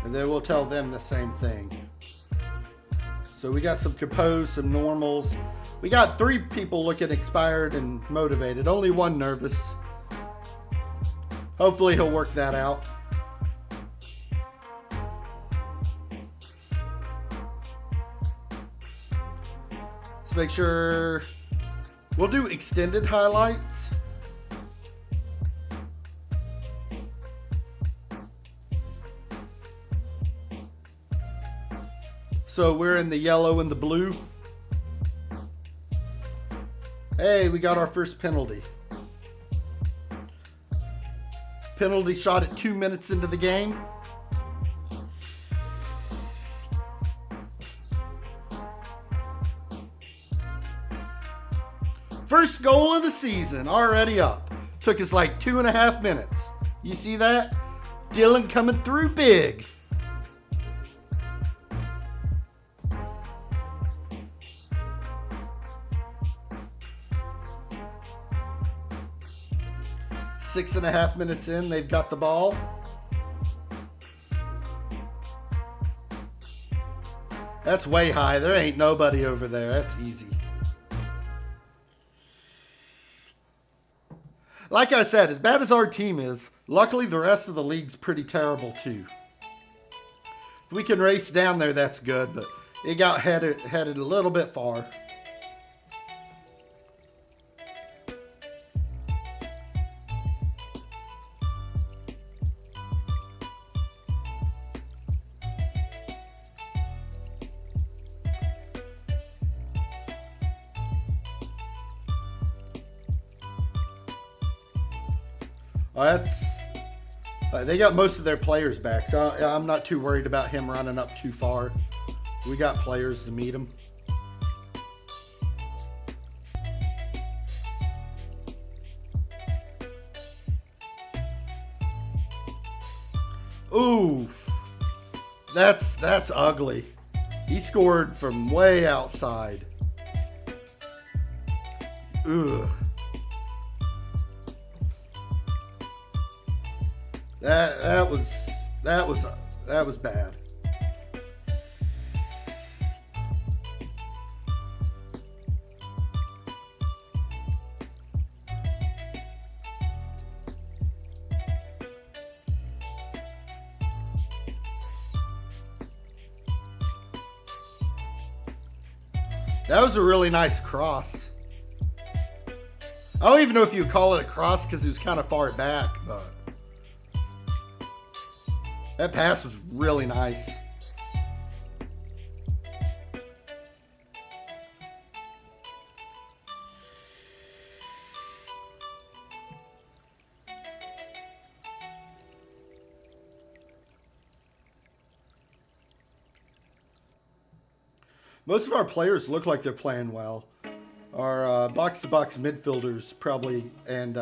And then we'll tell them the same thing. So we got some composed, some normals. We got 3 people looking expired and motivated. Only 1 nervous. Hopefully he'll work that out. Let's make sure we'll do extended highlights. So we're in the yellow and the blue. Hey, we got our first penalty. Penalty shot at 2 minutes into the game. First goal of the season, already up. Took us like 2.5 minutes. You see that? Dylan coming through big. 6.5 minutes in, they've got the ball. That's way high. There ain't nobody over there. That's easy. Like I said, as bad as our team is, luckily the rest of the league's pretty terrible too. If we can race down there, that's good, but it got headed a little bit far. They got most of their players back, so I'm not too worried about him running up too far. We got players to meet him. Oof. That's ugly. He scored from way outside. Ugh. That was bad. That was a really nice cross. I don't even know if you would call it a cross because it was kind of far back, but that pass was really nice. Most of our players look like they're playing well. Our box-to-box midfielders probably, and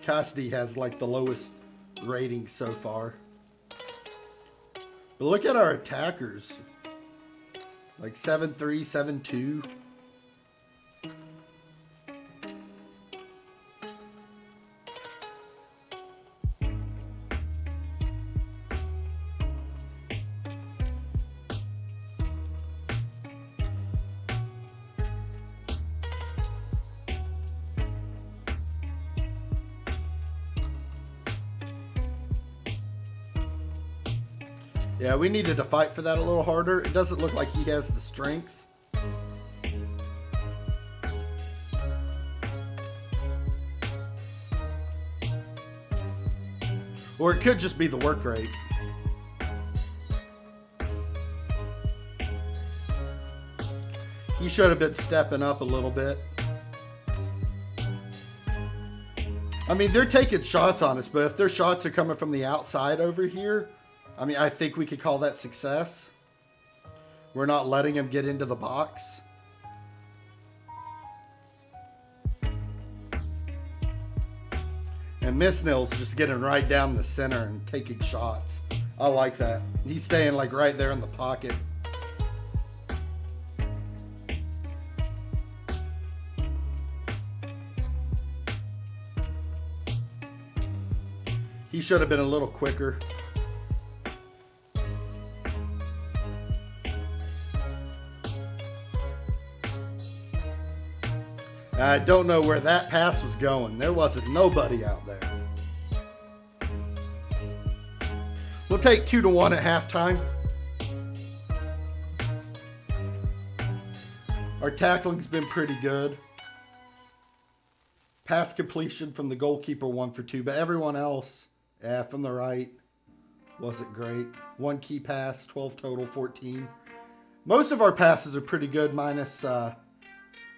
Cassidy has like the lowest rating so far. But look at our attackers. Like 7-3, 7-2. Yeah, we needed to fight for that a little harder. It doesn't look like he has the strength. Or it could just be the work rate. He should have been stepping up a little bit. I mean, they're taking shots on us, but if their shots are coming from the outside over here, I mean, I think we could call that success. We're not letting him get into the box. And Misnill's just getting right down the center and taking shots. I like that. He's staying like right there in the pocket. He should have been a little quicker. I don't know where that pass was going. There wasn't nobody out there. We'll take 2-1 at halftime. Our tackling's been pretty good. Pass completion from the goalkeeper 1 for 2, but everyone else, yeah, from the right, wasn't great. 1 key pass, 12 total, 14. Most of our passes are pretty good, minus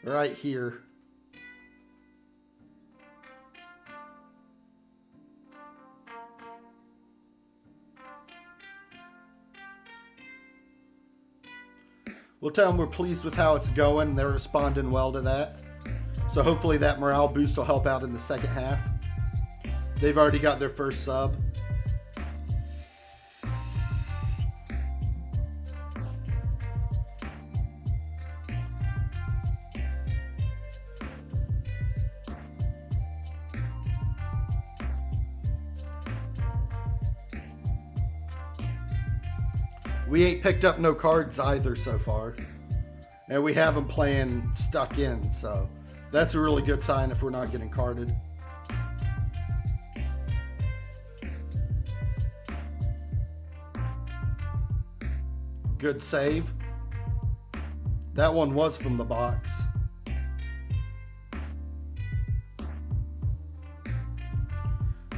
right here. We'll tell them we're pleased with how it's going. They're responding well to that. So hopefully that morale boost will help out in the second half. They've already got their first sub. We ain't picked up no cards either so far. And we have them playing stuck in, so that's a really good sign if we're not getting carded. Good save. That one was from the box.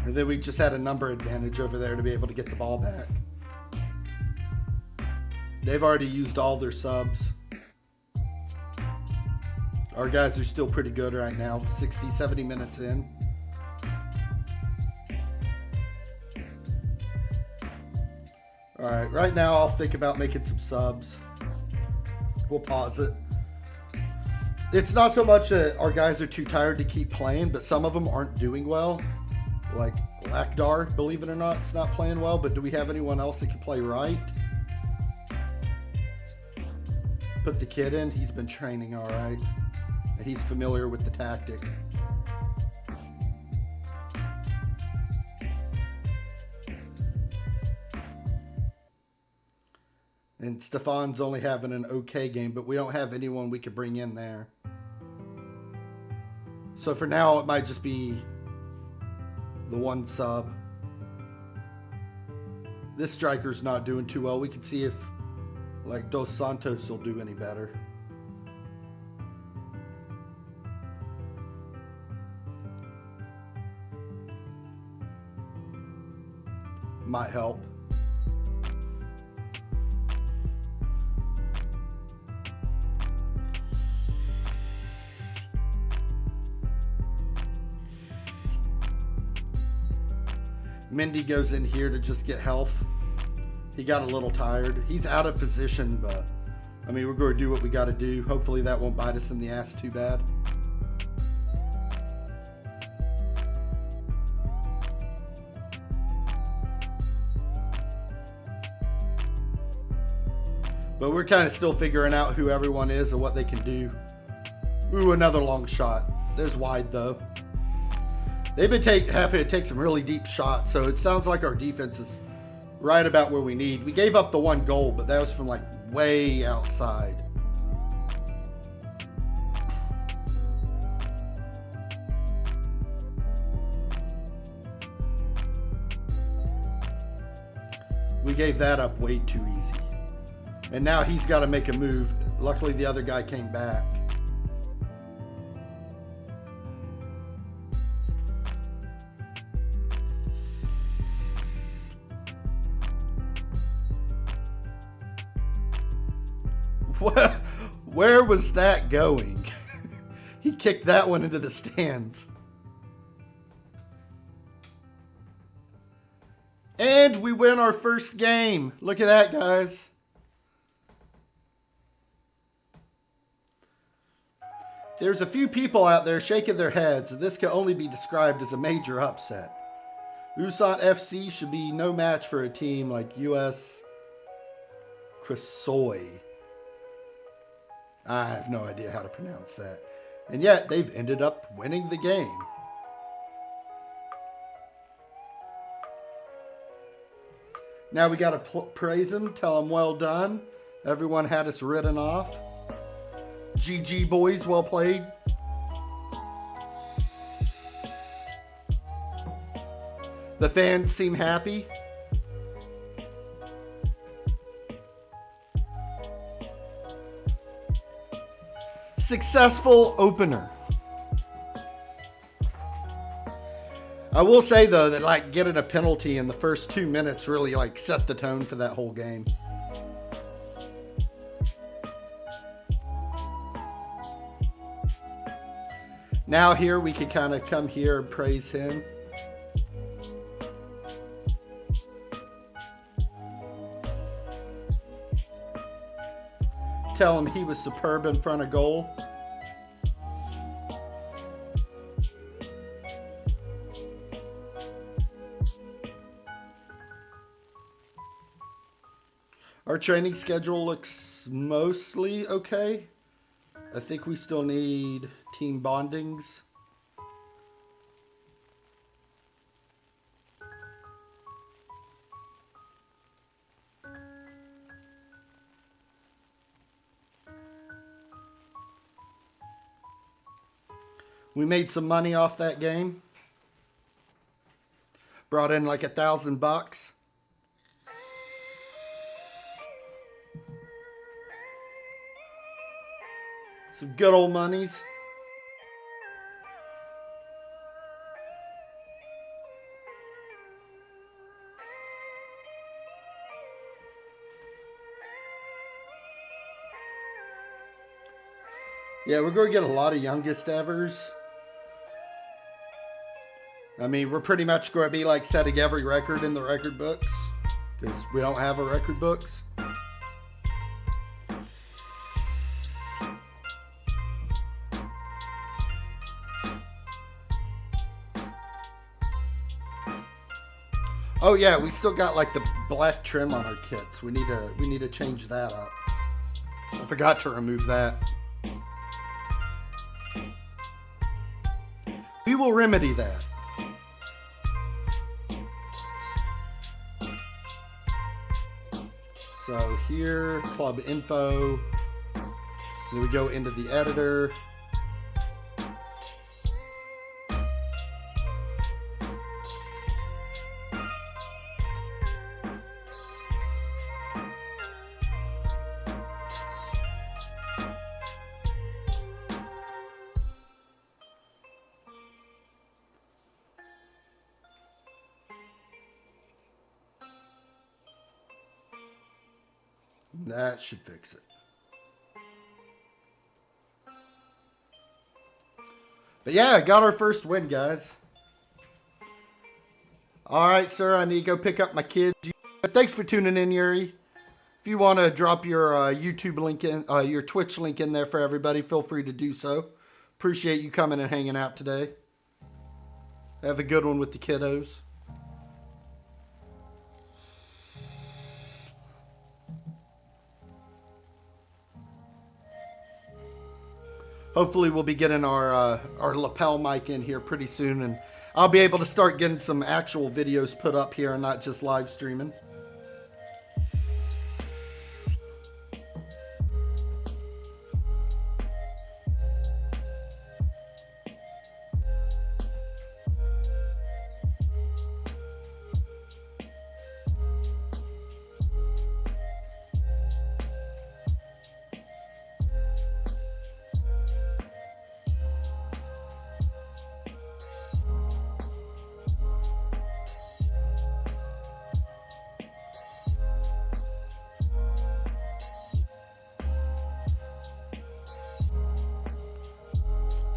And then we just had a number advantage over there to be able to get the ball back. They've already used all their subs. Our guys are still pretty good right now, 60, 70 minutes in. All right, right now I'll think about making some subs. We'll pause it. It's not so much that our guys are too tired to keep playing, but some of them aren't doing well. Like Lakdar, believe it or not, it's not playing well, but do we have anyone else that can play right? Put the kid in. He's been training all right. And he's familiar with the tactic. And Stefan's only having an okay game, but we don't have anyone we could bring in there. So for now, it might just be the one sub. This striker's not doing too well. We can see if like Dos Santos will do any better. Might help. Mendy goes in here to just get health. He got a little tired. He's out of position, but I mean, we're going to do what we got to do. Hopefully that won't bite us in the ass too bad. But we're kind of still figuring out who everyone is and what they can do. Ooh, another long shot. There's wide though. They've been having to take some really deep shots, so it sounds like our defense is right about where we need. We gave up the one goal, but that was from like way outside. We gave that up way too easy. And now he's got to make a move. Luckily, the other guy came back. Where was that going? He kicked that one into the stands. And we win our first game. Look at that, guys. There's a few people out there shaking their heads, and this can only be described as a major upset. Ulsan FC should be no match for a team like US Krysoy. I have no idea how to pronounce that. And yet, they've ended up winning the game. Now we got to praise them, tell them well done. Everyone had us written off. GG boys, well played. The fans seem happy. Successful opener. I will say though that like getting a penalty in the first 2 minutes really like set the tone for that whole game. Now here we can kind of come here and praise him. Tell him he was superb in front of goal. Our training schedule looks mostly okay. I think we still need team bondings. We made some money off that game. Brought in like $1,000. Some good old monies. Yeah, we're going to get a lot of youngest evers. I mean, we're pretty much going to be like setting every record in the record books because we don't have a record books. Oh yeah, we still got like the black trim on our kits. We need to change that up. I forgot to remove that. We will remedy that. So here, club info. Then we go into the editor. That should fix it. But yeah, got our first win, guys. All right, sir, I need to go pick up my kids. Thanks for tuning in, Yuri. If you want to drop your YouTube link in, your Twitch link in there for everybody, feel free to do so. Appreciate you coming and hanging out today. Have a good one with the kiddos. Hopefully we'll be getting our lapel mic in here pretty soon, and I'll be able to start getting some actual videos put up here and not just live streaming.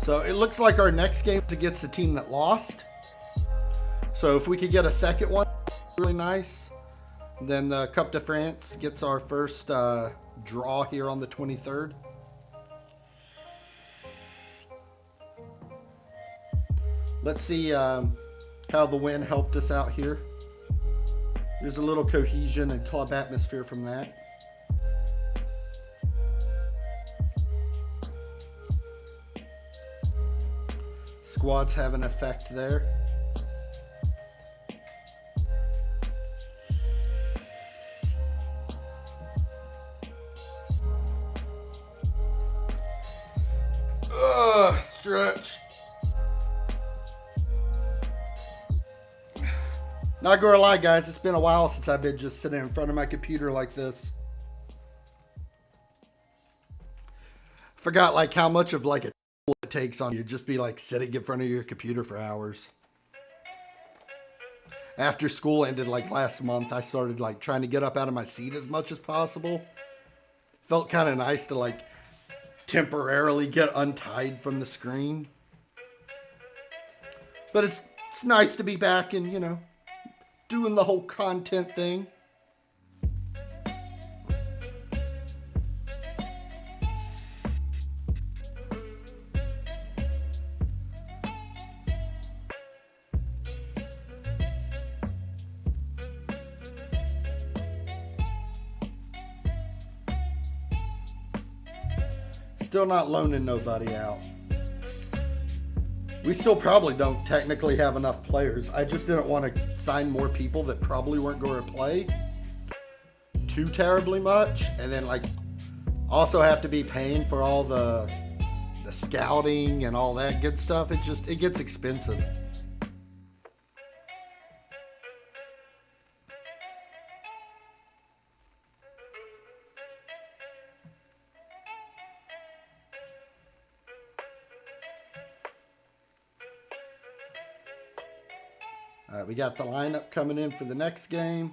So it looks like our next game is against the team that lost. So if we could get a second one, really nice. Then the Coupe de France gets our first draw here on the 23rd. Let's see how the win helped us out here. There's a little cohesion and club atmosphere from that. Squads have an effect there. Stretch. Not gonna lie, guys, it's been a while since I've been just sitting in front of my computer like this. Forgot like how much of like a it takes on you just be like sitting in front of your computer for hours. After school ended like last month, I started like trying to get up out of my seat as much as possible. Felt kind of nice to like temporarily get untied from the screen. But it's nice to be back and, you know, doing the whole content thing. Still not loaning nobody out. We still probably don't technically have enough players. I just didn't want to sign more people that probably weren't going to play too terribly much. And then like also have to be paying for all the the scouting and all that good stuff, it gets expensive. All right, we got the lineup coming in for the next game.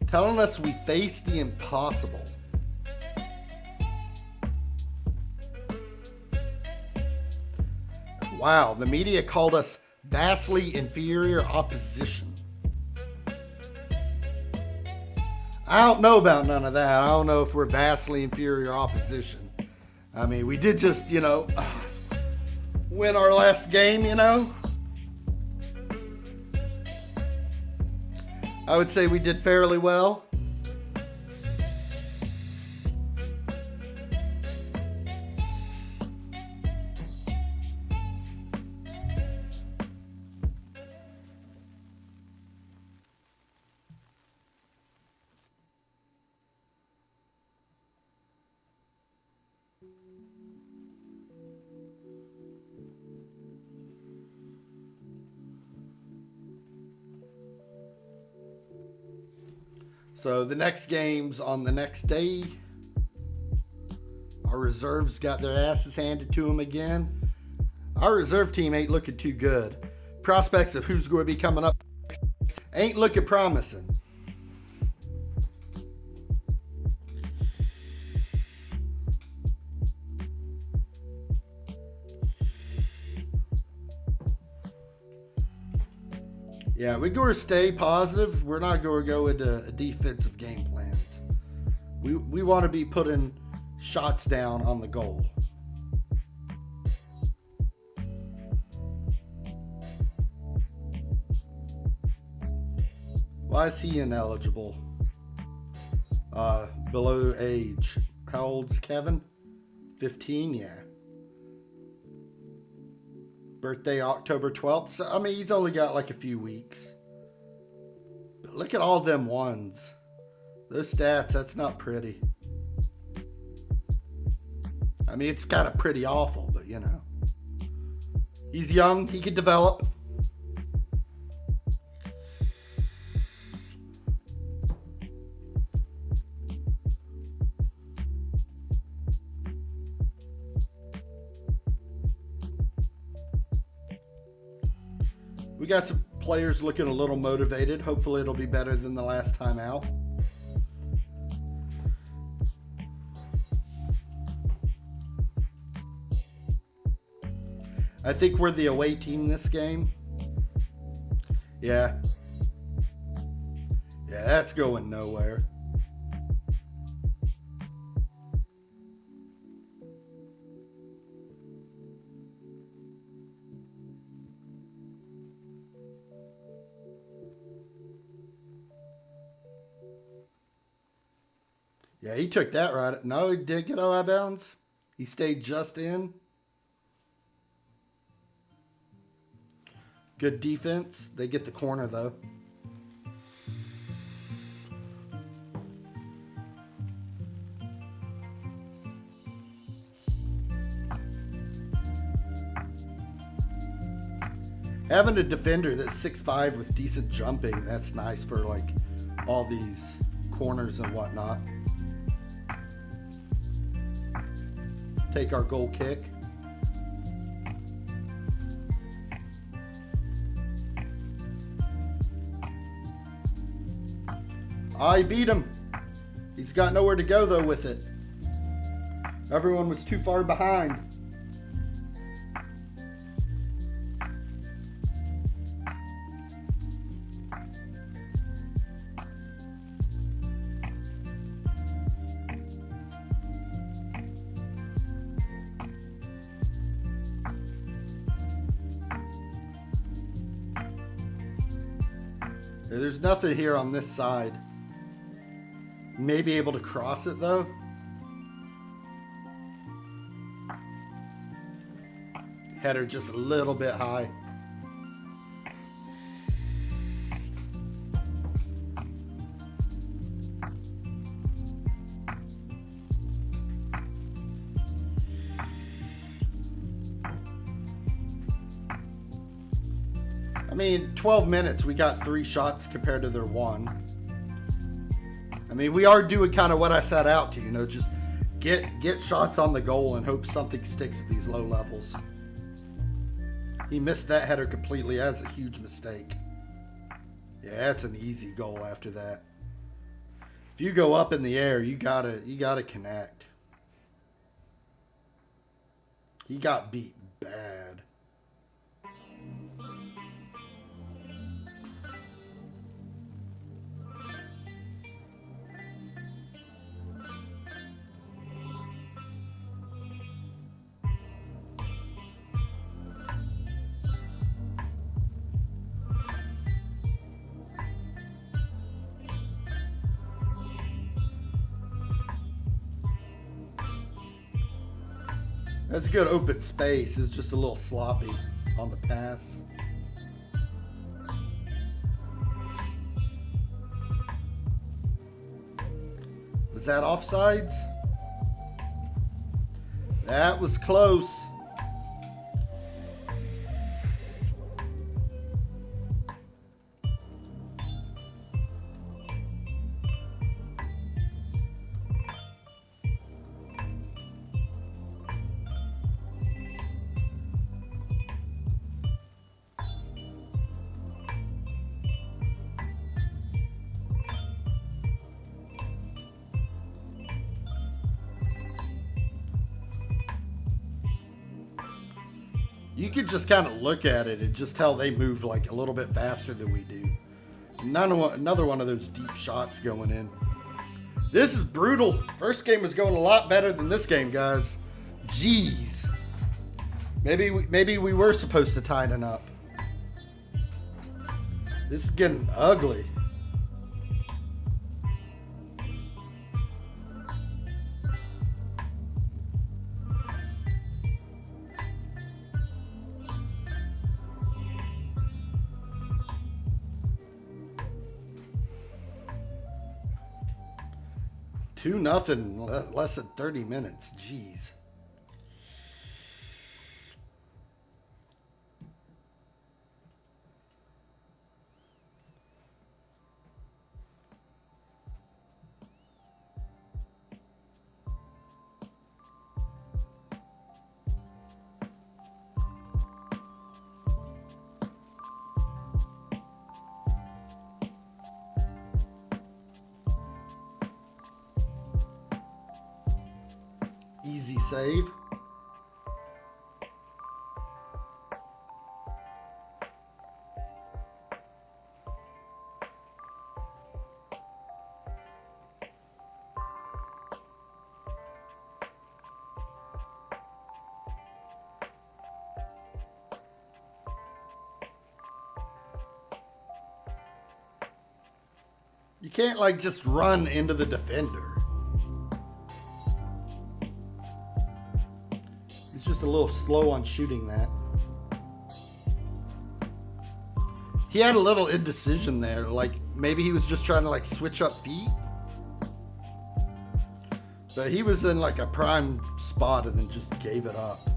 Telling us we face the impossible. Wow, the media called us vastly inferior opposition. I don't know about none of that. I don't know if we're vastly inferior opposition. I mean, we did just, win our last game, I would say we did fairly well. So the next game's on the next day. Our reserves got their asses handed to them again. Our reserve team ain't looking too good. Prospects of who's going to be coming up ain't looking promising. Yeah, we're going to stay positive. We're not going to go into defensive game plans. We want to be putting shots down on the goal. Why is he ineligible? Below age. How old's Kevin? 15, yeah. Birthday October 12th. So, I mean, he's only got like a few weeks. But look at all them ones. Those stats, that's not pretty. I mean, it's kind of pretty awful, but He's young. He could develop. We got some players looking a little motivated. Hopefully it'll be better than the last time out. I think we're the away team this game. Yeah. Yeah, that's going nowhere. Yeah, he took that right. No, he did get out of bounds. He stayed just in. Good defense. They get the corner, though. Having a defender that's 6'5" with decent jumping, that's nice for like all these corners and whatnot. Take our goal kick. I beat him. He's got nowhere to go though with it. Everyone was too far behind. There's nothing here on this side. May be able to cross it though. Header just a little bit high. I mean, 12 minutes, we got 3 shots compared to their 1. I mean, we are doing kind of what I set out to, you know, just get shots on the goal and hope something sticks at these low levels. He missed that header completely. That's a huge mistake. Yeah, that's an easy goal after that. If you go up in the air, you gotta connect. He got beat bad. That's a good open space. It's just a little sloppy on the pass. Was that offsides? That was close. You could just kind of look at it and just tell they move like a little bit faster than we do. Another one of those deep shots going in. This is brutal. First game was going a lot better than this game, guys. Jeez. Maybe we were supposed to tighten up. This is getting ugly. Two nothing, less than 30 minutes. Jeez. Easy save. You can't like just run into the defender. He's just a little slow on shooting that. He had a little indecision there. Like maybe he was just trying to like switch up feet. But he was in like a prime spot and then just gave it up.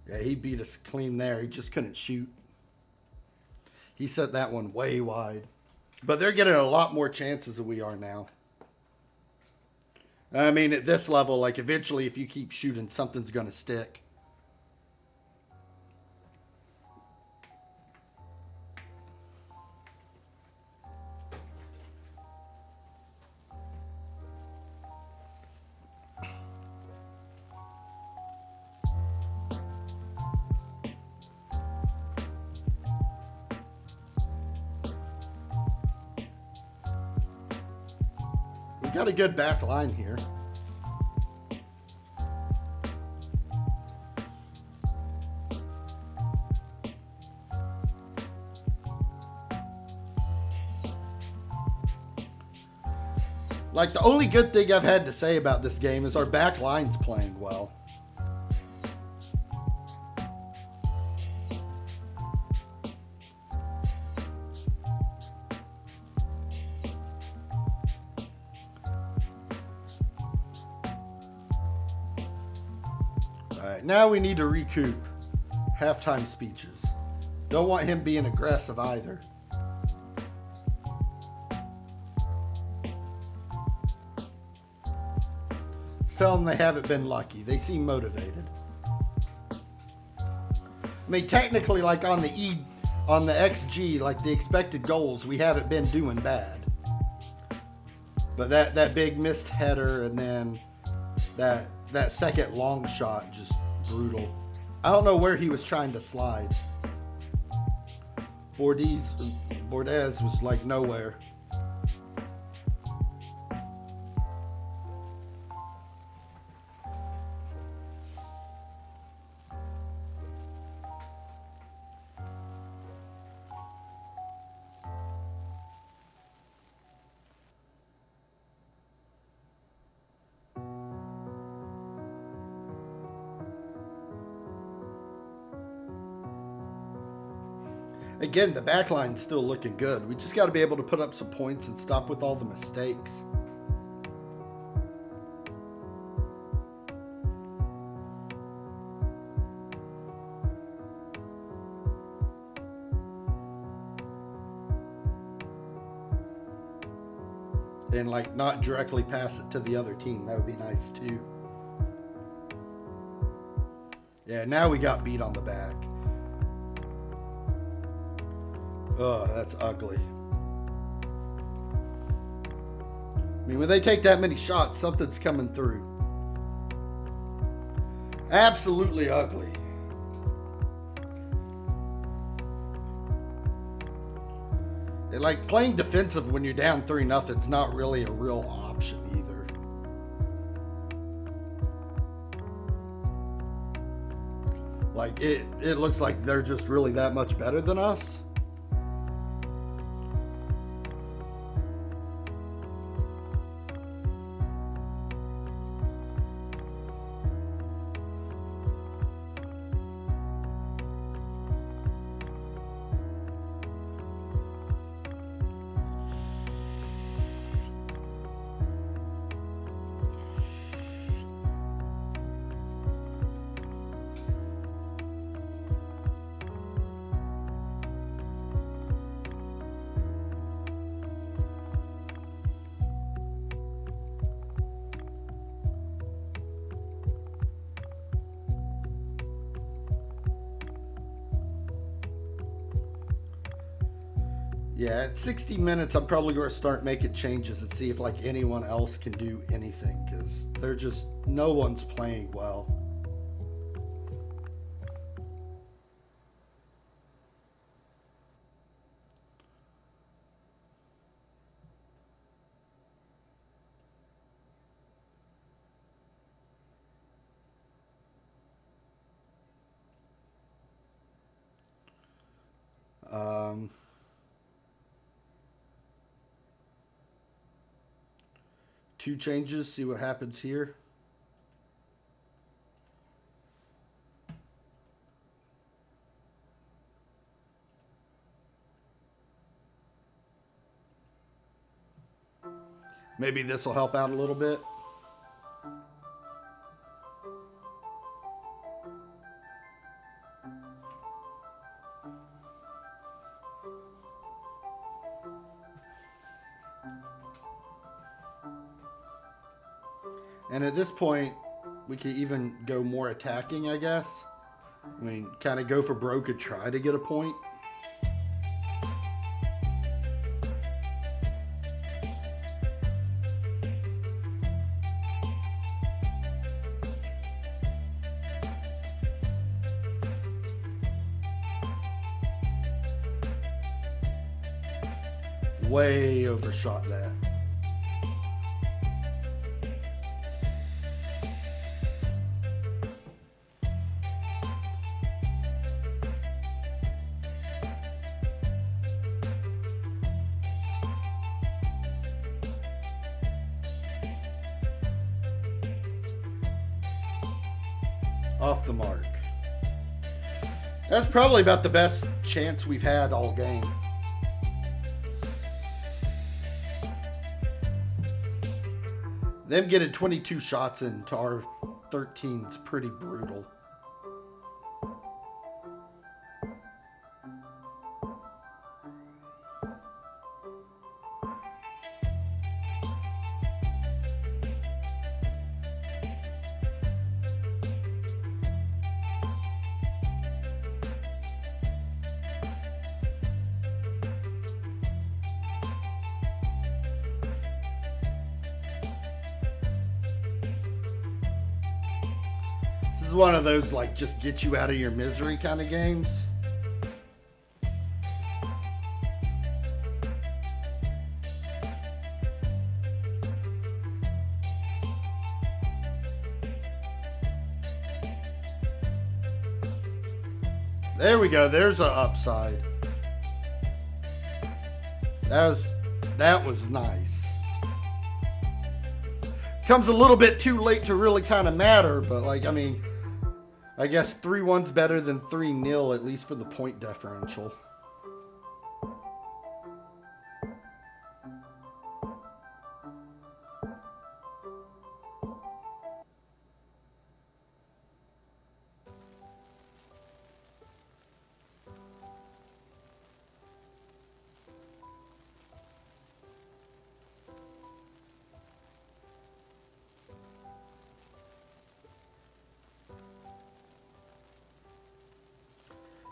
Yeah, he beat us clean there. He just couldn't shoot. He set that one way wide. But they're getting a lot more chances than we are now. I mean, at this level, like eventually if you keep shooting, something's going to stick. got a good back line here. Like, the only good thing I've had to say about this game is our back line's playing well. Alright, now we need to recoup halftime speeches. Don't want him being aggressive either. Tell them they haven't been lucky. They seem motivated. I mean, technically, like on the XG, like the expected goals, we haven't been doing bad. But that big missed header and then that second long shot, just brutal. I don't know where he was trying to slide. Bordes was like nowhere. Again, the back line's still looking good. We just got to be able to put up some points and stop with all the mistakes. And like not directly pass it to the other team. That would be nice too. Yeah, now we got beat on the back. Oh, that's ugly. I mean, when they take that many shots, something's coming through. Absolutely ugly. And like playing defensive when you're down 3-0 is not really a real option either. Like it looks like they're just really that much better than us. Yeah, at 60 minutes, I'm probably going to start making changes and see if like anyone else can do anything, because they're just, no one's playing well. Two changes, see what happens here. Maybe this will help out a little bit. And at this point, we could even go more attacking, I guess. I mean, kind of go for broke and try to get a point. Way overshot that. Off the mark. That's probably about the best chance we've had all game. Them getting 22 shots into our 13's pretty brutal. This is one of those, like, just get you out of your misery kind of games. There we go. There's an upside. That was nice. Comes a little bit too late to really kind of matter, but, like, I mean, I guess 3-1's better than 3-0, at least for the point differential.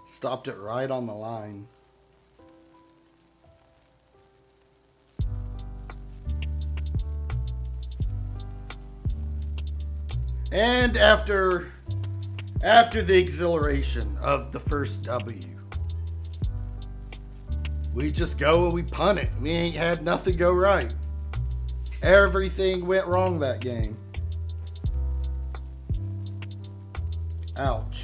Stopped it right on the line. And after the exhilaration of the first W, we just go and we punt it. We ain't had nothing go right. Everything went wrong that game. Ouch.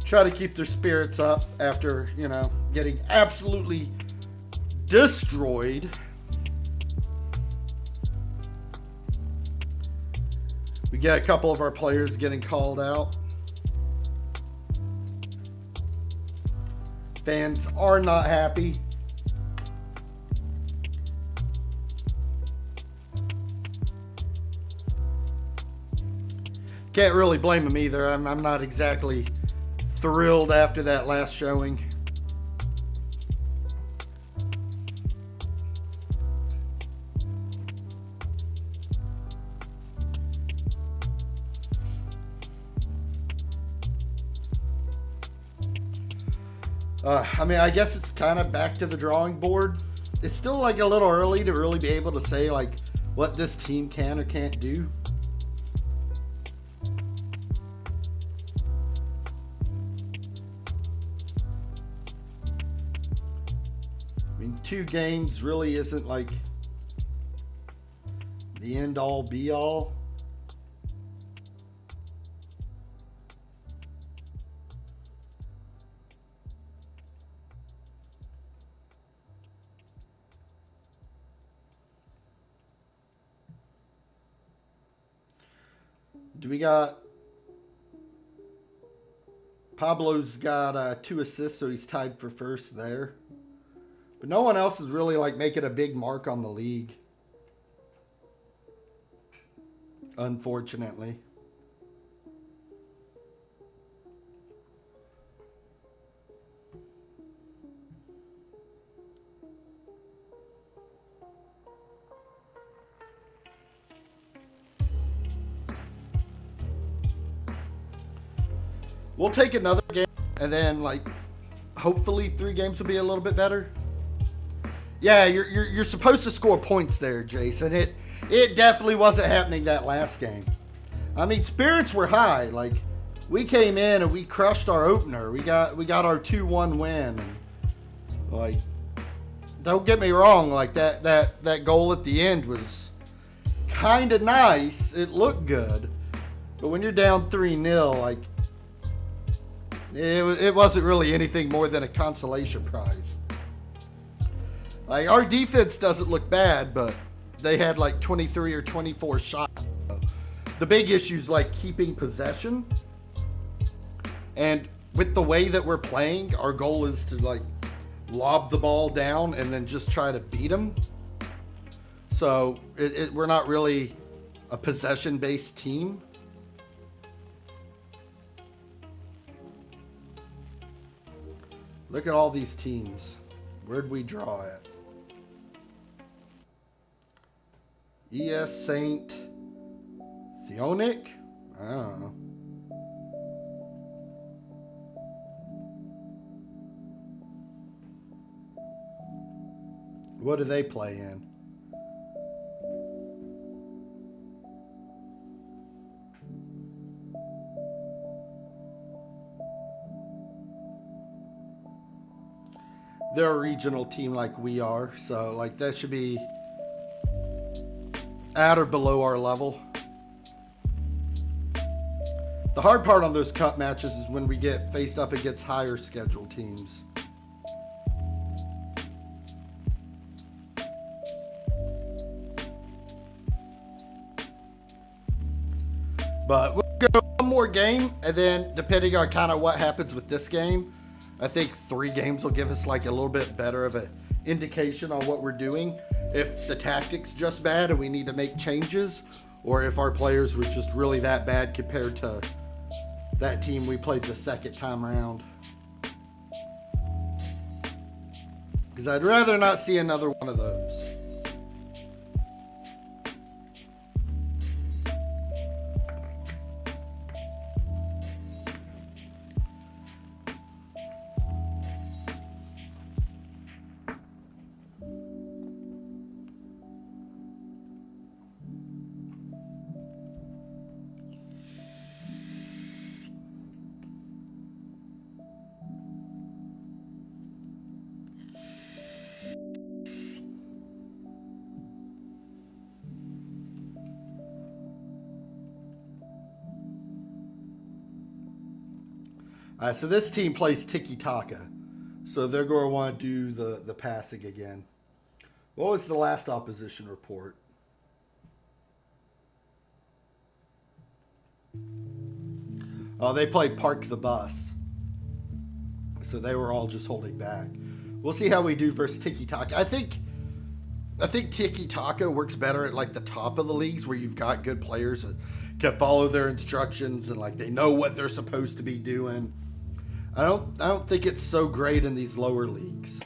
Try to keep their spirits up after, you know, getting absolutely destroyed. We got a couple of our players getting called out. Fans are not happy. Can't really blame them either. I'm not exactly thrilled after that last showing. I mean, I guess it's kind of back to the drawing board. It's still like a little early to really be able to say like what this team can or can't do. I mean, 2 games really isn't like the end all be all. Do we got Pablo's got 2 assists, so he's tied for first there. But no one else is really like making a big mark on the league, unfortunately. We'll take another game, and then like hopefully 3 games will be a little bit better. Yeah, you're supposed to score points there, Jason. It definitely wasn't happening that last game. I mean, spirits were high. Like, we came in and we crushed our opener. We got our 2-1 win. And, like, don't get me wrong. Like that goal at the end was kind of nice. It looked good, but when you're down 3-0, like it wasn't really anything more than a consolation prize. Like, our defense doesn't look bad, but they had like 23 or 24 shots. The big issue is like keeping possession. And with the way that we're playing, our goal is to like lob the ball down and then just try to beat them. So we're not really a possession-based team. Look at all these teams. Where'd we draw at? ES Saint Theonic? I don't know. What do they play in? They're a regional team like we are, so like that should be at or below our level. The hard part on those cup matches is when we get faced up against higher scheduled teams. But we'll go one more game, and then depending on kind of what happens with this game, I think 3 games will give us like a little bit better of an indication on what we're doing. If the tactic's just bad and we need to make changes, or if our players were just really that bad compared to that team we played the second time around. Because I'd rather not see another one of those. So this team plays tiki-taka. So they're going to want to do the passing again. What was the last opposition report? Oh, they played Park the Bus. So they were all just holding back. We'll see how we do versus tiki-taka. I think tiki-taka works better at like the top of the leagues where you've got good players that can follow their instructions and like they know what they're supposed to be doing. I don't think it's so great in these lower leagues.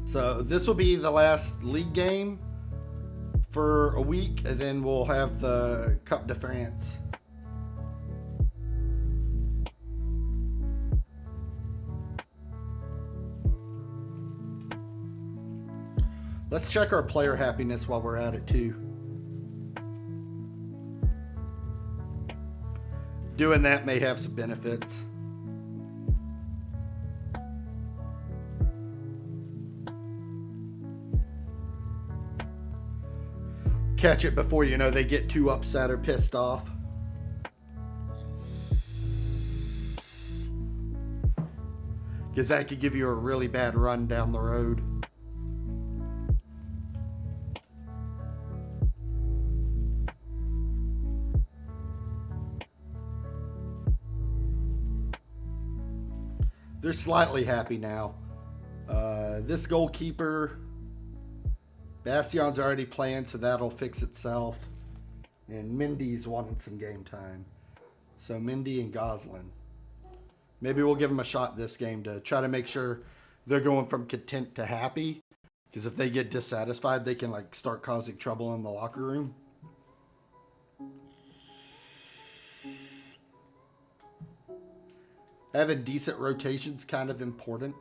So this will be the last league game for a week, and then we'll have the Cup de France. Let's check our player happiness while we're at it too. Doing that may have some benefits. Catch it before you know they get too upset or pissed off. Because that could give you a really bad run down the road. They're slightly happy now. This goalkeeper, Bastion's already playing, so that'll fix itself. And Mindy's wanting some game time. So Mindy and Goslin. Maybe we'll give them a shot this game to try to make sure they're going from content to happy. Because if they get dissatisfied, they can like start causing trouble in the locker room. Having decent rotation's kind of important.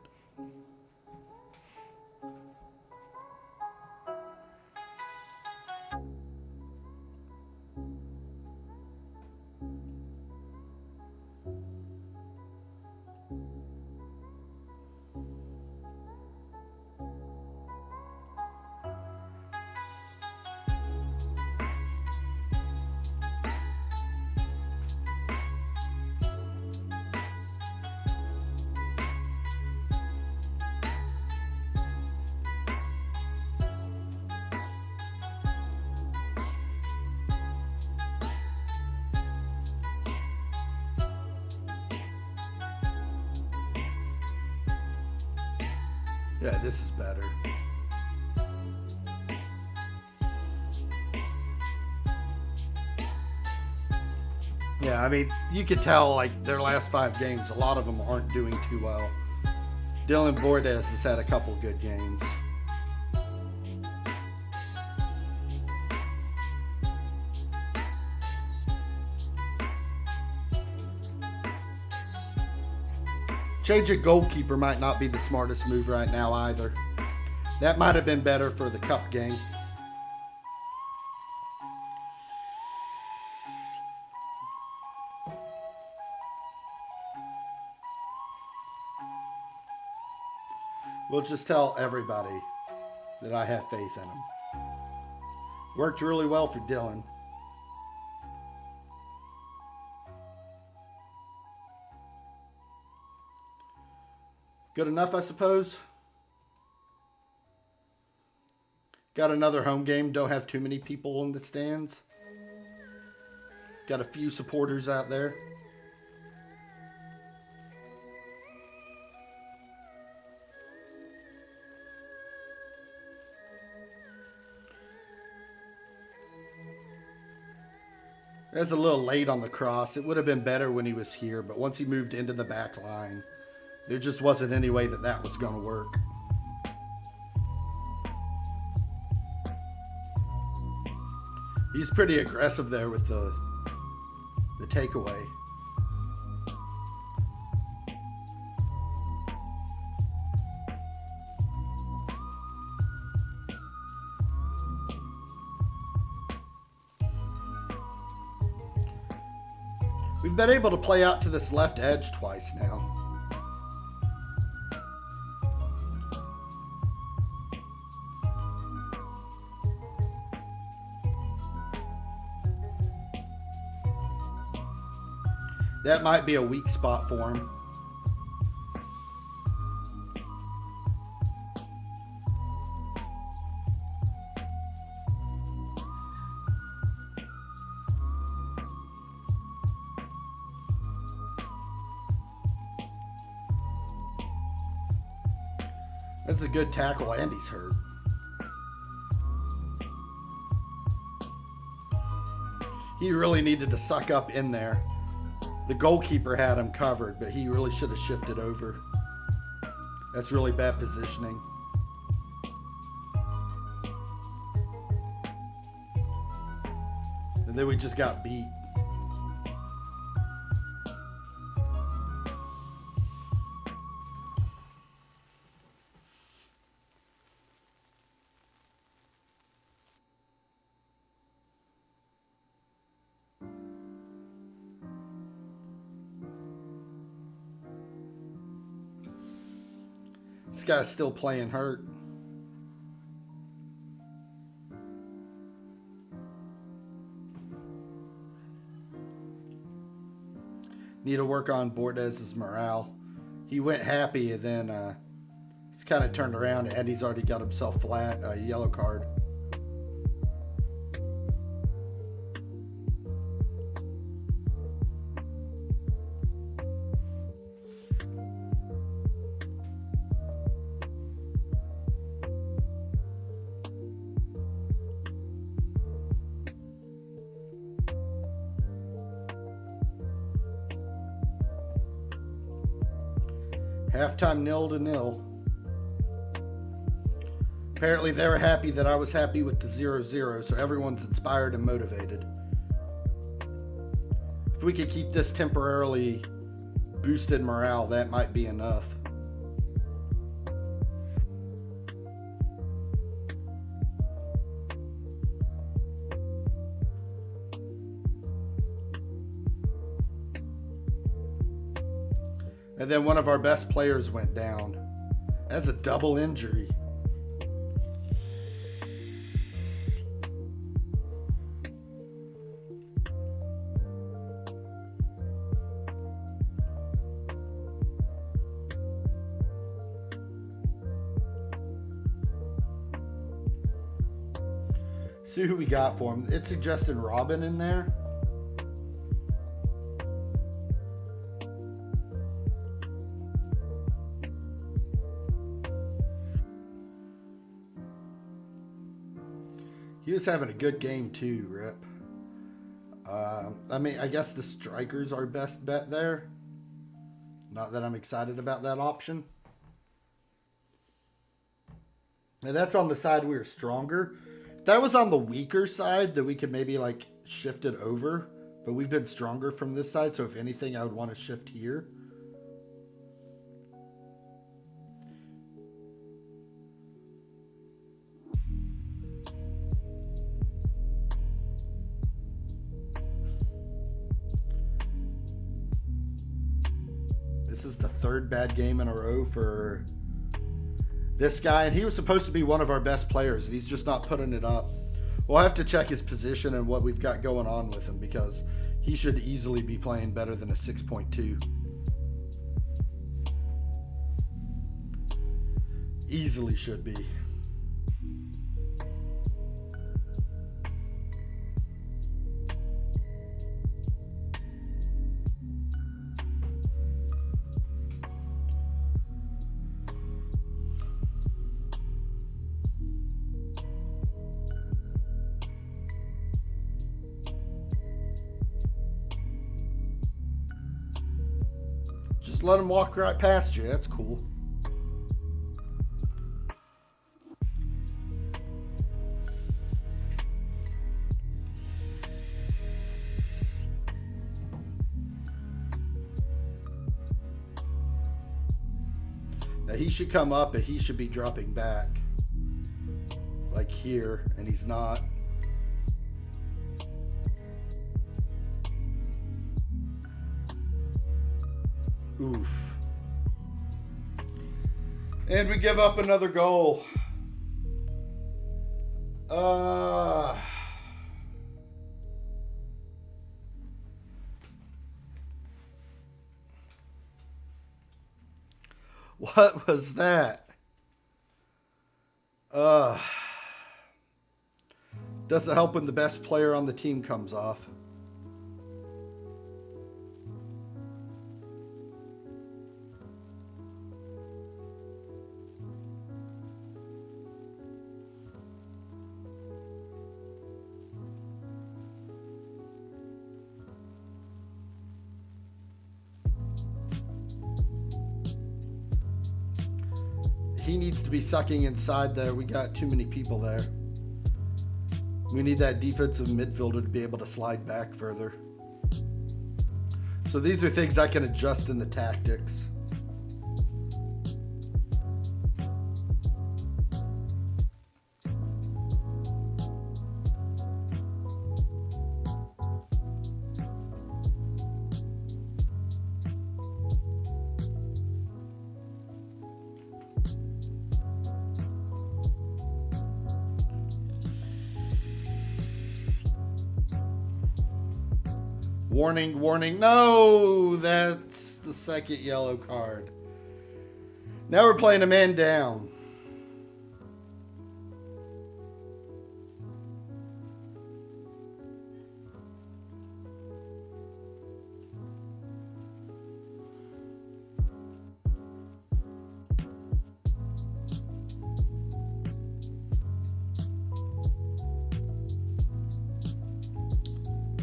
Yeah, this is better. Yeah, I mean, you could tell, like, their last 5 games, a lot of them aren't doing too well. Dylan Bordes has had a couple good games. Changing goalkeeper might not be the smartest move right now either. That might have been better for the cup game. We'll just tell everybody that I have faith in him. Worked really well for Dylan. Good enough, I suppose. Got another home game. Don't have too many people in the stands. Got a few supporters out there. That's a little late on the cross. It would have been better when he was here, but once he moved into the back line, there just wasn't any way that that was going to work. He's pretty aggressive there with the takeaway. We've been able to play out to this left edge twice now. That might be a weak spot for him. That's a good tackle, and he's hurt. He really needed to suck up in there. The goalkeeper had him covered, but he really should have shifted over. That's really bad positioning. And then we just got beat. This guy's still playing hurt. Need to work on Bordes' morale. He went happy and then he's kind of turned around and he's already got himself flat, a yellow card. Halftime 0-0. Apparently they were happy that I was happy with the 0-0, so everyone's inspired and motivated. If we could keep this temporarily boosted morale, that might be enough. And then one of our best players went down. That's a double injury. See who we got for him. It suggested Robin in there. He was having a good game too, Rip. I mean, I guess the striker's our best bet there. Not that I'm excited about that option. And that's on the side we were stronger. If that was on the weaker side, that we could maybe like shift it over. But we've been stronger from this side, so if anything, I would want to shift here. This is the third bad game in a row for this guy, and he was supposed to be one of our best players, and he's just not putting it up. We'll have to check his position and what we've got going on with him, because he should easily be playing better than a 6.2. Easily should be. Just let him walk right past you. That's cool. Now he should come up and he should be dropping back. Like here, and he's not. Oof. And we give up another goal. What was that? Doesn't help when the best player on the team comes off. He needs to be sucking inside there. We got too many people there. We need that defensive midfielder to be able to slide back further. So these are things I can adjust in the tactics. Warning, warning. No, that's the second yellow card. Now we're playing a man down.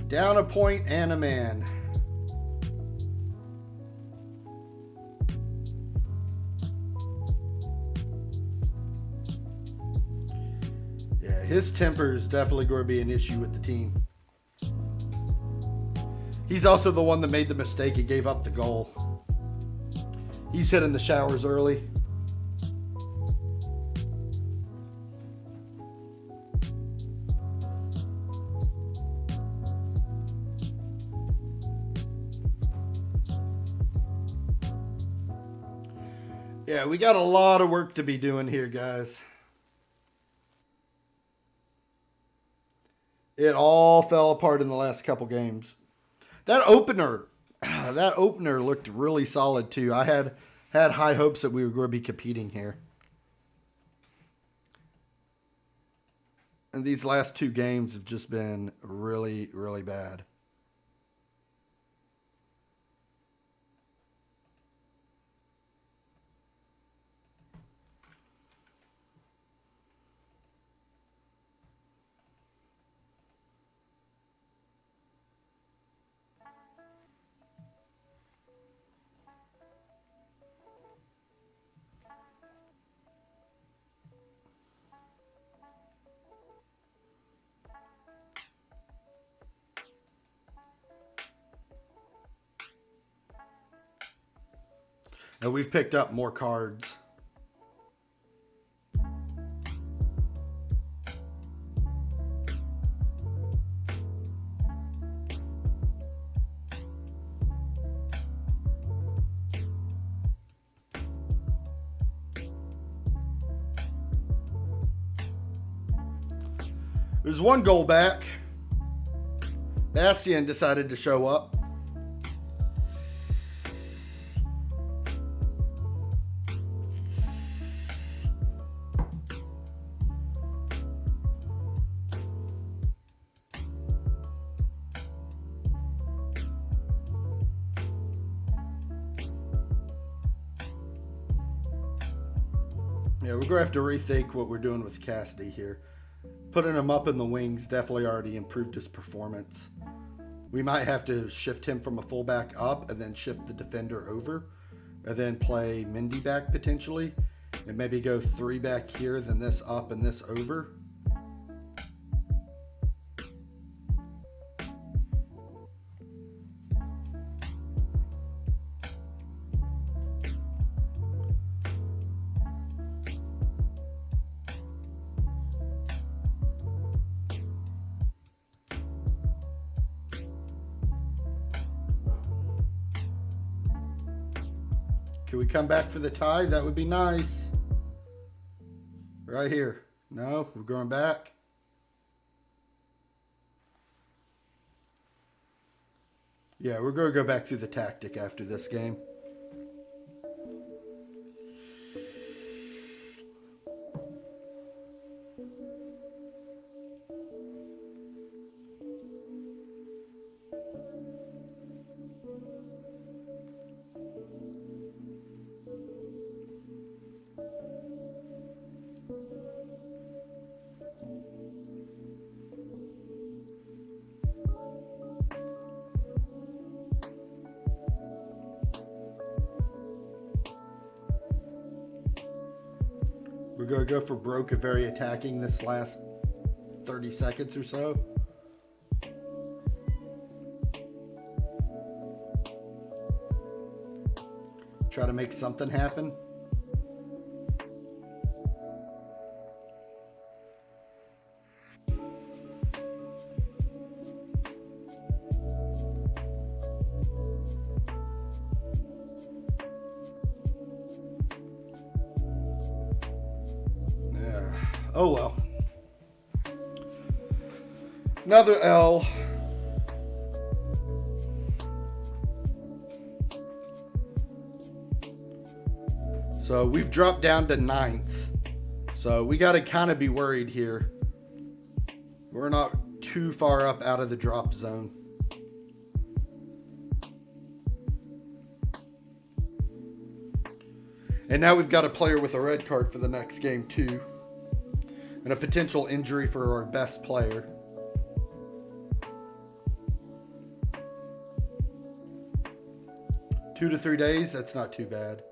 Down a point and a man. Yeah, his temper is definitely going to be an issue with the team. He's also the one that made the mistake and gave up the goal. He's hitting the showers early. Yeah, we got a lot of work to be doing here, guys. It all fell apart in the last couple games. That opener looked really solid too. I had high hopes that we were going to be competing here. And these last two games have just been really, really bad. And we've picked up more cards. There's one goal back. Bastian decided to show up. Yeah, we're going to have to rethink what we're doing with Cassidy here. Putting him up in the wings definitely already improved his performance. We might have to shift him from a fullback up and then shift the defender over. And then play Mendy back potentially. And maybe go 3 back here, then this up and this over. Can we come back for the tie? That would be nice. Right here. No, we're going back. Yeah, we're going to go back through the tactic after this game. We're going to go for broke and very attacking this last 30 seconds or so. Try to make something happen. Oh well. Another L. So we've dropped down to 9th. So we got to kind of be worried here. We're not too far up out of the drop zone. And now we've got a player with a red card for the next game too. And a potential injury for our best player. Two to 3 days, that's not too bad.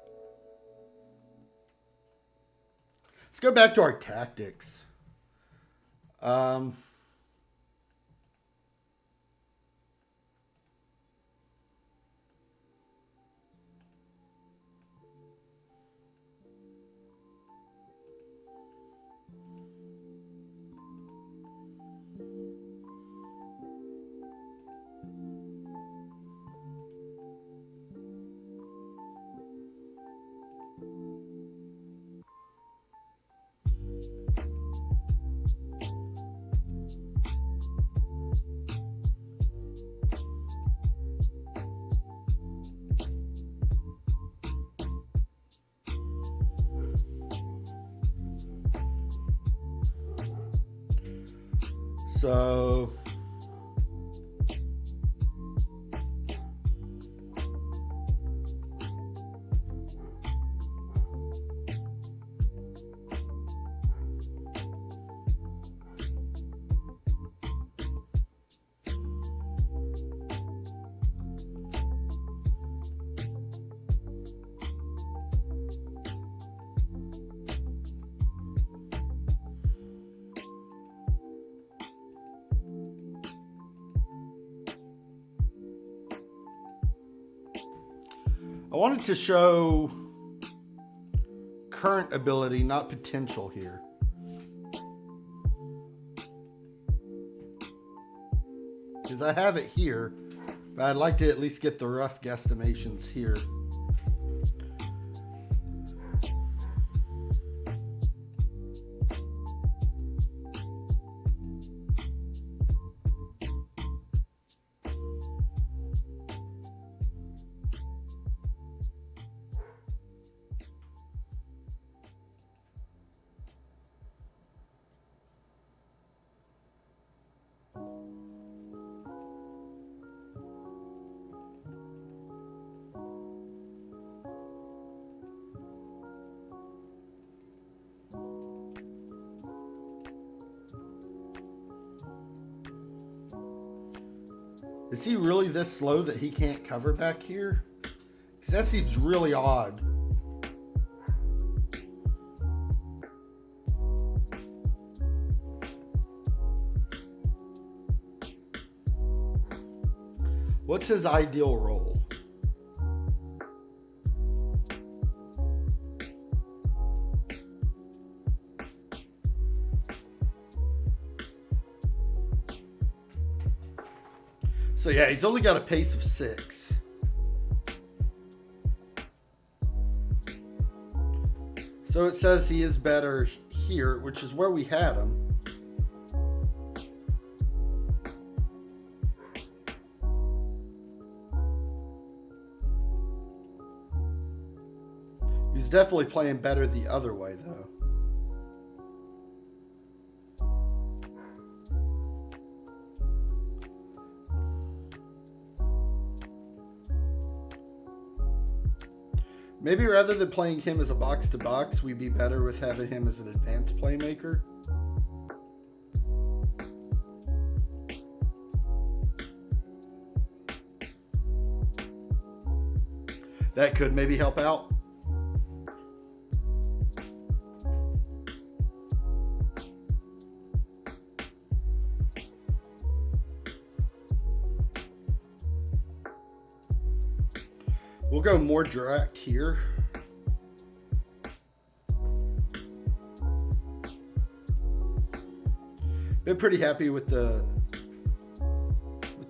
Let's go back to our tactics. So I wanted to show current ability, not potential here. Because I have it here, but I'd like to at least get the rough guesstimations here. Is he really this slow that he can't cover back here? Because that seems really odd. What's his ideal role? So yeah, he's only got a pace of 6. So it says he is better here, which is where we had him. He's definitely playing better the other way, though. Maybe rather than playing him as a box-to-box, we'd be better with having him as an advanced playmaker. That could maybe help out. We'll go more direct here. Been pretty happy with the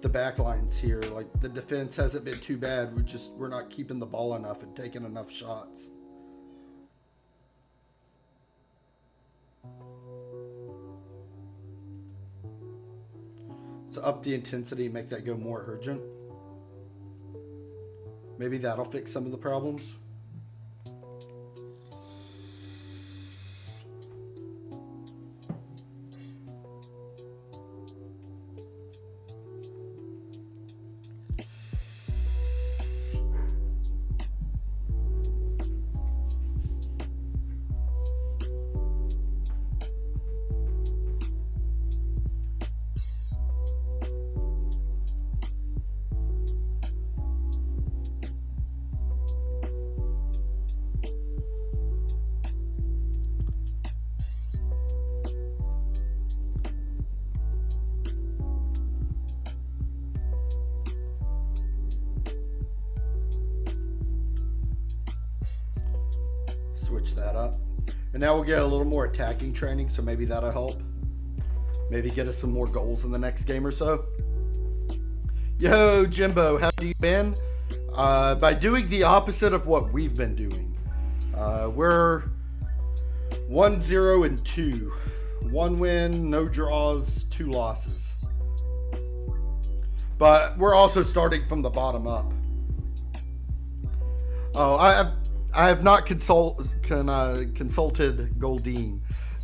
back lines here. Like, the defense hasn't been too bad. We're not keeping the ball enough and taking enough shots. So up the intensity, make that go more urgent. Maybe that'll fix some of the problems. Switch that up. And now we'll get a little more attacking training, so maybe that'll help. Maybe get us some more goals in the next game or so. Yo, Jimbo, how do you been? By doing the opposite of what we've been doing. We're 1-0-2. 1 win, no draws, 2 losses. But we're also starting from the bottom up. Oh, I have not consulted Goldine.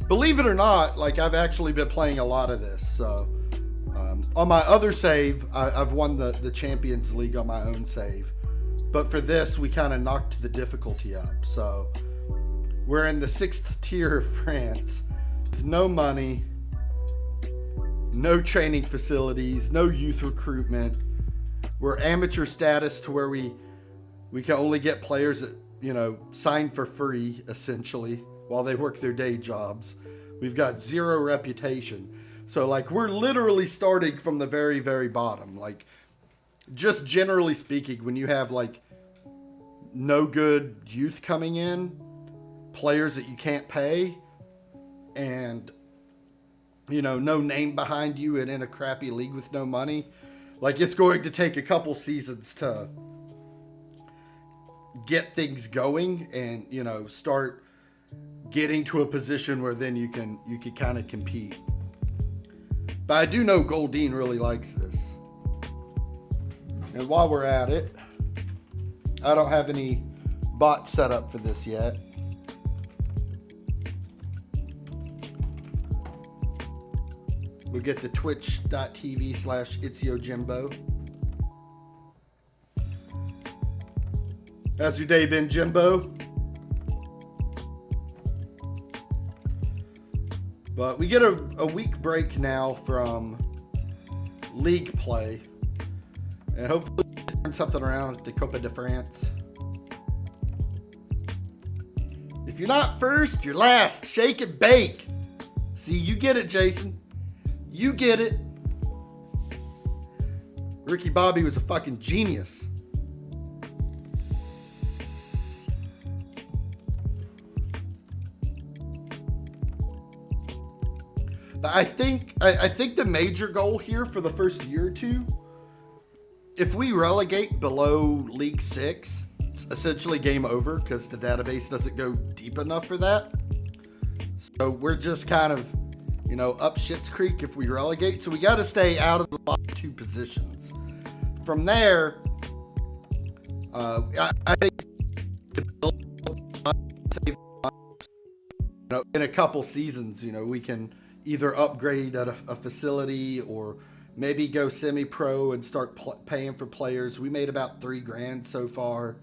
Believe it or not, like, I've actually been playing a lot of this. So on my other save, I've won the Champions League on my own save. But for this, we kind of knocked the difficulty up. So we're in the 6th tier of France with no money, no training facilities, no youth recruitment. We're amateur status to where we can only get players that, you know, sign for free, essentially, while they work their day jobs. We've got 0 reputation. So, like, we're literally starting from the very, very bottom. Like, just generally speaking, when you have, like, no good youth coming in, players that you can't pay, and no name behind you and in a crappy league with no money. Like, it's going to take a couple seasons to get things going and, start getting to a position where then you can kind of compete. But I do know Goldine really likes this. And while we're at it, I don't have any bots set up for this yet. We'll get to twitch.tv/It'sYoJimbo. How's your day been, Jimbo? But we get a week break now from league play. And hopefully we can turn something around at the Copa de France. If you're not first, you're last. Shake and bake. See, you get it, Jason. You get it. Ricky Bobby was a fucking genius. But I think the major goal here for the first year or two, if we relegate below League 6, it's essentially game over because the database doesn't go deep enough for that. So we're just kind of, up Schitt's Creek if we relegate. So we got to stay out of the bottom two positions. From there, I think in a couple seasons, we can either upgrade at a facility or maybe go semi-pro and start paying for players. We made about $3,000 so far.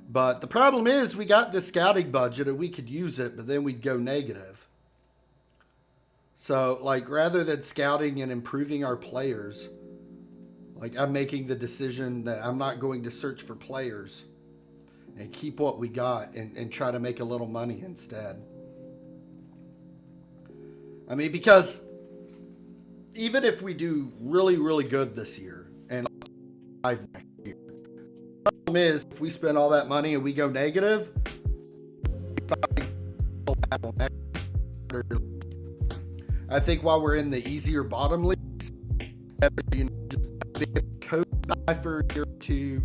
But the problem is we got this scouting budget and we could use it, but then we'd go negative. So, rather than scouting and improving our players, I'm making the decision that I'm not going to search for players and keep what we got and try to make a little money instead. I mean, because even if we do really, really good this year and next year, the problem is if we spend all that money and we go negative, I think while we're in the easier bottom leagues, just be a coach buy for a year or two,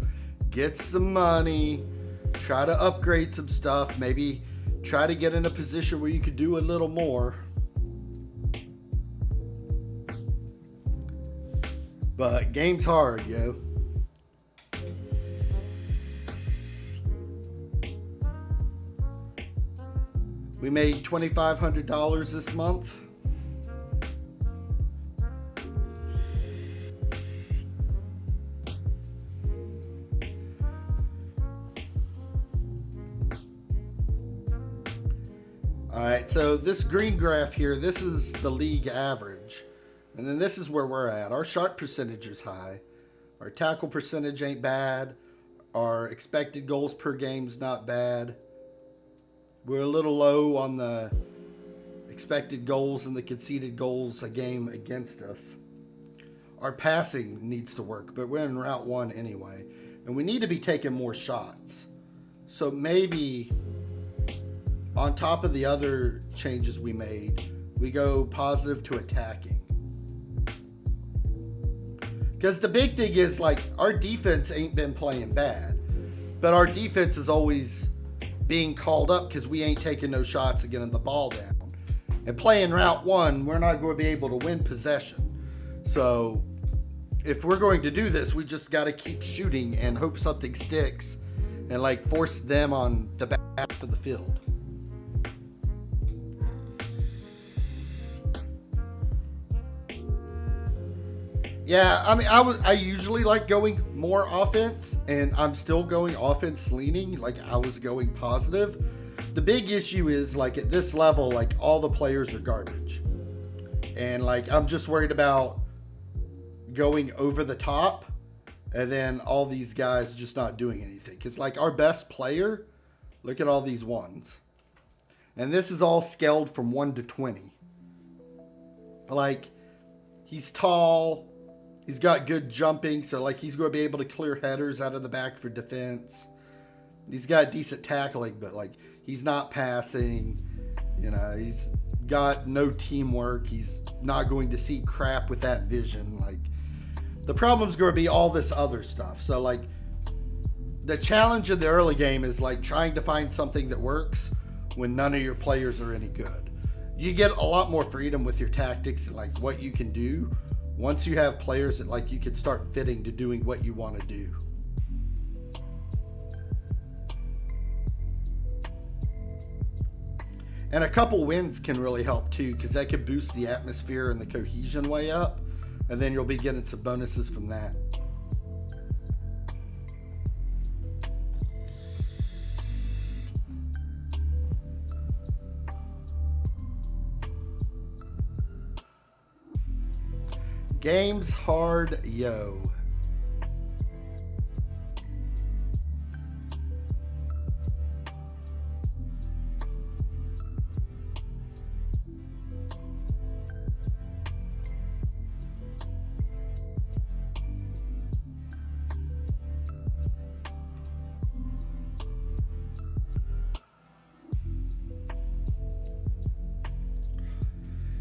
get some money, try to upgrade some stuff, maybe try to get in a position where you could do a little more. But game's hard, yo. We made $2,500 this month. Alright, so this green graph here, this is the league average. And then this is where we're at. Our shot percentage is high. Our tackle percentage ain't bad. Our expected goals per game is not bad. We're a little low on the expected goals and the conceded goals a game against us. Our passing needs to work, but we're in route 1 anyway. And we need to be taking more shots. So maybe on top of the other changes we made, we go positive to attacking. Because the big thing is, our defense ain't been playing bad. But our defense is always being called up because we ain't taking no shots and getting the ball down. And playing route 1, we're not going to be able to win possession. So, if we're going to do this, we just got to keep shooting and hope something sticks. And, force them on the back half of the field. Yeah, I mean, I usually like going more offense, and I'm still going offense leaning. I was going positive. The big issue is, at this level, all the players are garbage. And, I'm just worried about going over the top, and then all these guys just not doing anything. Because, our best player, look at all these ones. And this is all scaled from 1 to 20. He's tall. He's got good jumping, so he's going to be able to clear headers out of the back for defense. He's got decent tackling, but like he's not passing. You know, he's got no teamwork. He's not going to see crap with that vision. Like the problem's going to be all this other stuff. So like the challenge in the early game is like trying to find something that works when none of your players are any good. You get a lot more freedom with your tactics and like what you can do once you have players that like you can start fitting to doing what you want to do. And a couple wins can really help too, because that could boost the atmosphere and the cohesion way up, and then you'll be getting some bonuses from that. Games hard, yo.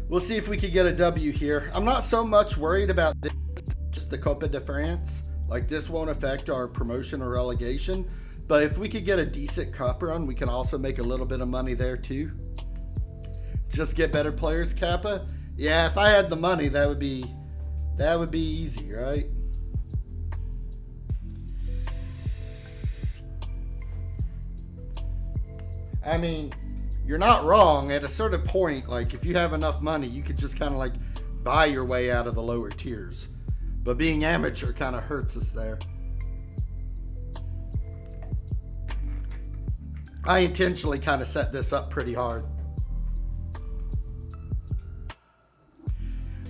We'll see if we can get a W here. I'm not so much worried about this, just the Copa de France. Like this won't affect our promotion or relegation. But if we could get a decent cup run, we can also make a little bit of money there too. Just get better players, Kappa. Yeah, if I had the money, that would be easy, right? I mean, you're not wrong. At a certain point, like if you have enough money, you could just kind of like buy your way out of the lower tiers. But being amateur kind of hurts us there. I intentionally kind of set this up pretty hard.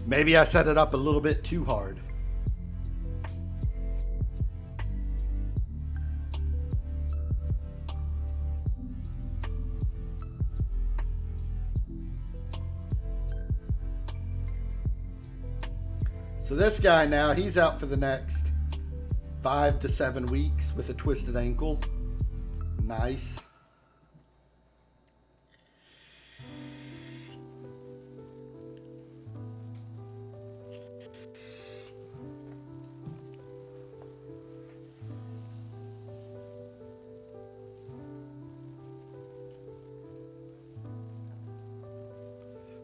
Maybe I set it up a little bit too hard. So this guy now, he's out for the next 5 to 7 weeks with a twisted ankle. Nice.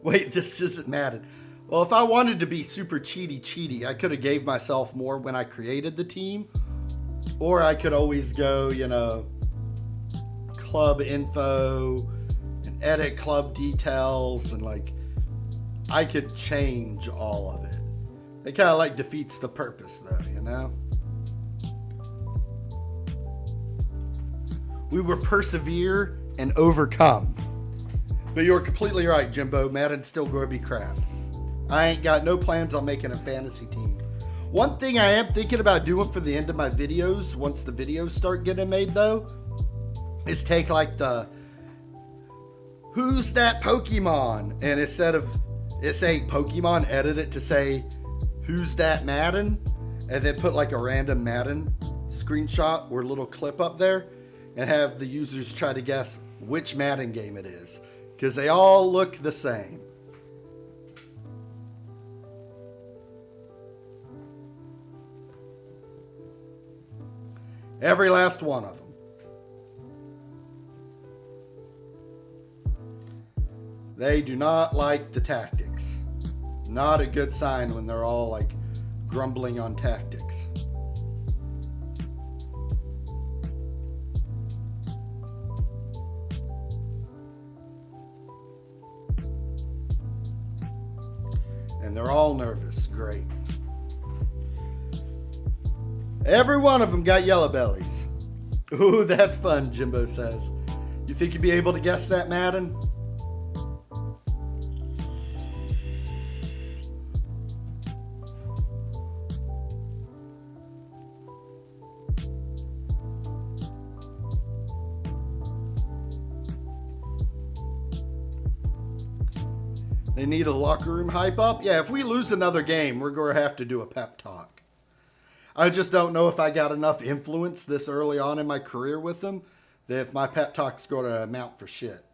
Wait, this isn't Madden. Well, if I wanted to be super cheaty, I could have gave myself more when I created the team. Or I could always go, you know, club info and edit club details, and like I could change all of it. It kind of like defeats the purpose though, you know? We will persevere and overcome. But you're completely right, Jimbo. Madden's still going to be crap. I ain't got no plans on making a fantasy team. One thing I am thinking about doing for the end of my videos, once the videos start getting made though, is take like the "Who's that Pokemon?" and instead of it saying Pokemon, edit it to say "Who's that Madden?" and then put like a random Madden screenshot or little clip up there and have the users try to guess which Madden game it is, because they all look the same. Every last one of them. They do not like the tactics. Not a good sign when they're all like grumbling on tactics. And they're all nervous. Great. Every one of them got yellow bellies. Ooh, that's fun, Jimbo says. You think you'd be able to guess that, Madden? They need a locker room hype up? Yeah, if we lose another game, we're going to have to do a pep talk. I just don't know if I got enough influence this early on in my career with them if my pep talk's going to amount for shit.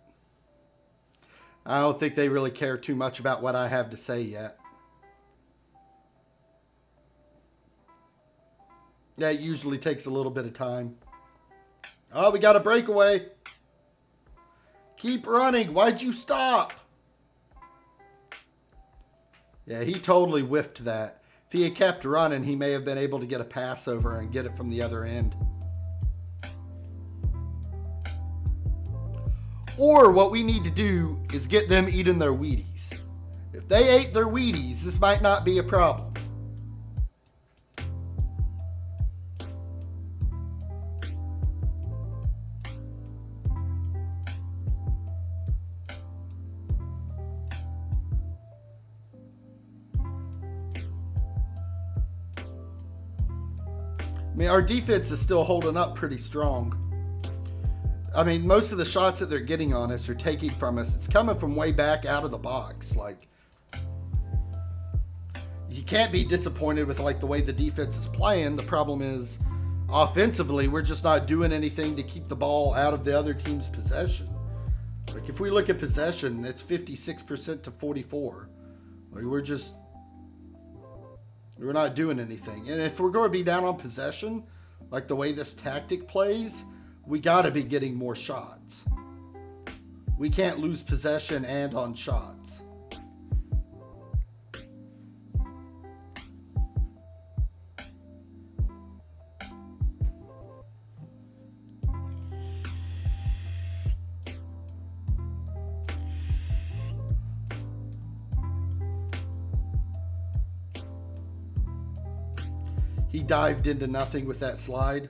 I don't think they really care too much about what I have to say yet. Yeah, it usually takes a little bit of time. Oh, we got a breakaway. Keep running. Why'd you stop? Yeah, he totally whiffed that. If he had kept running, he may have been able to get a pass over and get it from the other end. Or what we need to do is get them eating their Wheaties. If they ate their Wheaties, this might not be a problem. I mean, our defense is still holding up pretty strong. I mean, most of the shots that they're getting on us or taking from us, it's coming from way back out of the box. Like, you can't be disappointed with like the way the defense is playing. The problem is, offensively, we're just not doing anything to keep the ball out of the other team's possession. Like, if we look at possession, it's 56% to 44. Like, we're not doing anything. And if we're going to be down on possession, like the way this tactic plays, we got to be getting more shots. We can't lose possession and on shots. He dived into nothing with that slide.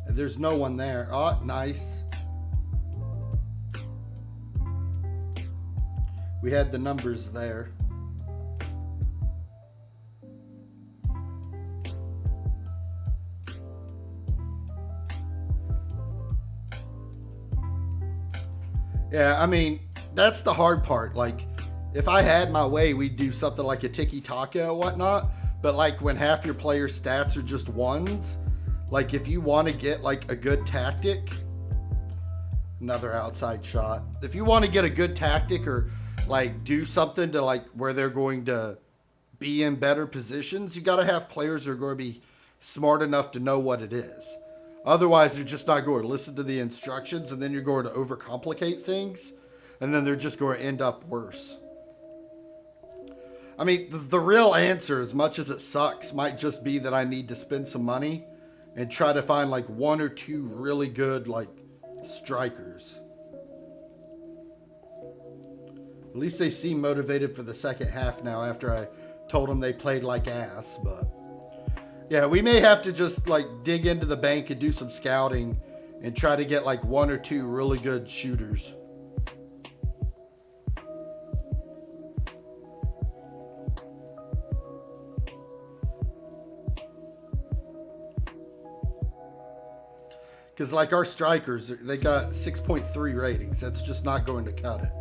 And there's no one there. Oh, nice. We had the numbers there. Yeah, I mean, that's the hard part. Like, if I had my way, we'd do something like a tiki-taka or whatnot. But like when half your players' stats are just ones, like if you want to get like a good tactic, another outside shot. If you want to get a good tactic or like do something to like where they're going to be in better positions, you got to have players who are going to be smart enough to know what it is. Otherwise, they're just not going to listen to the instructions, and then you're going to overcomplicate things, and then they're just going to end up worse. I mean, the real answer, as much as it sucks, might just be that I need to spend some money and try to find like one or two really good like strikers. At least they seem motivated for the second half now after I told them they played like ass. But yeah, we may have to just like dig into the bank and do some scouting and try to get like one or two really good shooters. Because like our strikers, they got 6.3 ratings. That's just not going to cut it.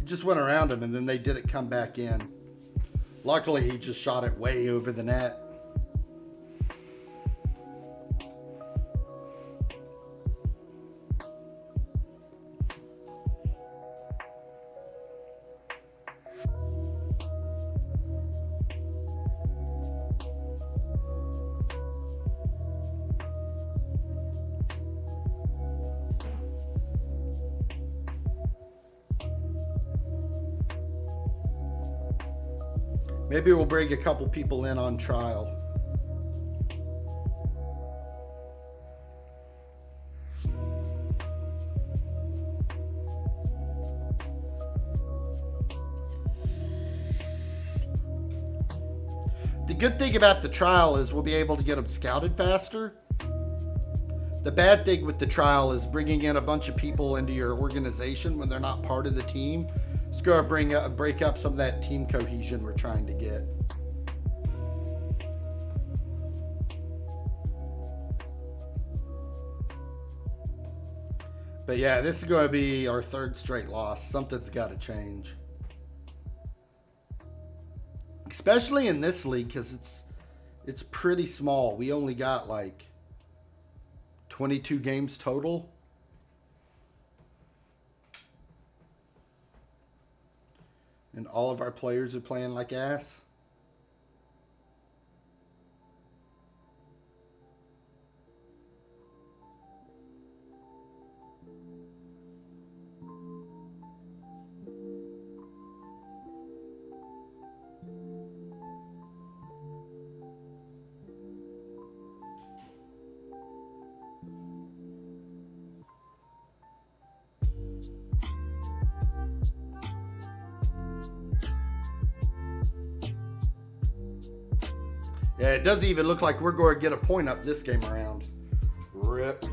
Just went around him and then they did it come back in. Luckily, he just shot it way over the net. Maybe we'll bring a couple people in on trial. The good thing about the trial is we'll be able to get them scouted faster. The bad thing with the trial is bringing in a bunch of people into your organization when they're not part of the team. It's going to break up some of that team cohesion we're trying to get. But yeah, this is going to be our third straight loss. Something's got to change. Especially in this league, because it's pretty small. We only got like 22 games total. And all of our players are playing like ass. Yeah, it doesn't even look like we're going to get a point up this game around. Rip.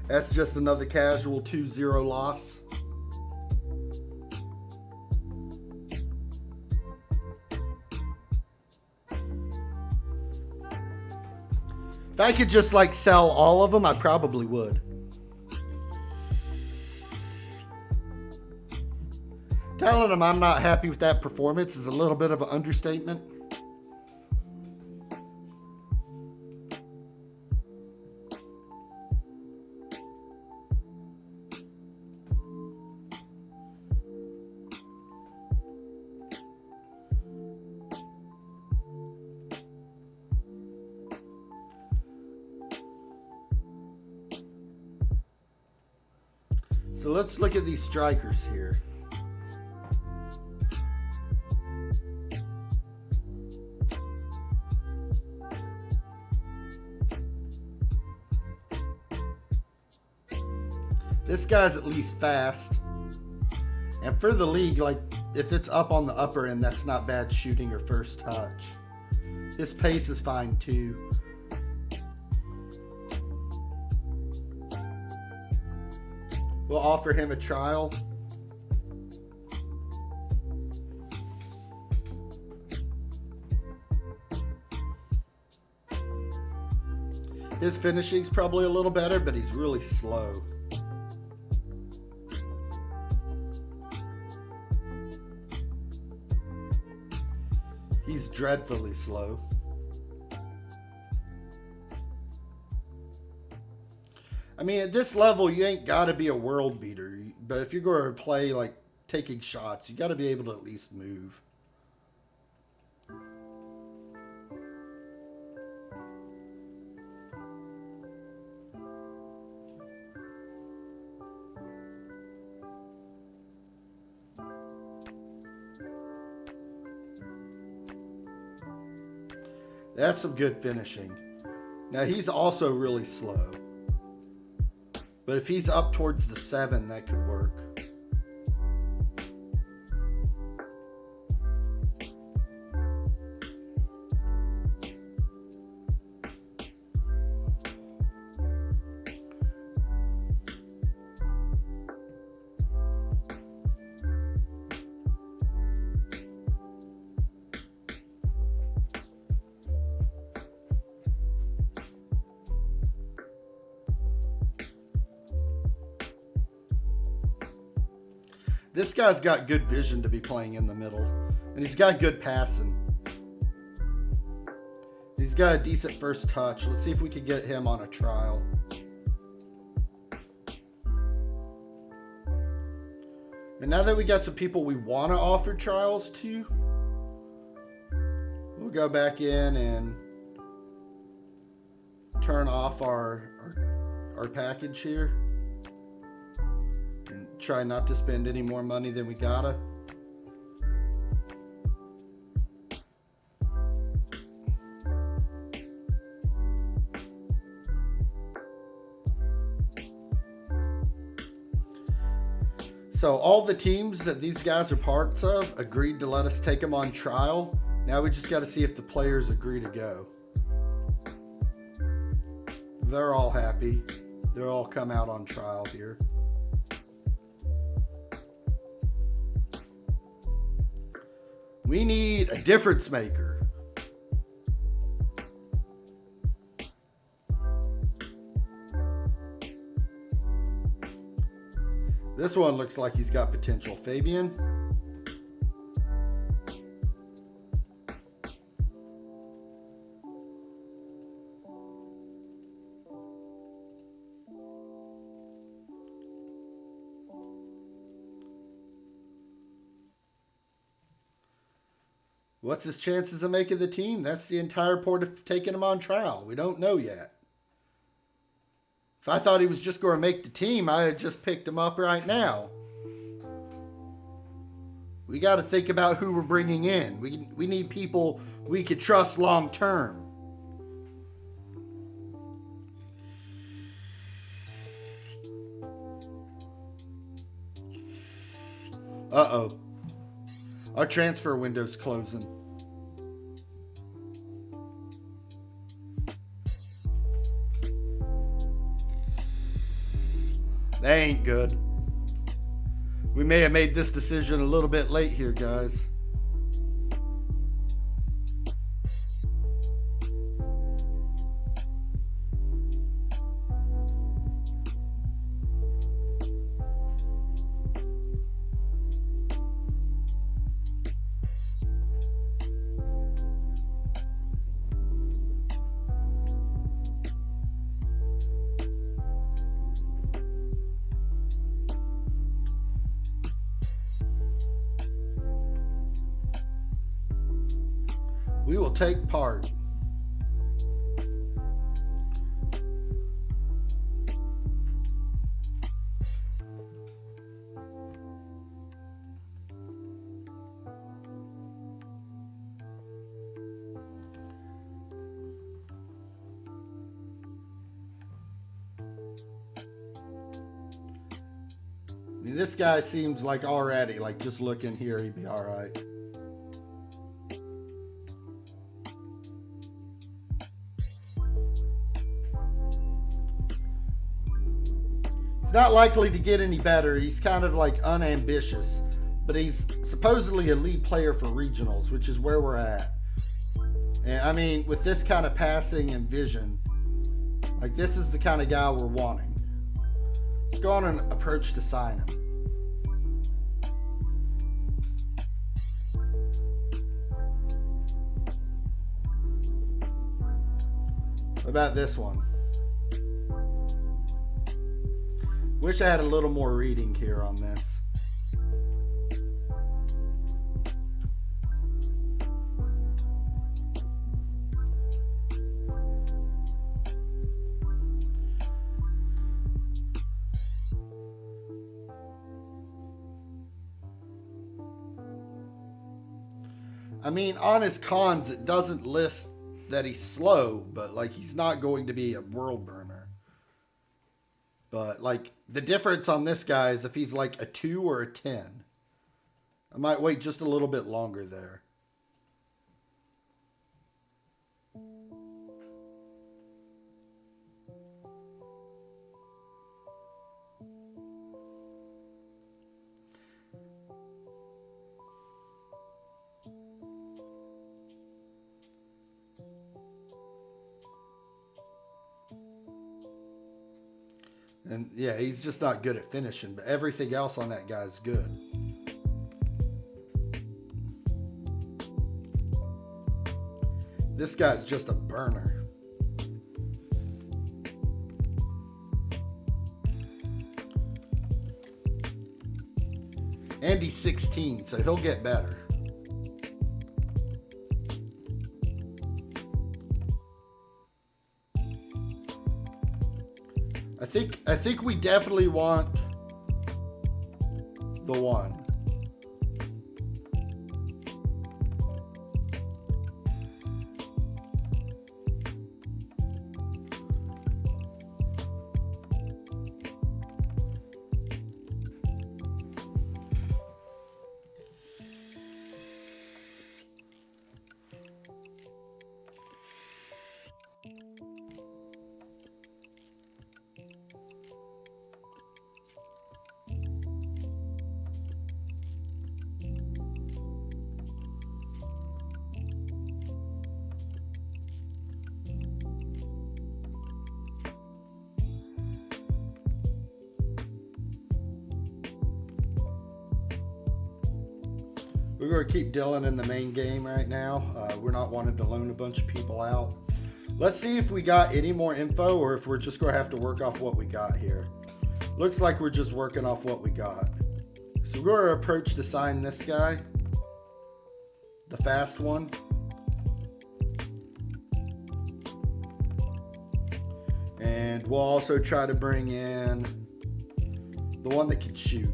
That's just another casual 2-0 loss. If I could just like sell all of them, I probably would. Telling them I'm not happy with that performance is a little bit of an understatement. So let's look at these strikers here. This guy's at least fast. And for the league, like if it's up on the upper end, that's not bad shooting or first touch. His pace is fine too. We'll offer him a trial. His finishing's probably a little better, but he's really slow. He's dreadfully slow. I mean, at this level, you ain't got to be a world beater. But if you're going to play, like, taking shots, you got to be able to at least move. That's some good finishing. Now, he's also really slow. But if he's up towards the 7, that could work. This guy's got good vision to be playing in the middle. And he's got good passing. He's got a decent first touch. Let's see if we can get him on a trial. And now that we got some people we want to offer trials to, we'll go back in and turn off our package here. And try not to spend any more money than we gotta. So all the teams that these guys are parts of agreed to let us take them on trial. Now we just got to see if the players agree to go. They're all happy. They'll all come out on trial here. We need a difference maker. This one looks like he's got potential. Fabian. What's his chances of making the team? That's the entire point of taking him on trial. We don't know yet. If I thought he was just going to make the team, I had just picked him up right now. We got to think about who we're bringing in. We need people we could trust long term. Uh-oh. Our transfer window's closing. That ain't good. We may have made this decision a little bit late here, guys. We will take part. I mean, this guy seems like already, like just looking here, he'd be all right. Not likely to get any better. He's kind of like unambitious, but he's supposedly a lead player for regionals, which is where we're at. And I mean, with this kind of passing and vision, like this is the kind of guy we're wanting. Let's go on an approach to sign him. What about this one? Wish I had a little more reading here on this. I mean, on his cons, it doesn't list that he's slow, but like he's not going to be a world burner. But, like, the difference on this guy is if he's, like, a 2 or a 10. I might wait just a little bit longer there. And yeah, he's just not good at finishing, but everything else on that guy's good. This guy's just a burner. And he's 16, so he'll get better. I think we definitely want the one. We're going to keep Dylan in the main game right now. We're not wanting to loan a bunch of people out. Let's see if we got any more info or if we're just going to have to work off what we got here. Looks like we're just working off what we got. So we're going to approach to sign this guy. The fast one. And we'll also try to bring in the one that can shoot.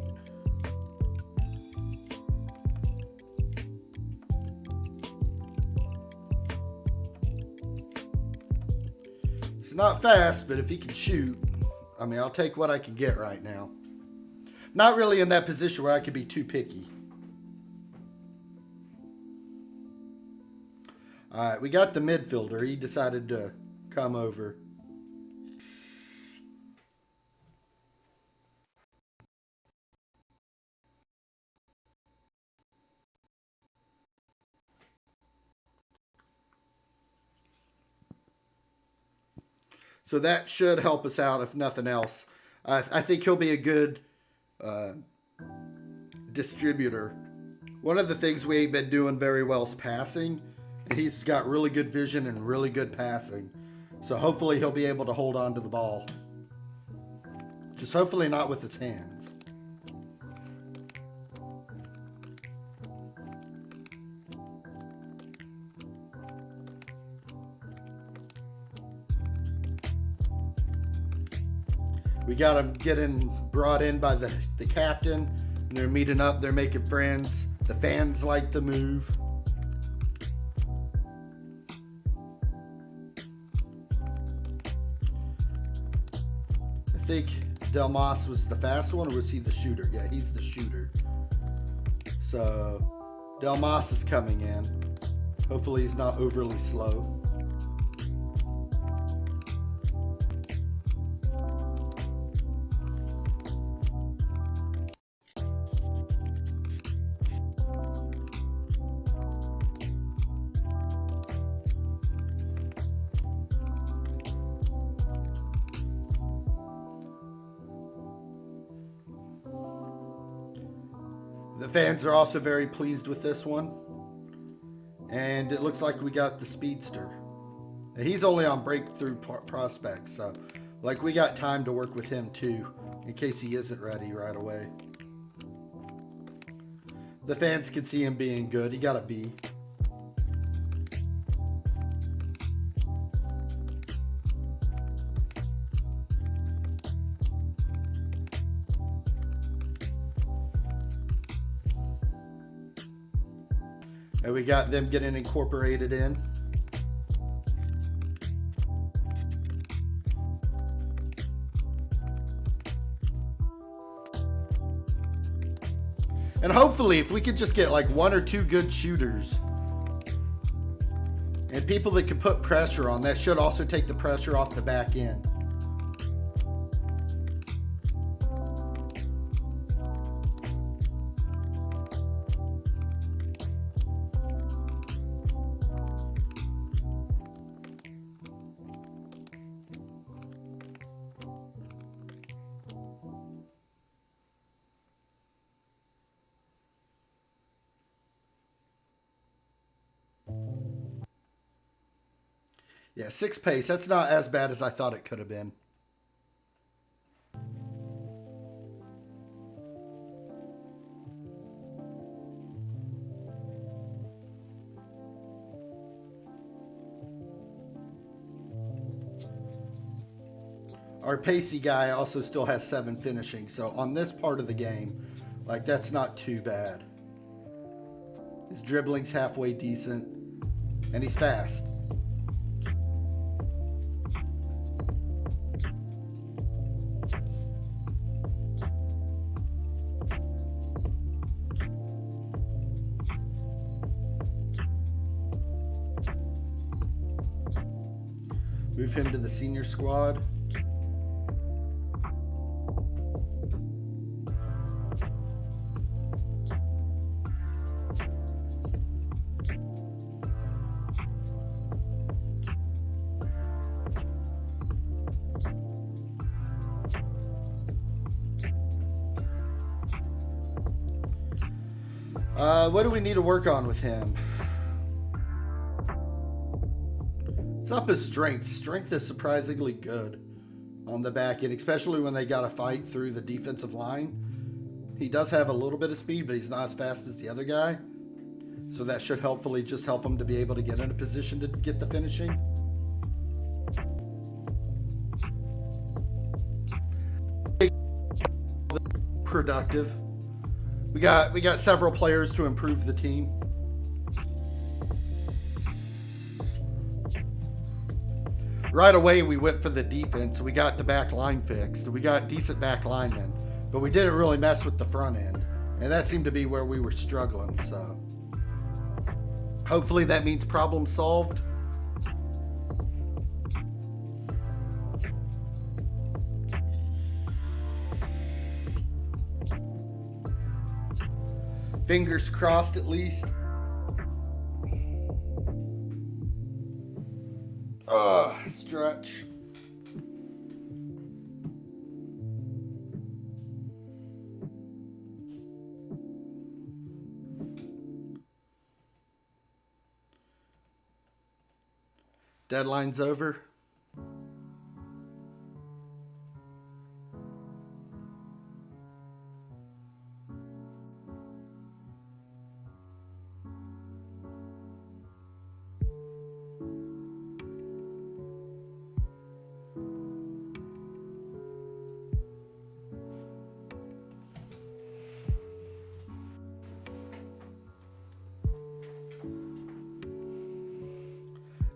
He's not fast, but if he can shoot, I mean, I'll take what I can get right now. Not really in that position where I could be too picky. All right, we got the midfielder. He decided to come over. So that should help us out, if nothing else. I think he'll be a good distributor. One of the things we ain't been doing very well is passing. And he's got really good vision and really good passing. So hopefully he'll be able to hold on to the ball. Just hopefully not with his hands. We got them getting brought in by the captain. And they're meeting up. They're making friends. The fans like the move. I think Delmas was the fast one, or was he the shooter? Yeah, he's the shooter. So Delmas is coming in. Hopefully he's not overly slow. The fans are also very pleased with this one. And it looks like we got the speedster. And he's only on breakthrough prospects, so like we got time to work with him too, in case he isn't ready right away. The fans can see him being good. He got a B. And we got them getting incorporated in. And hopefully, if we could just get like one or two good shooters and people that can put pressure on, that should also take the pressure off the back end. Yeah, 6 pace. That's not as bad as I thought it could have been. Our pacey guy also still has 7 finishing. So on this part of the game, like, that's not too bad. His dribbling's halfway decent. And he's fast. Move him to the senior squad. What do we need to work on with him? It's up his strength. Strength is surprisingly good on the back end, especially when they got to fight through the defensive line. He does have a little bit of speed, but he's not as fast as the other guy. So that should hopefully just help him to be able to get in a position to get the finishing. Productive. We got several players to improve the team. Right away, we went for the defense. We got the back line fixed. We got decent back linemen, but we didn't really mess with the front end, and that seemed to be where we were struggling. So hopefully that means problem solved. Fingers crossed, at least. Stretch. Deadline's over.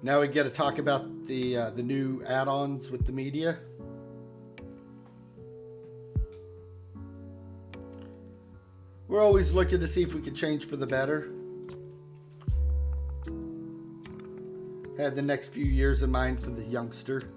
Now we get to talk about the new add-ons with the media. We're always looking to see if we can change for the better. Had the next few years in mind for the youngster.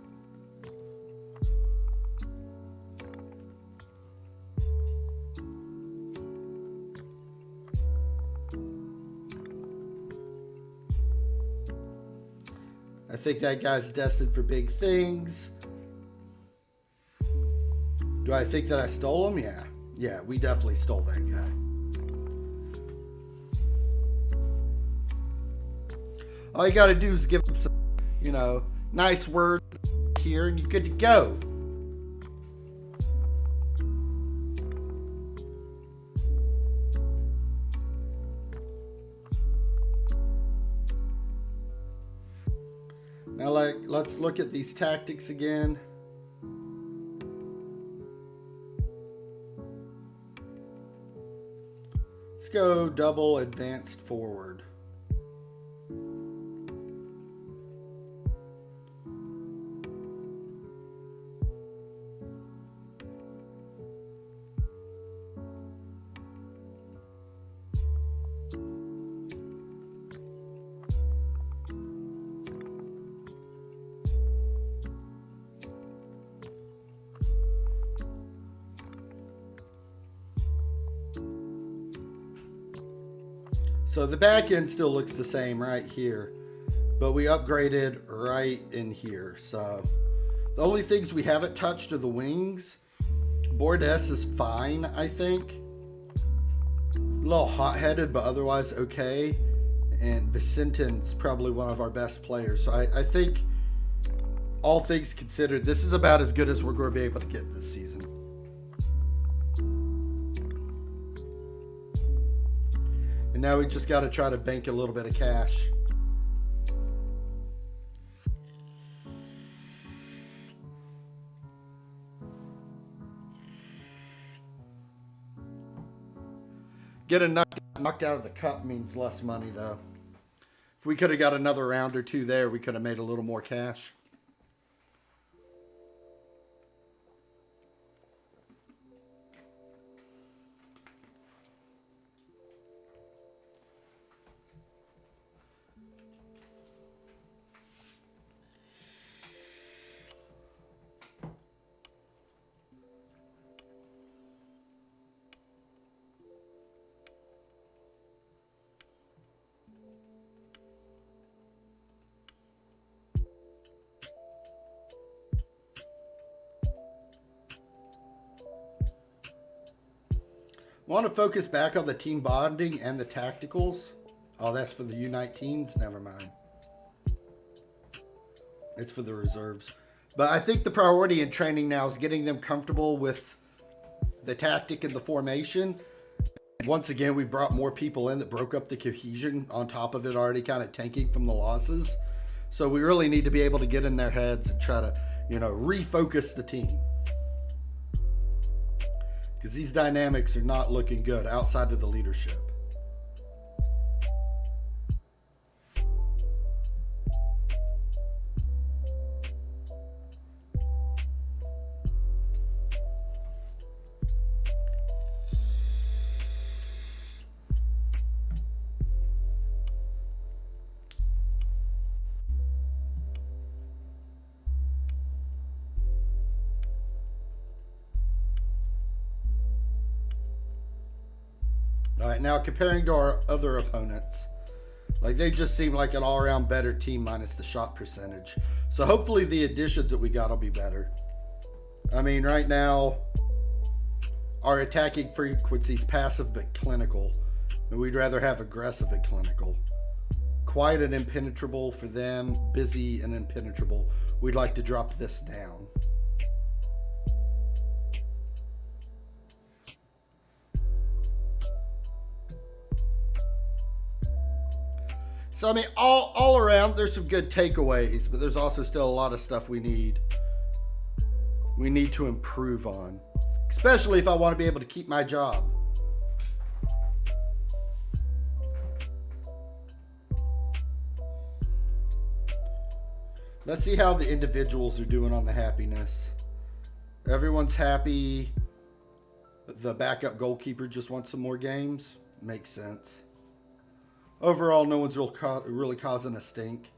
I think that guy's destined for big things. Do I think that I stole him? Yeah. Yeah, we definitely stole that guy. All you got to do is give him some, nice words here, and you're good to go. Now, let's look at these tactics again. Let's go double advanced forward. So the back end still looks the same right here, but we upgraded right in here. So the only things we haven't touched are the wings. Bordes is fine, I think. A little hot-headed, but otherwise okay. And Vicentin's probably one of our best players. So I think, all things considered, this is about as good as we're going to be able to get this season. And now we just got to try to bank a little bit of cash. Getting knocked out of the cup means less money, though. If we could have got another round or two there, we could have made a little more cash. Want to focus back on the team bonding and the tacticals. Oh, that's for the U19s? Never mind. It's for the reserves. But I think the priority in training now is getting them comfortable with the tactic and the formation. Once again, we brought more people in that broke up the cohesion on top of it already kind of tanking from the losses. So we really need to be able to get in their heads and try to, refocus the team. Because these dynamics are not looking good outside of the leadership. All right, now comparing to our other opponents, like they just seem like an all-around better team minus the shot percentage. So hopefully the additions that we got will be better. I mean, right now, our attacking frequency is passive but clinical, and we'd rather have aggressive and clinical. Quiet and impenetrable for them, busy and impenetrable. We'd like to drop this down. So, I mean, all around, there's some good takeaways, but there's also still a lot of stuff we need to improve on, especially if I want to be able to keep my job. Let's see how the individuals are doing on the happiness. Everyone's happy. The backup goalkeeper just wants some more games. Makes sense. Overall, no one's really causing a stink.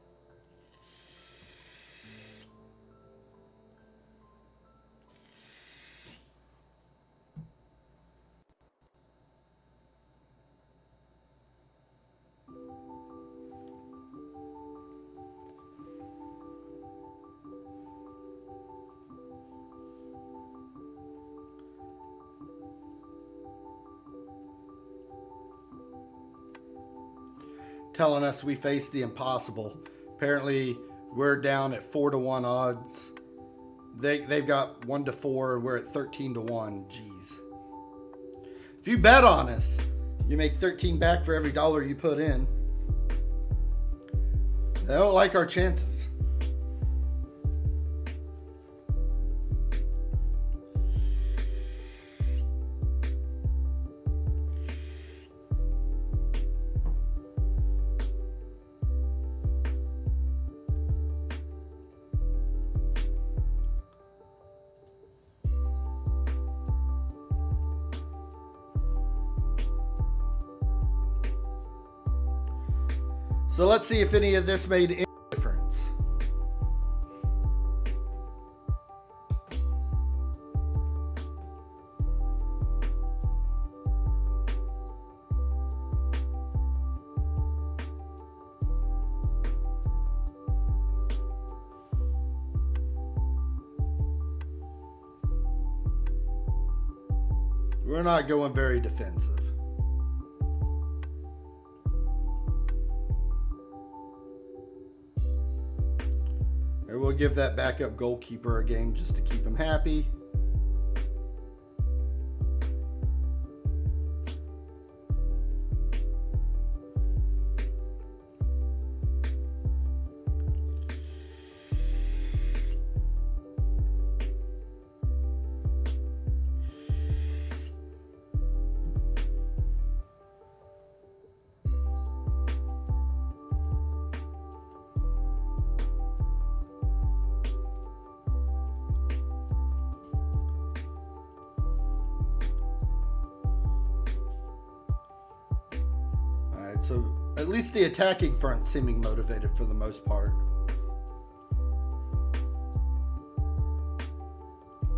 Telling us we face the impossible. Apparently, we're down at 4-1 odds. They've got 1-4, and we're at 13-1. Jeez. If you bet on us, you make 13 back for every dollar you put in. They don't like our chances. So let's see if any of this made any difference. We're not going very defensive. We'll give that backup goalkeeper a game just to keep him happy. So at least the attacking front seeming motivated for the most part.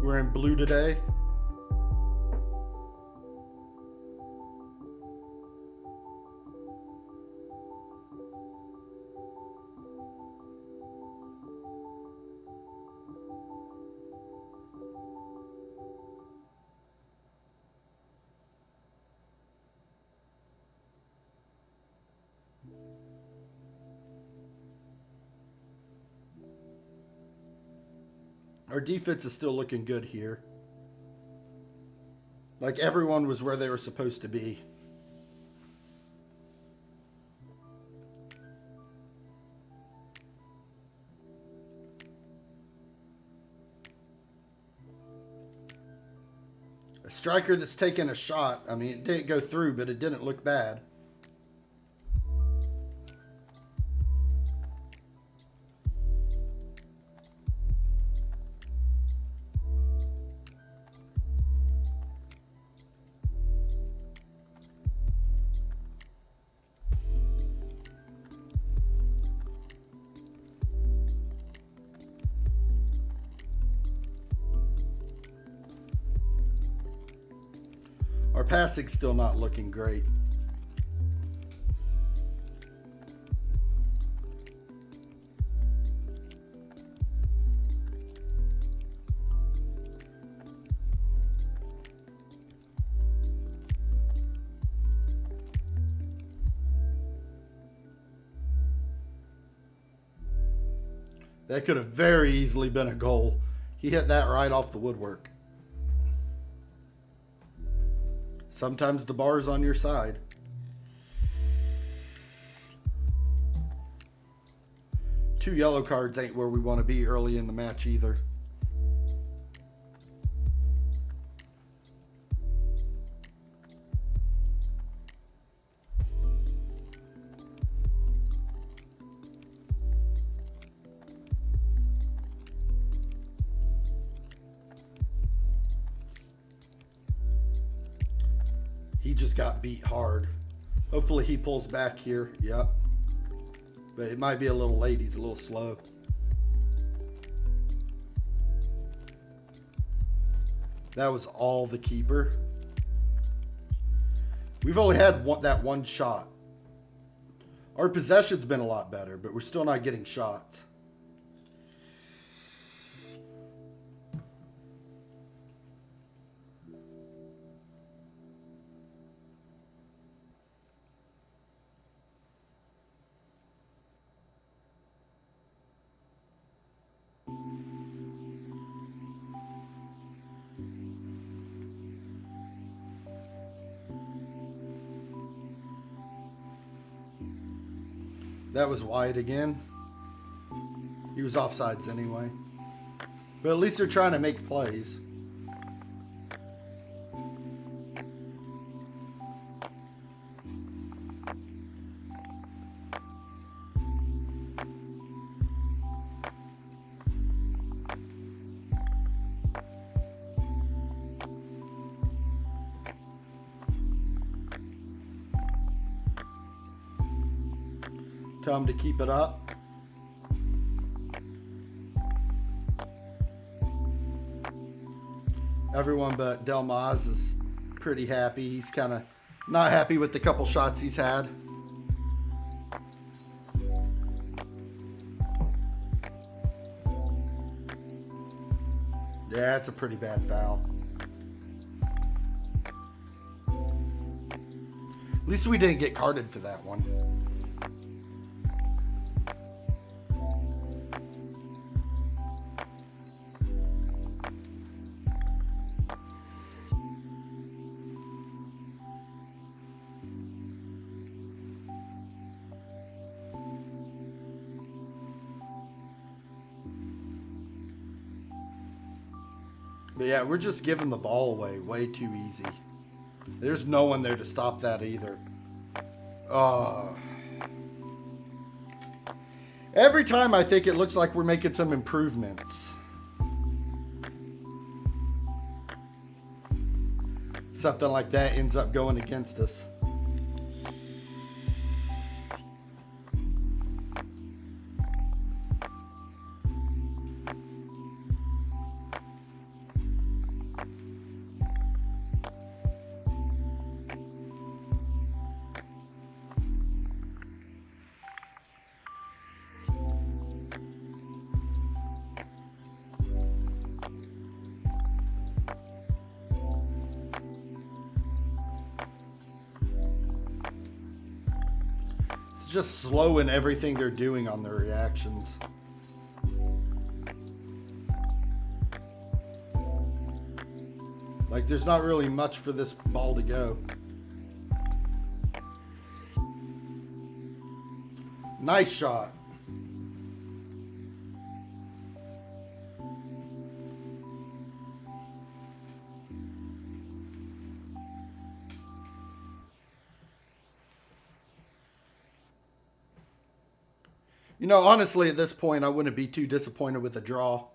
We're in blue today. Our defense is still looking good here. Like everyone was where they were supposed to be. A striker that's taking a shot. I mean, it didn't go through, but it didn't look bad. Our passing's still not looking great. That could have very easily been a goal. He hit that right off the woodwork. Sometimes the bar's on your side. Two yellow cards ain't where we want to be early in the match either. He just got beat hard. Hopefully he pulls back here. Yep. But it might be a little late. He's a little slow. That was all the keeper. We've only had that one shot. Our possession's been a lot better, but we're still not getting shots. That was wide again. He was offsides anyway. But at least they're trying to make plays. Tell him to keep it up. Everyone but Delmaz is pretty happy. He's kind of not happy with the couple shots he's had. Yeah, that's a pretty bad foul. At least we didn't get carded for that one. But yeah, we're just giving the ball away way too easy. There's no one there to stop that either. Every time I think it looks like we're making some improvements. Something like that ends up going against us. Just slowing everything they're doing on their reactions. Like, there's not really much for this ball to go. Nice shot. You know, honestly, at this point, I wouldn't be too disappointed with a draw.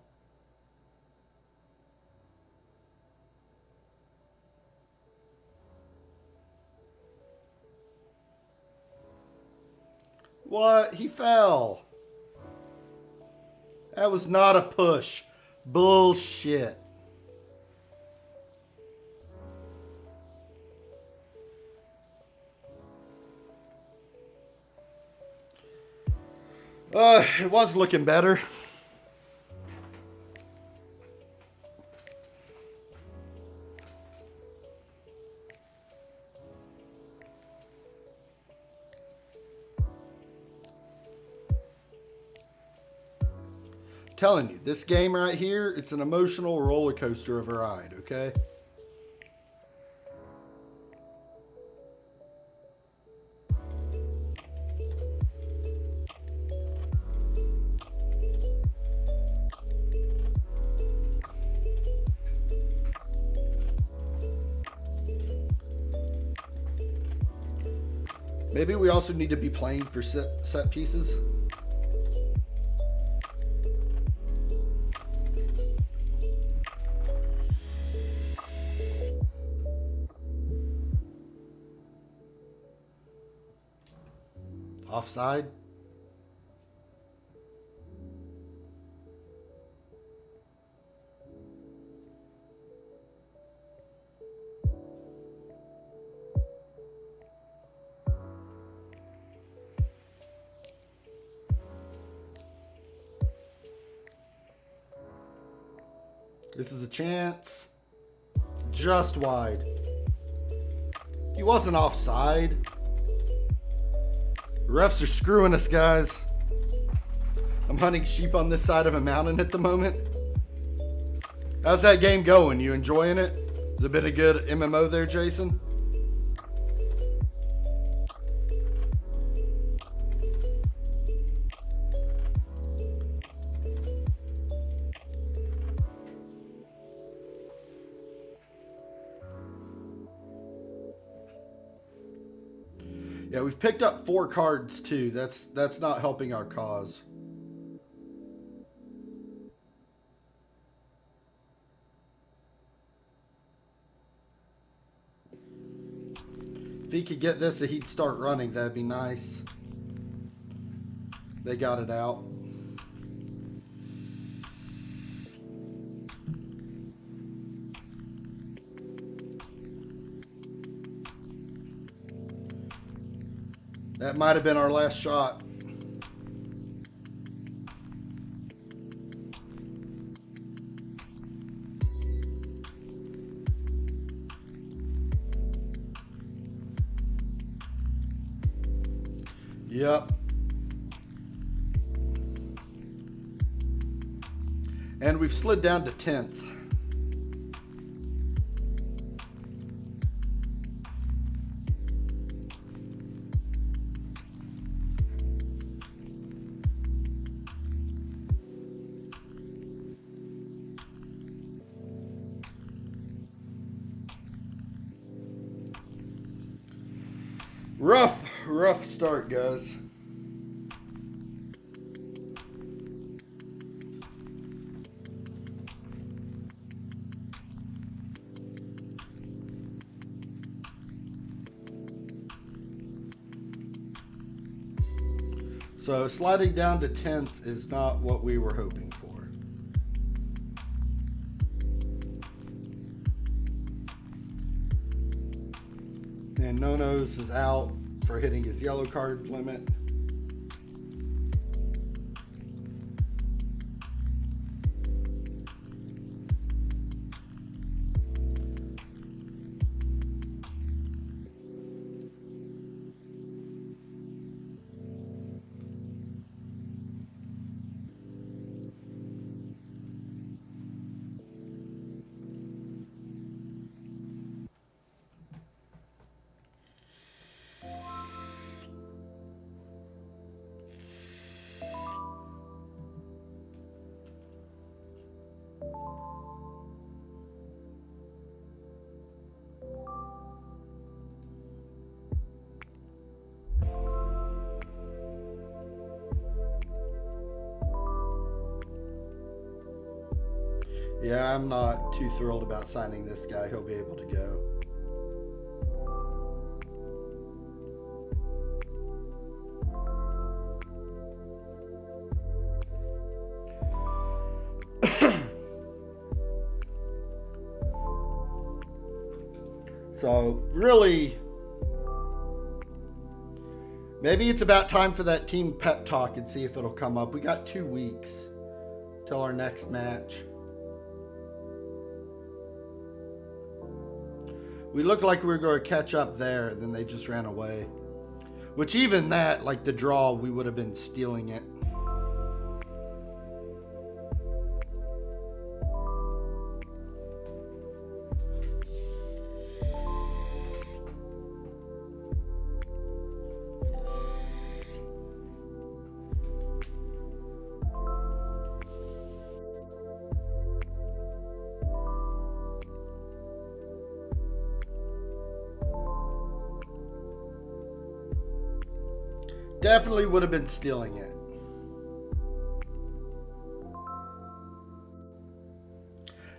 What? He fell. That was not a push. Bullshit. It was looking better. Telling you, this game right here, it's an emotional roller coaster of a ride, okay? Maybe we also need to be playing for set pieces. Offside. This is a chance. Just wide. He wasn't offside. Refs are screwing us, guys. I'm hunting sheep on this side of a mountain at the moment. How's that game going? You enjoying it? There's a bit of good MMO there, Jason. Yeah, we've picked up 4 cards too. That's not helping our cause. If he could get this, he'd start running. That'd be nice. They got it out. That might have been our last shot. Yep. And we've slid down to 10th. Rough start, guys. So sliding down to 10th is not what we were hoping for. And No-Nos is out for hitting his yellow card limit. Yeah, I'm not too thrilled about signing this guy. He'll be able to go. So, really, maybe it's about time for that team pep talk and see if it'll come up. We got 2 weeks till our next match. We looked like we were going to catch up there, then they just ran away. Which even that, like the draw, we would have been stealing it. Definitely would have been stealing it.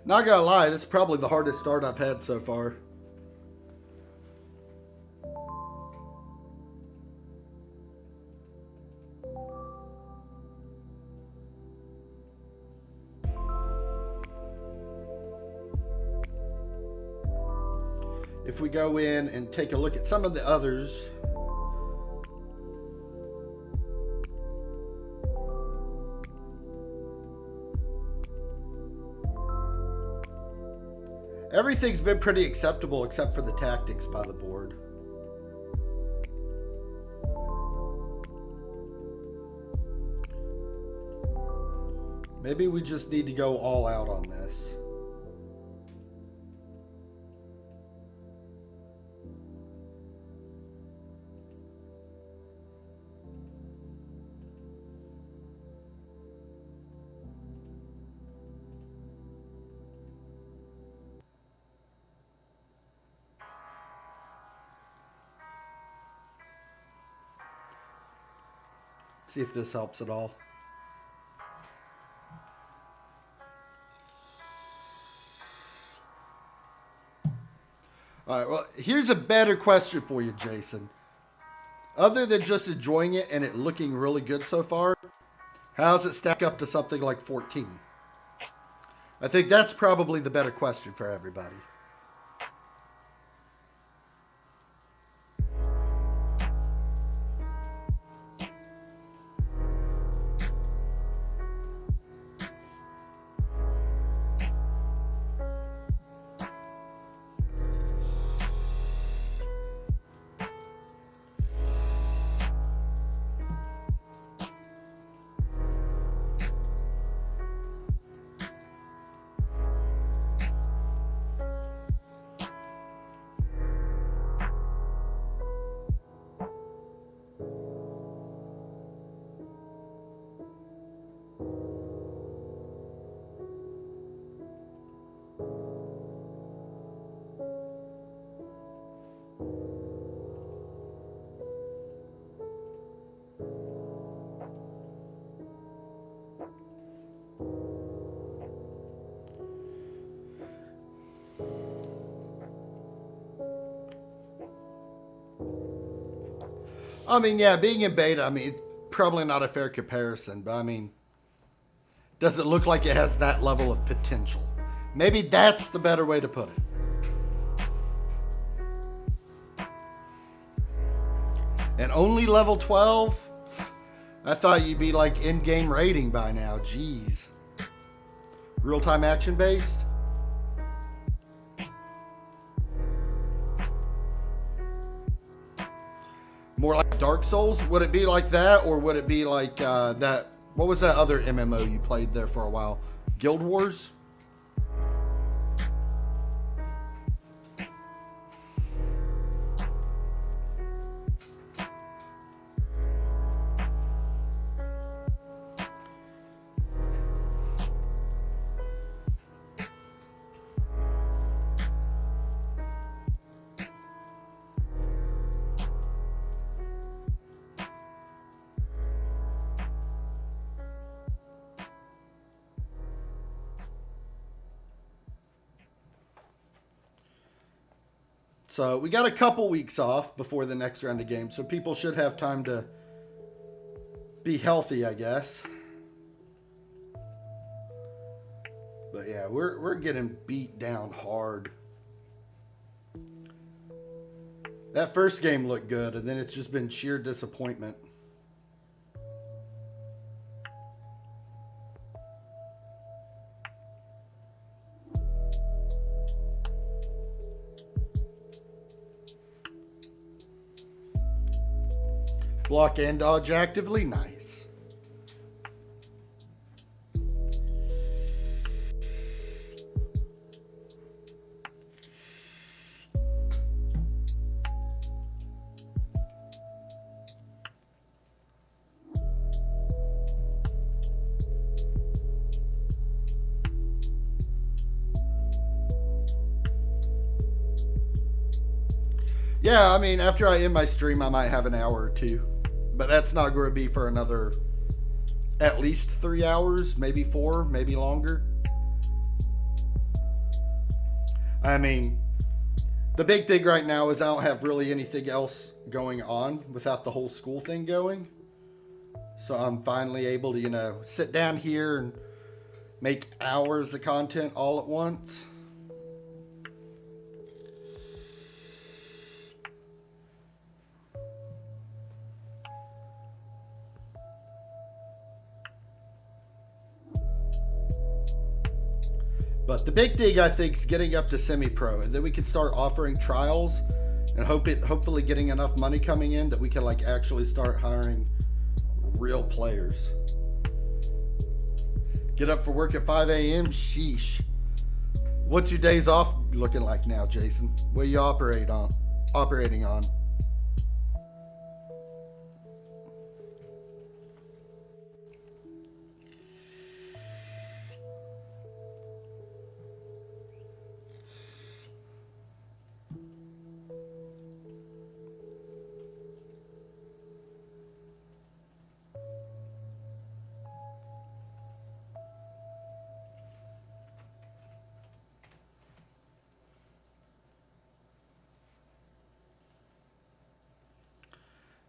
Not gonna lie, this is probably the hardest start I've had so far. If we go in and take a look at some of the others, everything's been pretty acceptable except for the tactics by the board. Maybe we just need to go all out on this. See if this helps at all. All right, well, here's a better question for you, Jason. Other than just enjoying it and it looking really good so far, how does it stack up to something like 14? I think that's probably the better question for everybody. I mean, yeah, being in beta, I mean, probably not a fair comparison, but I mean, does it look like it has that level of potential? Maybe that's the better way to put it. And only level 12? I thought you'd be like in-game rating by now. Jeez. Real-time action-based? More like Dark Souls? Would it be like that, or would it be like that? What was that other MMO you played there for a while? Guild Wars? So we got a couple weeks off before the next round of games, so people should have time to be healthy, I guess. But yeah, we're getting beat down hard. That first game looked good, and then it's just been sheer disappointment. Block and dodge actively, nice. Yeah, I mean, after I end my stream, I might have an hour or two. But that's not going to be for another at least 3 hours, maybe 4, maybe longer. I mean, the big thing right now is I don't have really anything else going on without the whole school thing going. So I'm finally able to, you know, sit down here and make hours of content all at once. But the big thing, I think, is getting up to semi-pro, and then we can start offering trials, and hopefully getting enough money coming in that we can like actually start hiring real players. Get up for work at 5 a.m. Sheesh. What's your days off looking like now, Jason? What are you operating on?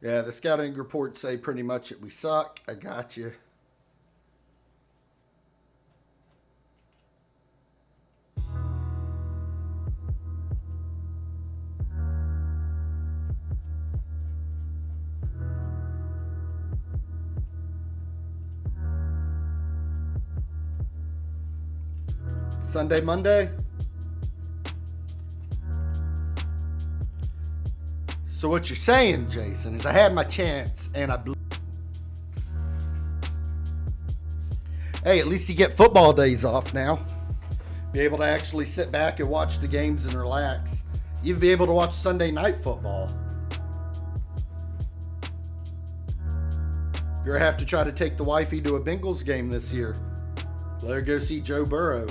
Yeah, the scouting reports say pretty much that we suck. I got you. Sunday, Monday? So what you're saying, Jason, is I had my chance and I blew. Hey, at least you get football days off now. Be able to actually sit back and watch the games and relax. Even be able to watch Sunday night football. You're gonna have to try to take the wifey to a Bengals game this year. Let her go see Joe Burrow.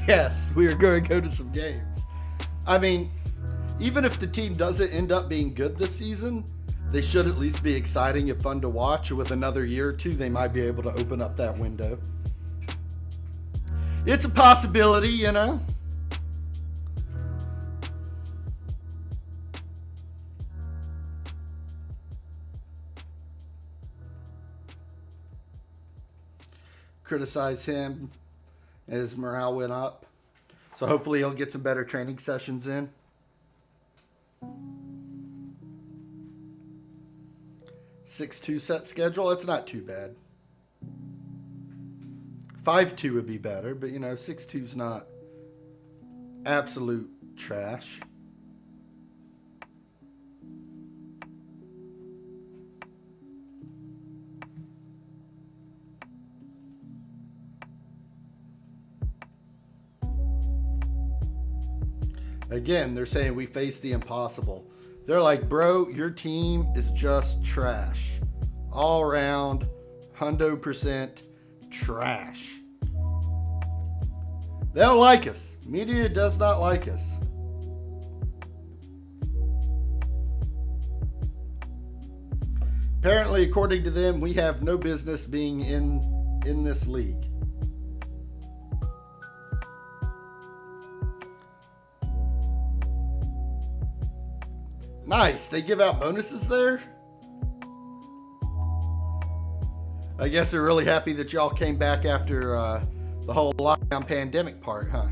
Yes, we are going to go to some games. I mean, even if the team doesn't end up being good this season, they should at least be exciting and fun to watch. With another year or two, they might be able to open up that window. It's a possibility, you know. Criticize him. His morale went up. So hopefully he'll get some better training sessions in. 6-2 set schedule. That's not too bad. 5-2 would be better, but you know, 6-2's not absolute trash. Again, they're saying we face the impossible. They're like, bro, your team is just trash. All around, 100% trash. They don't like us. Media does not like us. Apparently, according to them, we have no business being in this league. Nice. They give out bonuses there? I guess they're really happy that y'all came back after the whole lockdown pandemic part, huh?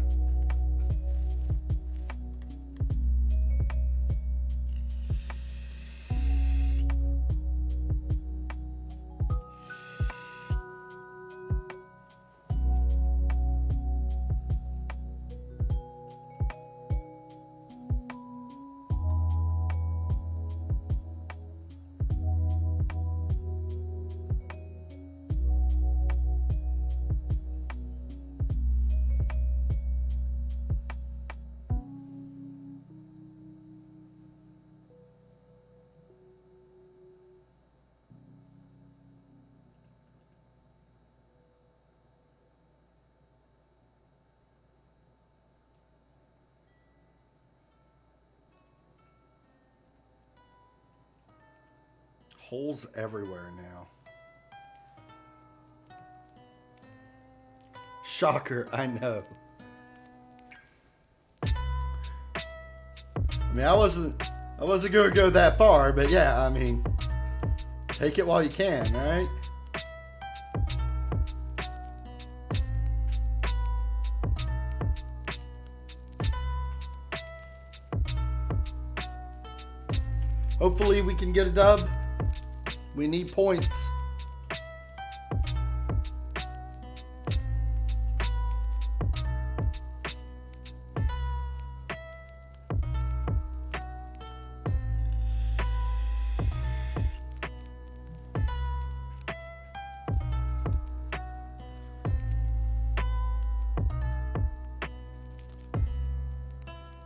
Holes everywhere now. Shocker, I know. I mean, I wasn't gonna go that far, but yeah, I mean, take it while you can, right? Hopefully we can get a dub. We need points.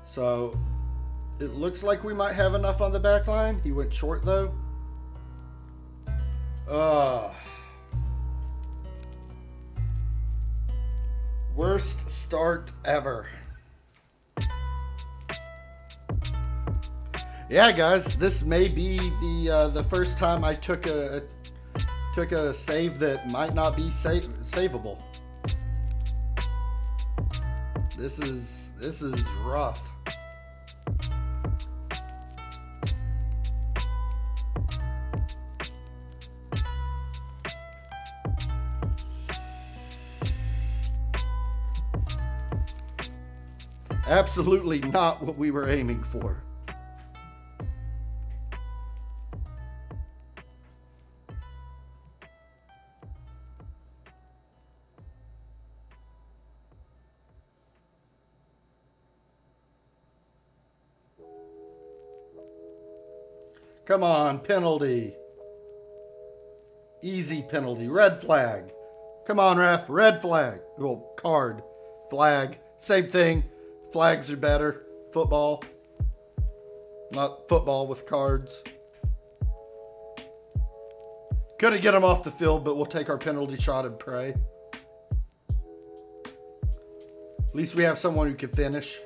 So it looks like we might have enough on the back line. He went short though. Worst start ever. Yeah, guys, this may be the first time I took a save that might not be savable. This is rough. Absolutely not what we were aiming for. Come on, penalty. Easy penalty. Red flag. Come on, ref. Red flag. Well, card. Flag. Same thing. Flags are better. Football. Not football with cards. Couldn't get him off the field, but we'll take our penalty shot and pray. At least we have someone who can finish.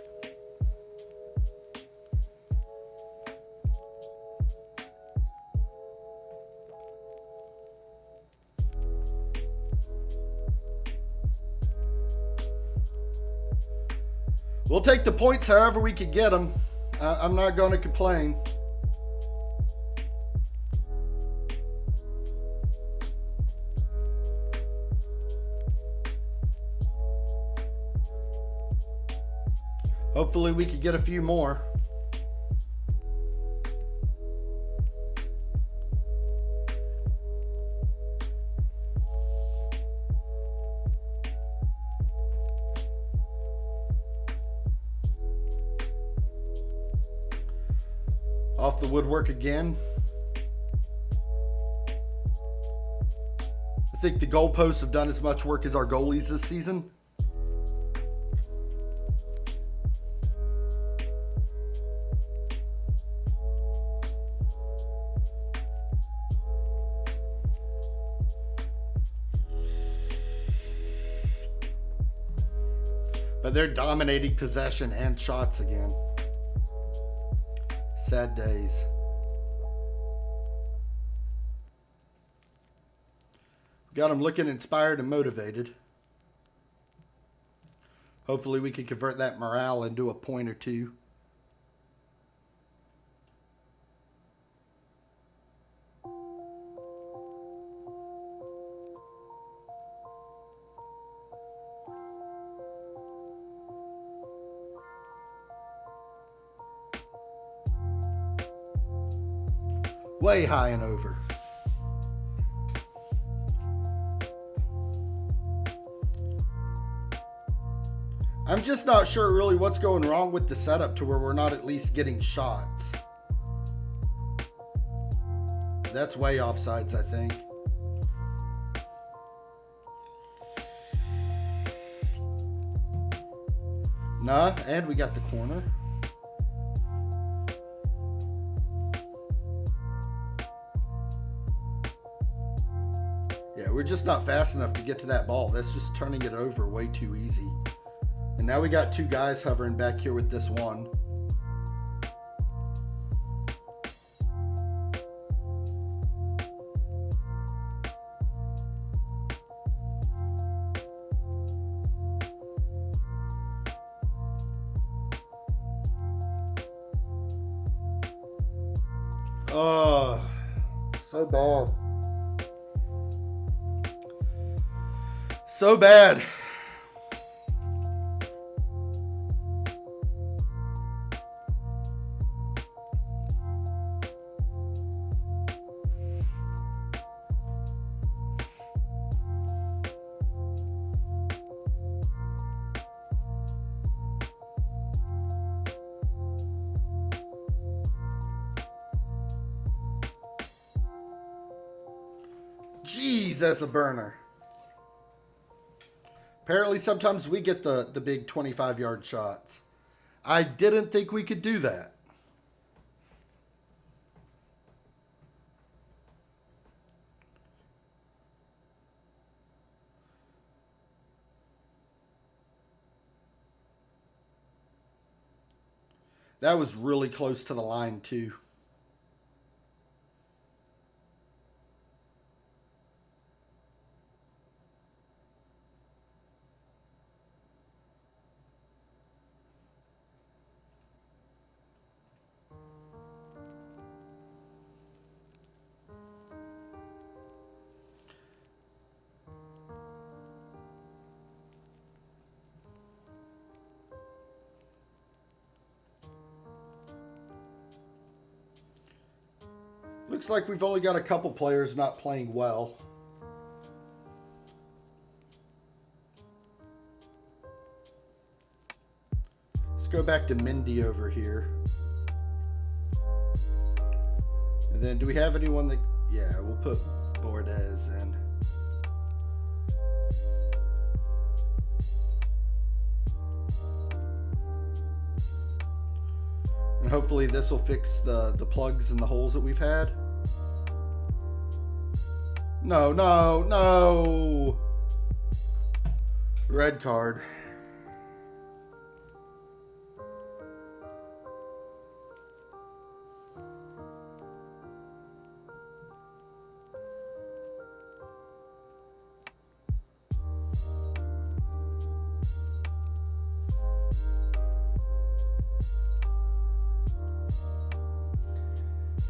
We'll take the points however we can get them. I'm not going to complain. Hopefully we can get a few more. Off the woodwork again. I think the goalposts have done as much work as our goalies this season. But they're dominating possession and shots again. Sad days. Got them looking inspired and motivated. Hopefully we can convert that morale into a point or two. Way high and over. I'm just not sure really what's going wrong with the setup to where we're not at least getting shots. That's way offsides, I think. Nah, and we got the corner. Yeah, we're just not fast enough to get to that ball. That's just turning it over way too easy. And now we got two guys hovering back here with this one. Oh, so bad. So bad. Jeez, that's a burner. Apparently sometimes we get the big 25-yard shots. I didn't think we could do that. That was really close to the line too. Looks like we've only got a couple players not playing well. Let's go back to Mendy over here. And then do we have anyone that... Yeah, we'll put Bordes in. And hopefully this will fix the plugs and the holes that we've had. No, no, no. Red card.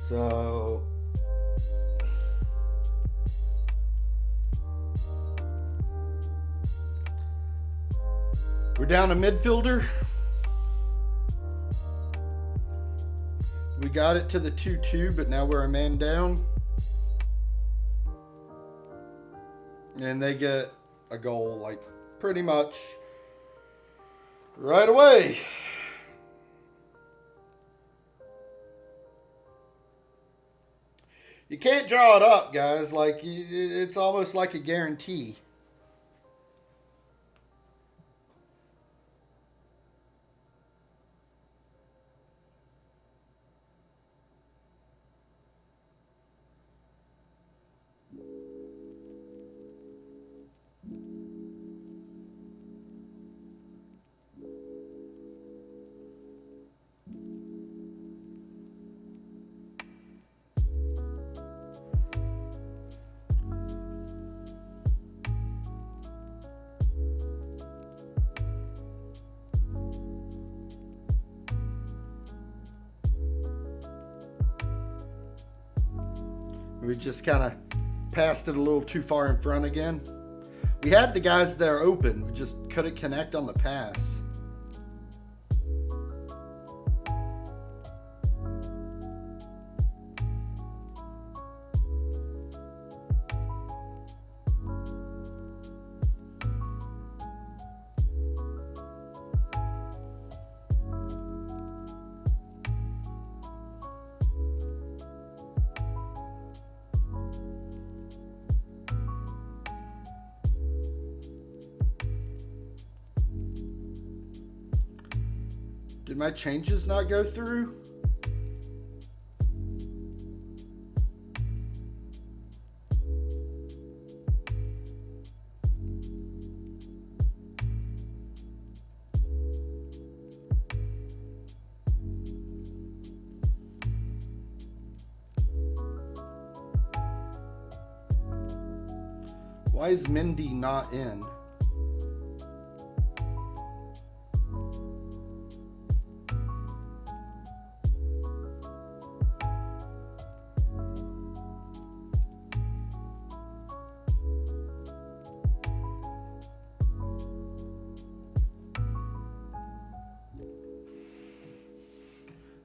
So we're down a midfielder. We got it to the 2-2, but now we're a man down. And they get a goal, like, pretty much right away. You can't draw it up, guys. Like, it's almost like a guarantee. We just kind of passed it a little too far in front again. We had the guys there open. We just couldn't connect on the pass. Did my changes not go through? Why is Mindy not in?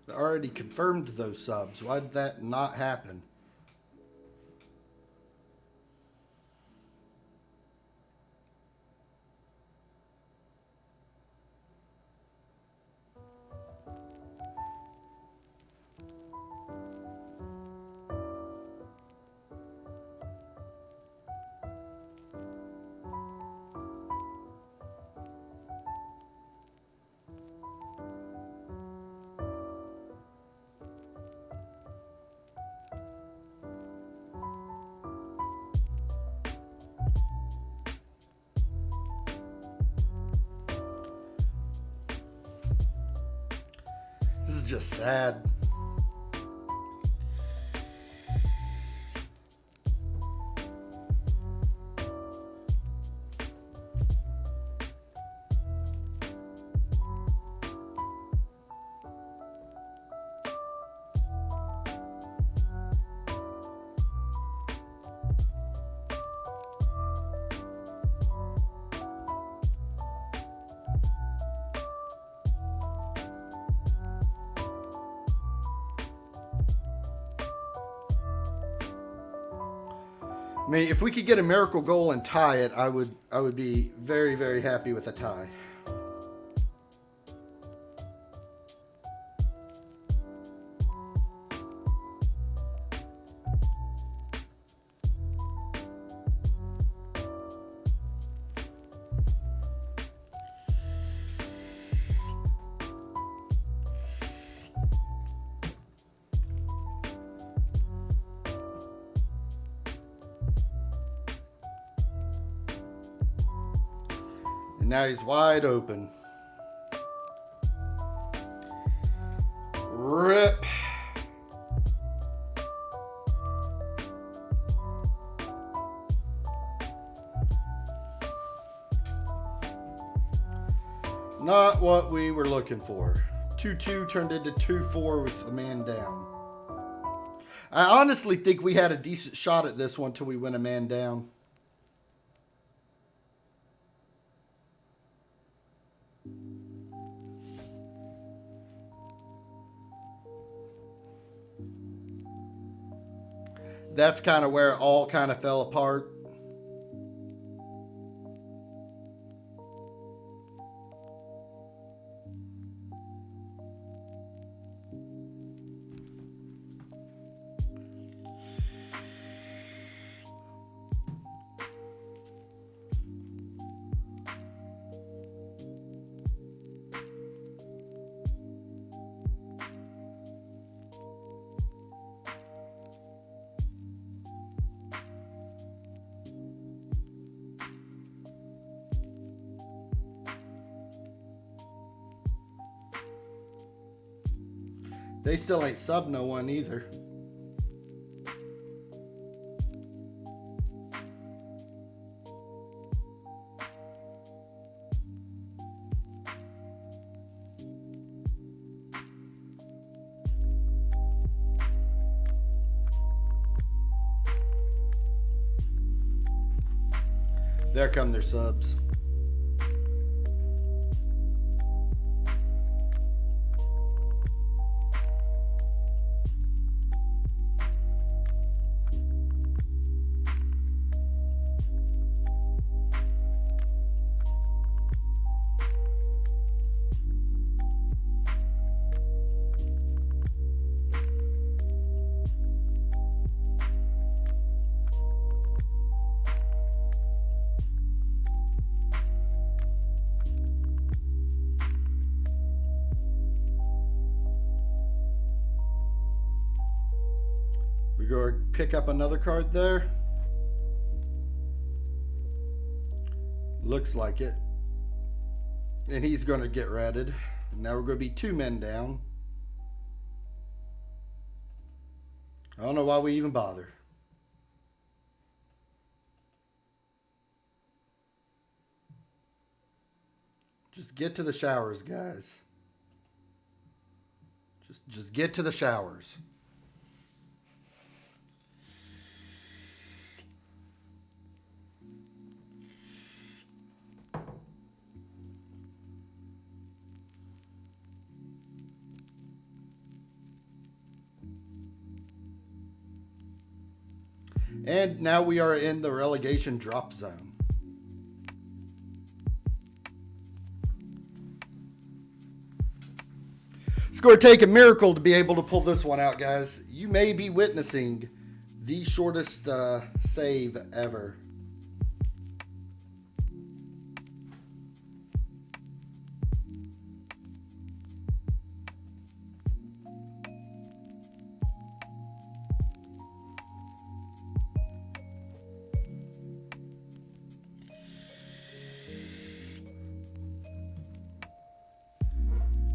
I already confirmed those subs. Why did that not happen? This is just sad. I mean, if we could get a miracle goal and tie it, I would be very, very happy with a tie. And now he's wide open. Rip. Not what we were looking for. 2-2 turned into 2-4 with a man down. I honestly think we had a decent shot at this one till we went a man down. That's kind of where it all kind of fell apart. They still ain't sub no one either. There come their subs. We go pick up another card there. Looks like it. And he's going to get redded. Now we're going to be 2 men down. I don't know why we even bother. Just get to the showers, guys. Just get to the showers. And now we are in the relegation drop zone. It's going to take a miracle to be able to pull this one out, guys. You may be witnessing the shortest save ever.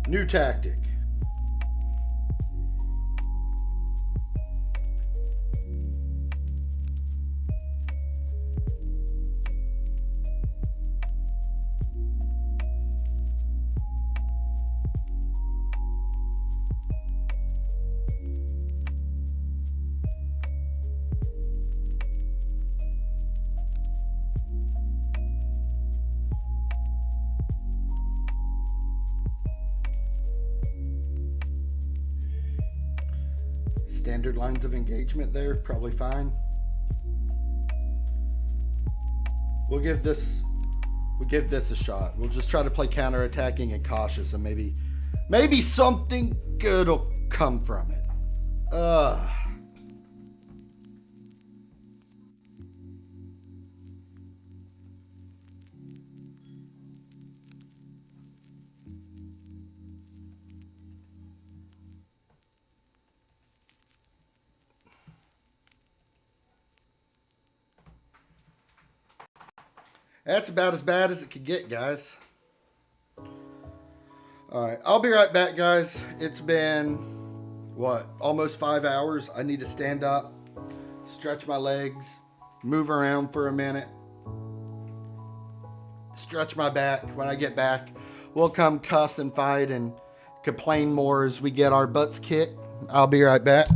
New tactic. Standard lines of engagement there, probably fine. We'll give this a shot. We'll just try to play counter-attacking and cautious, and maybe something good will come from it. That's about as bad as it could get, guys. Alright, I'll be right back, guys. It's been, what, almost 5 hours. I need to stand up, stretch my legs, move around for a minute, stretch my back. When I get back, we'll come cuss and fight and complain more as we get our butts kicked. I'll be right back.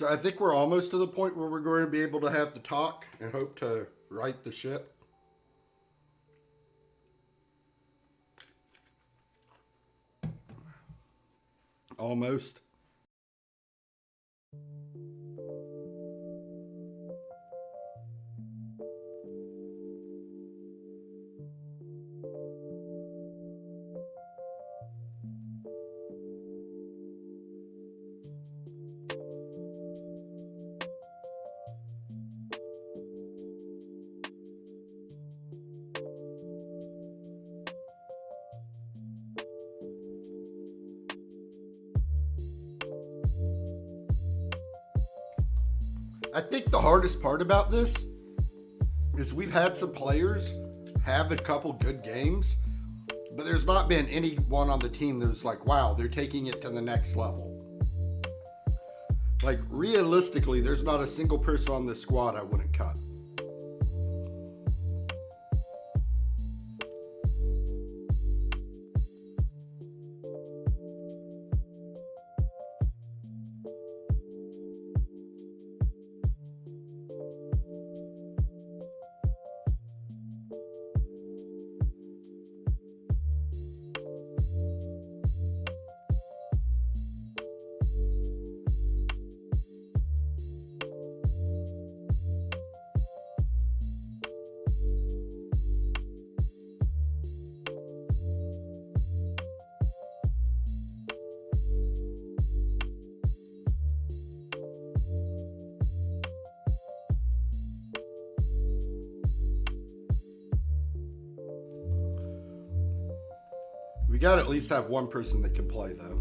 So I think we're almost to the point where we're going to be able to have the talk and hope to right the ship. Almost. I think the hardest part about this is we've had some players have a couple good games, but there's not been anyone on the team that was like, wow, they're taking it to the next level. Like, realistically, there's not a single person on this squad I wouldn't cut. got to at least have one person that can play, though.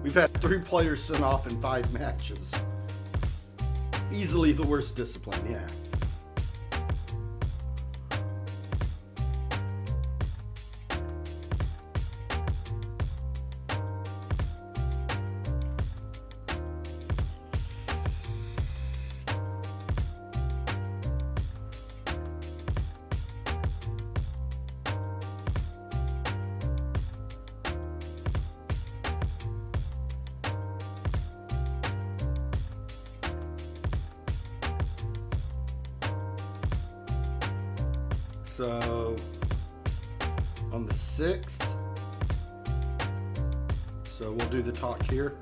We've had 3 players sent off in 5 matches. Easily the worst discipline, yeah. So, on the 6th, so we'll do the talk here.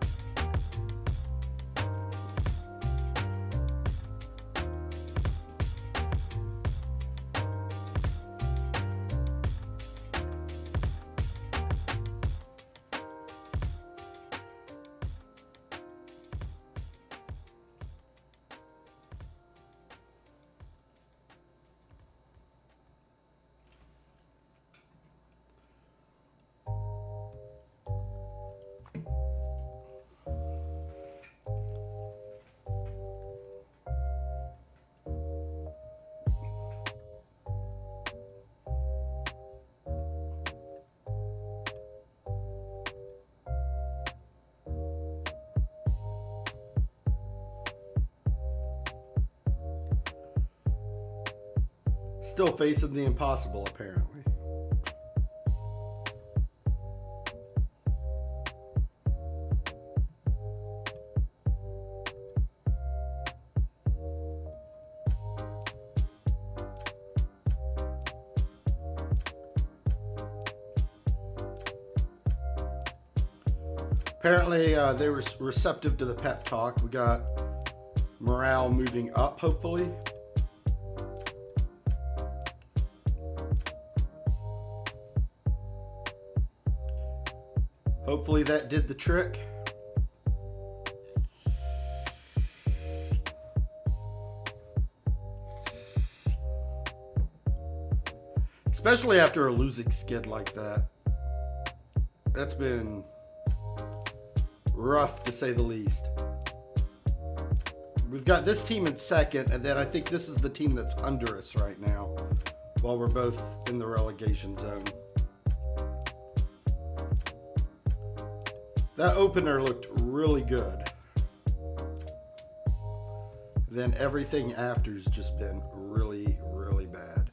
Still facing the impossible, apparently. Apparently, they were receptive to the pep talk. We got morale moving up, hopefully. Hopefully that did the trick. Especially after a losing skid like that. That's been rough, to say the least. We've got this team in second, and then I think this is the team that's under us right now, while we're both in the relegation zone. That opener looked really good. Then everything after's just been really, really bad.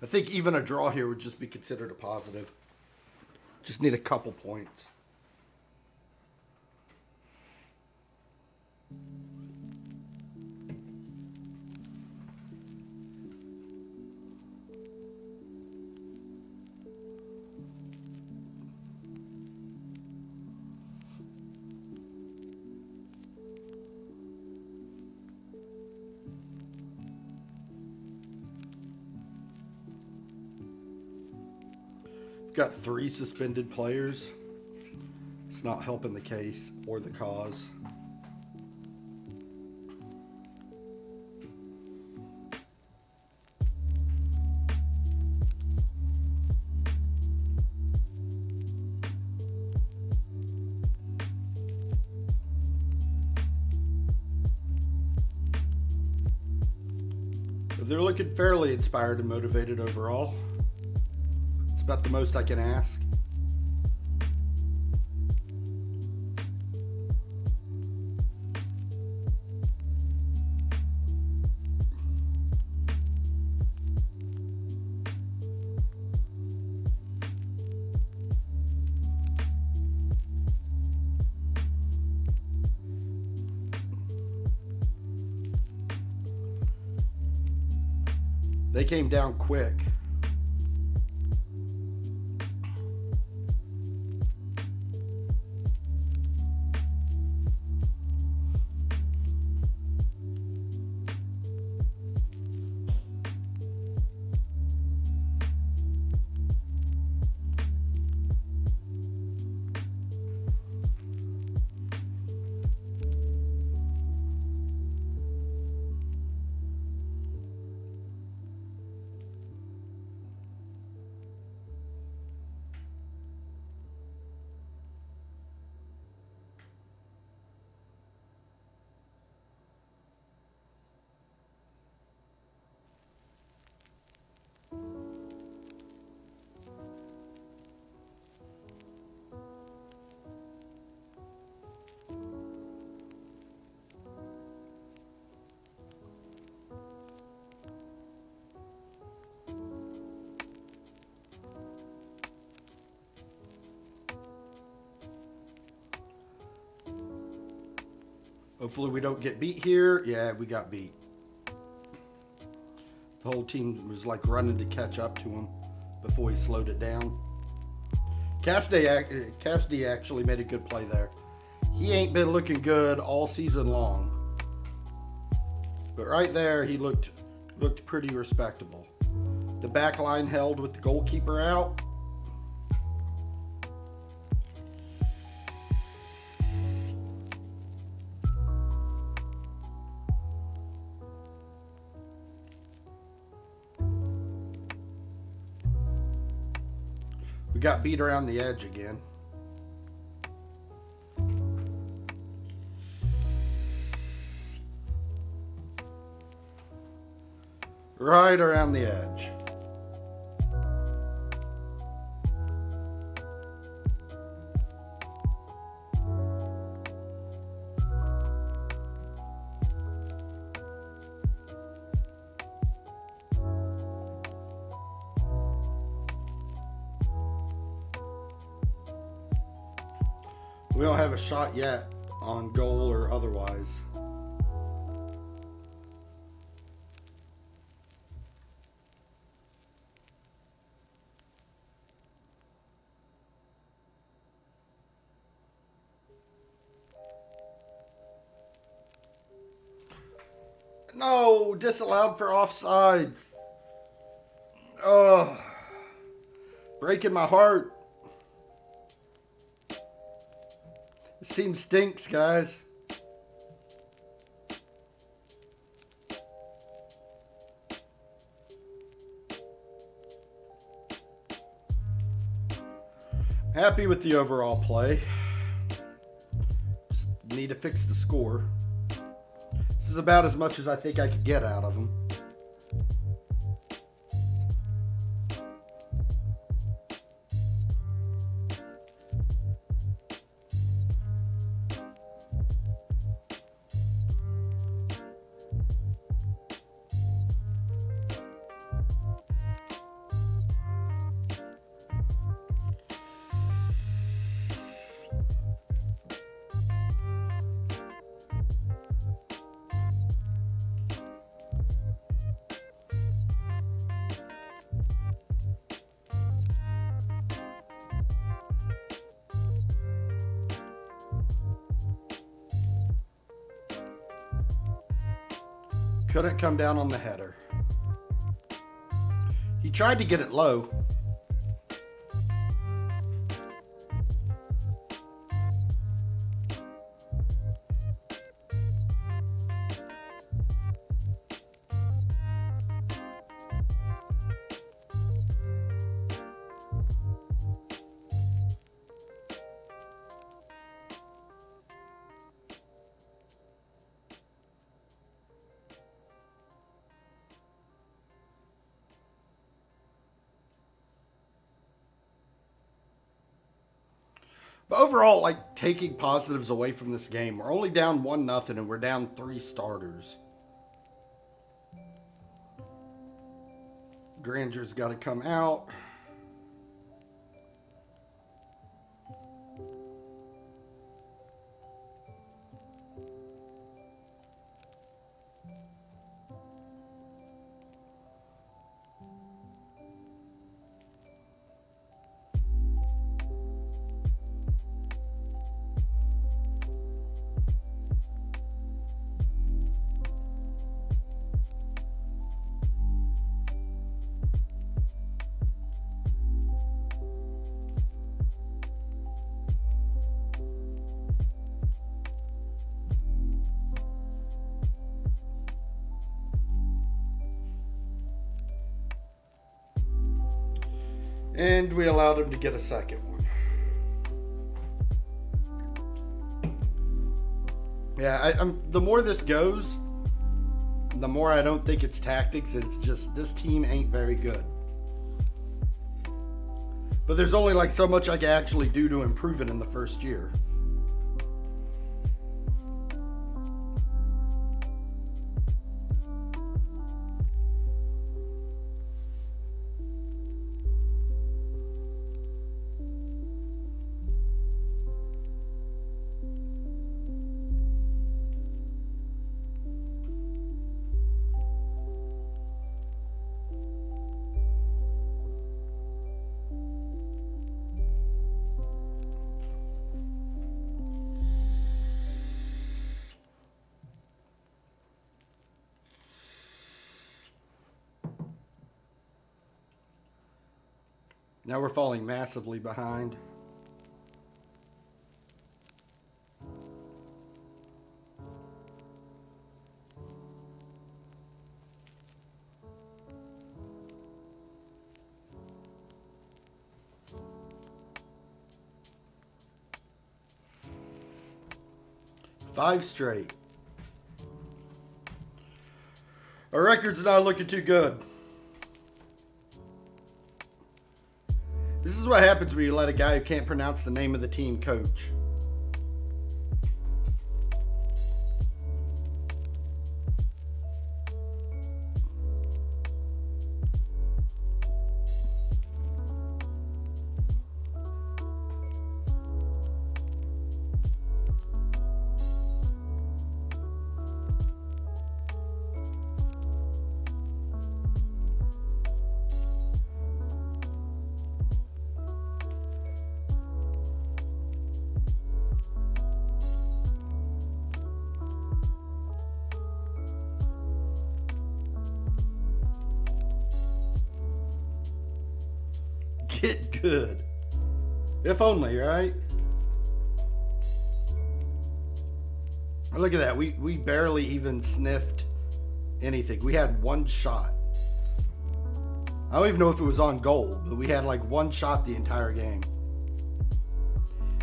I think even a draw here would just be considered a positive. Just need a couple points. Got 3 suspended players. It's not helping the case or the cause. They're looking fairly inspired and motivated overall. It's about the most I can ask. They came down quick. Hopefully we don't get beat here. Yeah, we got beat. The whole team was like running to catch up to him before he slowed it down. Cassidy actually made a good play there. He ain't been looking good all season long. But right there, he looked pretty respectable. The back line held with the goalkeeper out. We got beat around the edge again. Right around the edge. We don't have a shot yet on goal or otherwise. No, disallowed for offsides. Oh, breaking my heart. This team stinks, guys. Happy with the overall play. Just need to fix the score. This is about as much as I think I could get out of them. Couldn't come down on the header. He tried to get it low. But overall, like, taking positives away from this game, we're only down 1-0 and we're down 3 starters. Granger's got to come out. And we allowed him to get a second one. Yeah, the more this goes, the more I don't think it's tactics. It's just this team ain't very good. But there's only like so much I can actually do to improve it in the first year. Now we're falling massively behind. Five straight. Our record's not looking too good. This is what happens when you let a guy who can't pronounce the name of the team coach. Get good. If only, right? Look at that. We barely even sniffed anything. We had one shot. I don't even know if it was on goal, but we had like one shot the entire game.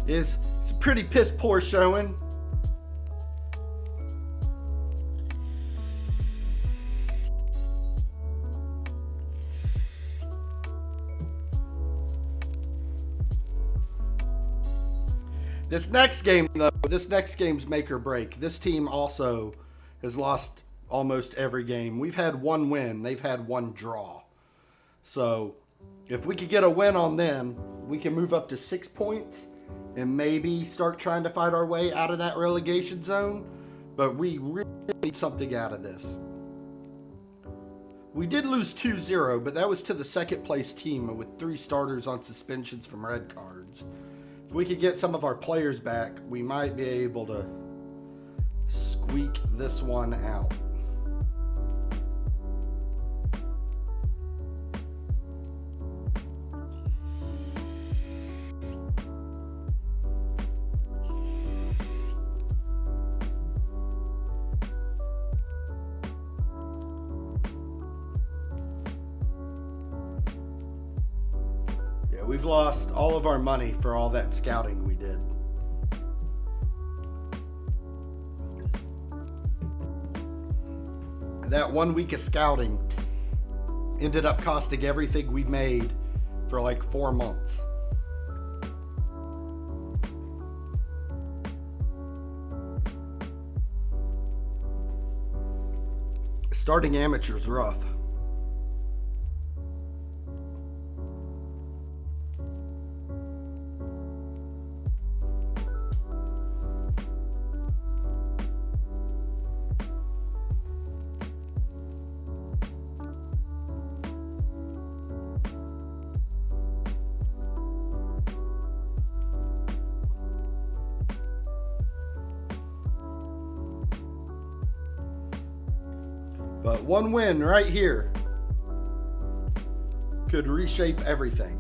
It's a pretty piss poor showing. This next game, though, this next game's make or break. This team also has lost almost every game. We've had one win. They've had one draw. So if we could get a win on them, we can move up to 6 points and maybe start trying to fight our way out of that relegation zone. But we really need something out of this. We did lose 2-0, but that was to the second place team with 3 starters on suspensions from red cards. If we could get some of our players back, we might be able to squeak this one out. We've lost all of our money for all that scouting we did. That 1 week of scouting ended up costing everything we made for like 4 months. Starting amateur's rough. But one win right here could reshape everything.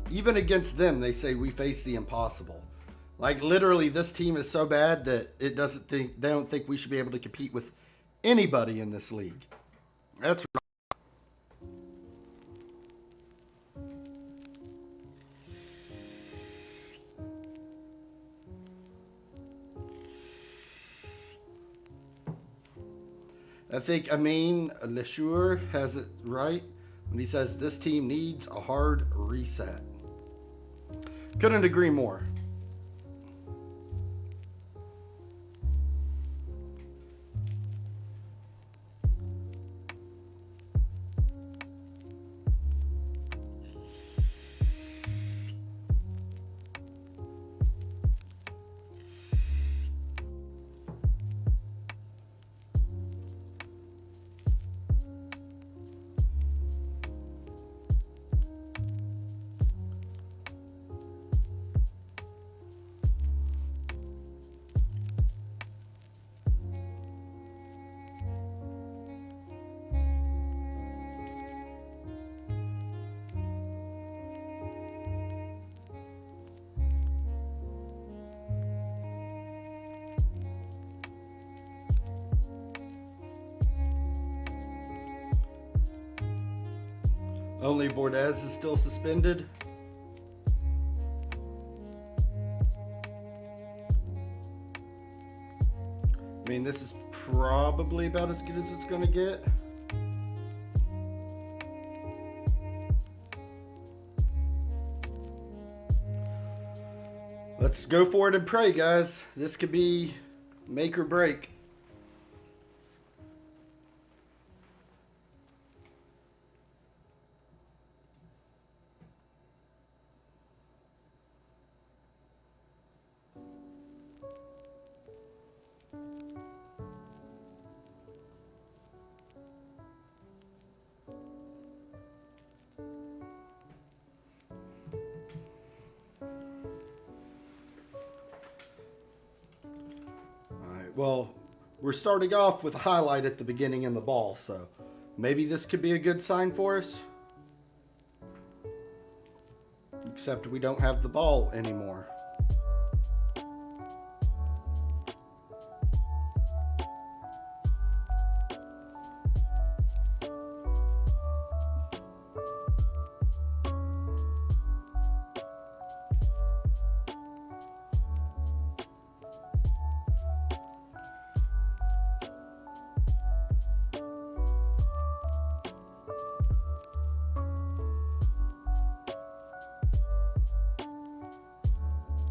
Even against them, they say we face the impossible. Like literally, this team is so bad that they don't think we should be able to compete with anybody in this league. That's right. I think Amin Leshour has it right when he says this team needs a hard reset. Couldn't agree more. Only Bordes is still suspended. I mean, this is probably about as good as it's going to get. Let's go for it and pray, guys. This could be make or break. Well, we're starting off with a highlight at the beginning in the ball, so maybe this could be a good sign for us. Except we don't have the ball anymore.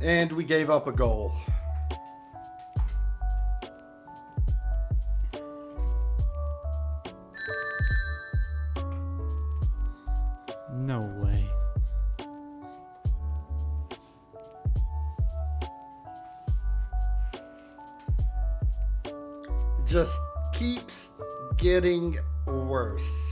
And we gave up a goal. No way. Just keeps getting worse.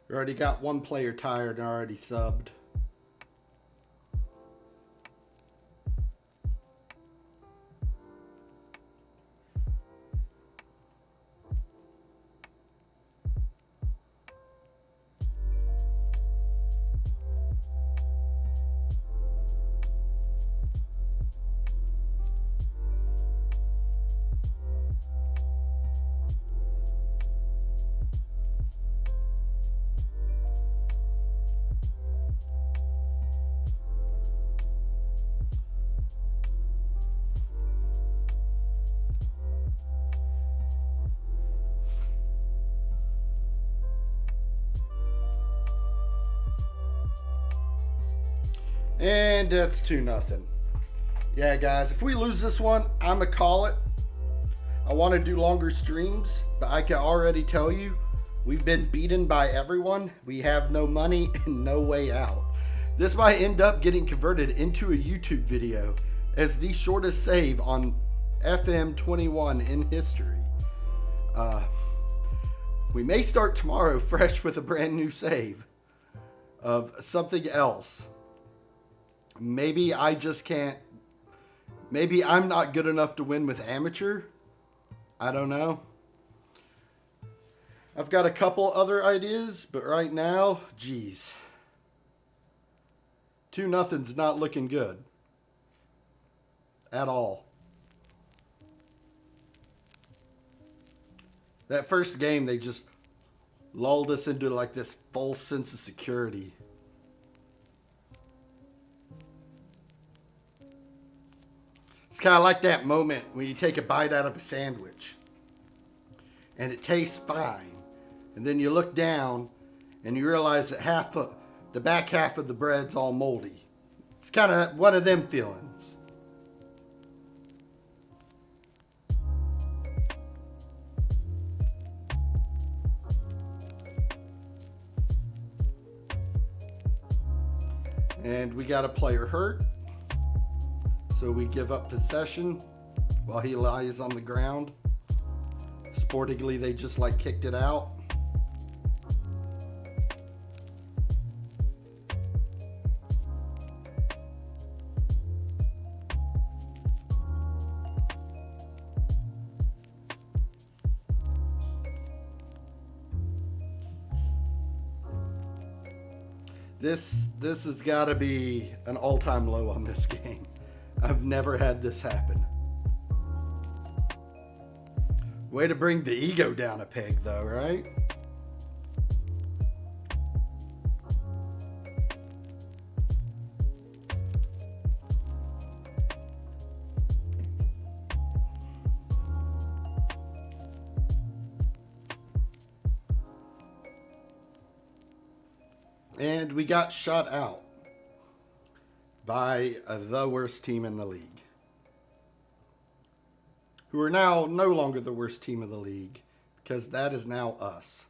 We already got one player tired and already subbed. And that's 2-0. Yeah, guys, if we lose this one, I'm going to call it. I want to do longer streams, but I can already tell you, we've been beaten by everyone. We have no money and no way out. This might end up getting converted into a YouTube video as the shortest save on FM21 in history. We may start tomorrow fresh with a brand new save of something else. Maybe I just can't. Maybe I'm not good enough to win with amateur. I don't know. I've got a couple other ideas, but right now, geez. 2-0's not looking good. At all. That first game, they just lulled us into like this false sense of security. It's kind of like that moment when you take a bite out of a sandwich and it tastes fine. And then you look down and you realize that the back half of the bread's all moldy. It's kind of one of them feelings. And we got a player hurt. So we give up possession while he lies on the ground. Sportingly, they just like kicked it out. This has got to be an all-time low on this game. I've never had this happen. Way to bring the ego down a peg, though, right? And we got shut out by the worst team in the league, who are now no longer the worst team of the league, because that is now us.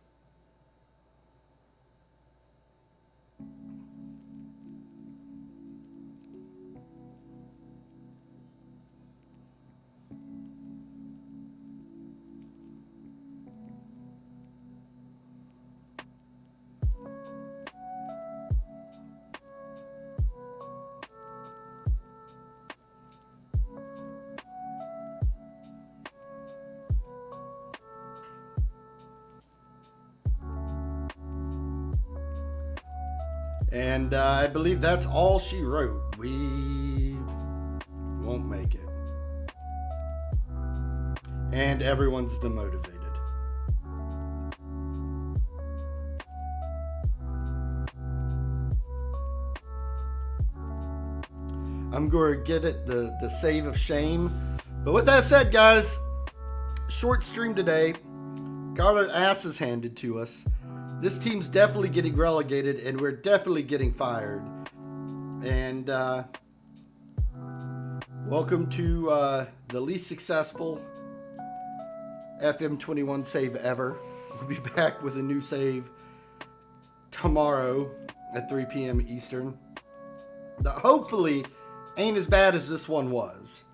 And I believe that's all she wrote. We won't make it. And everyone's demotivated. I'm going to get it the save of shame. But with that said, guys, short stream today. Got our asses handed to us. This team's definitely getting relegated, and we're definitely getting fired. And welcome to the least successful FM21 save ever. We'll be back with a new save tomorrow at 3 p.m. Eastern. That hopefully ain't as bad as this one was.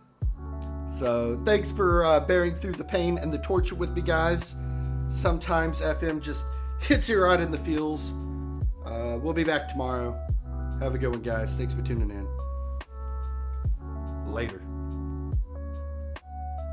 So thanks for bearing through the pain and the torture with me, guys. Sometimes FM just hits you right in the feels. We'll be back tomorrow. Have a good one, guys. Thanks for tuning in. Later.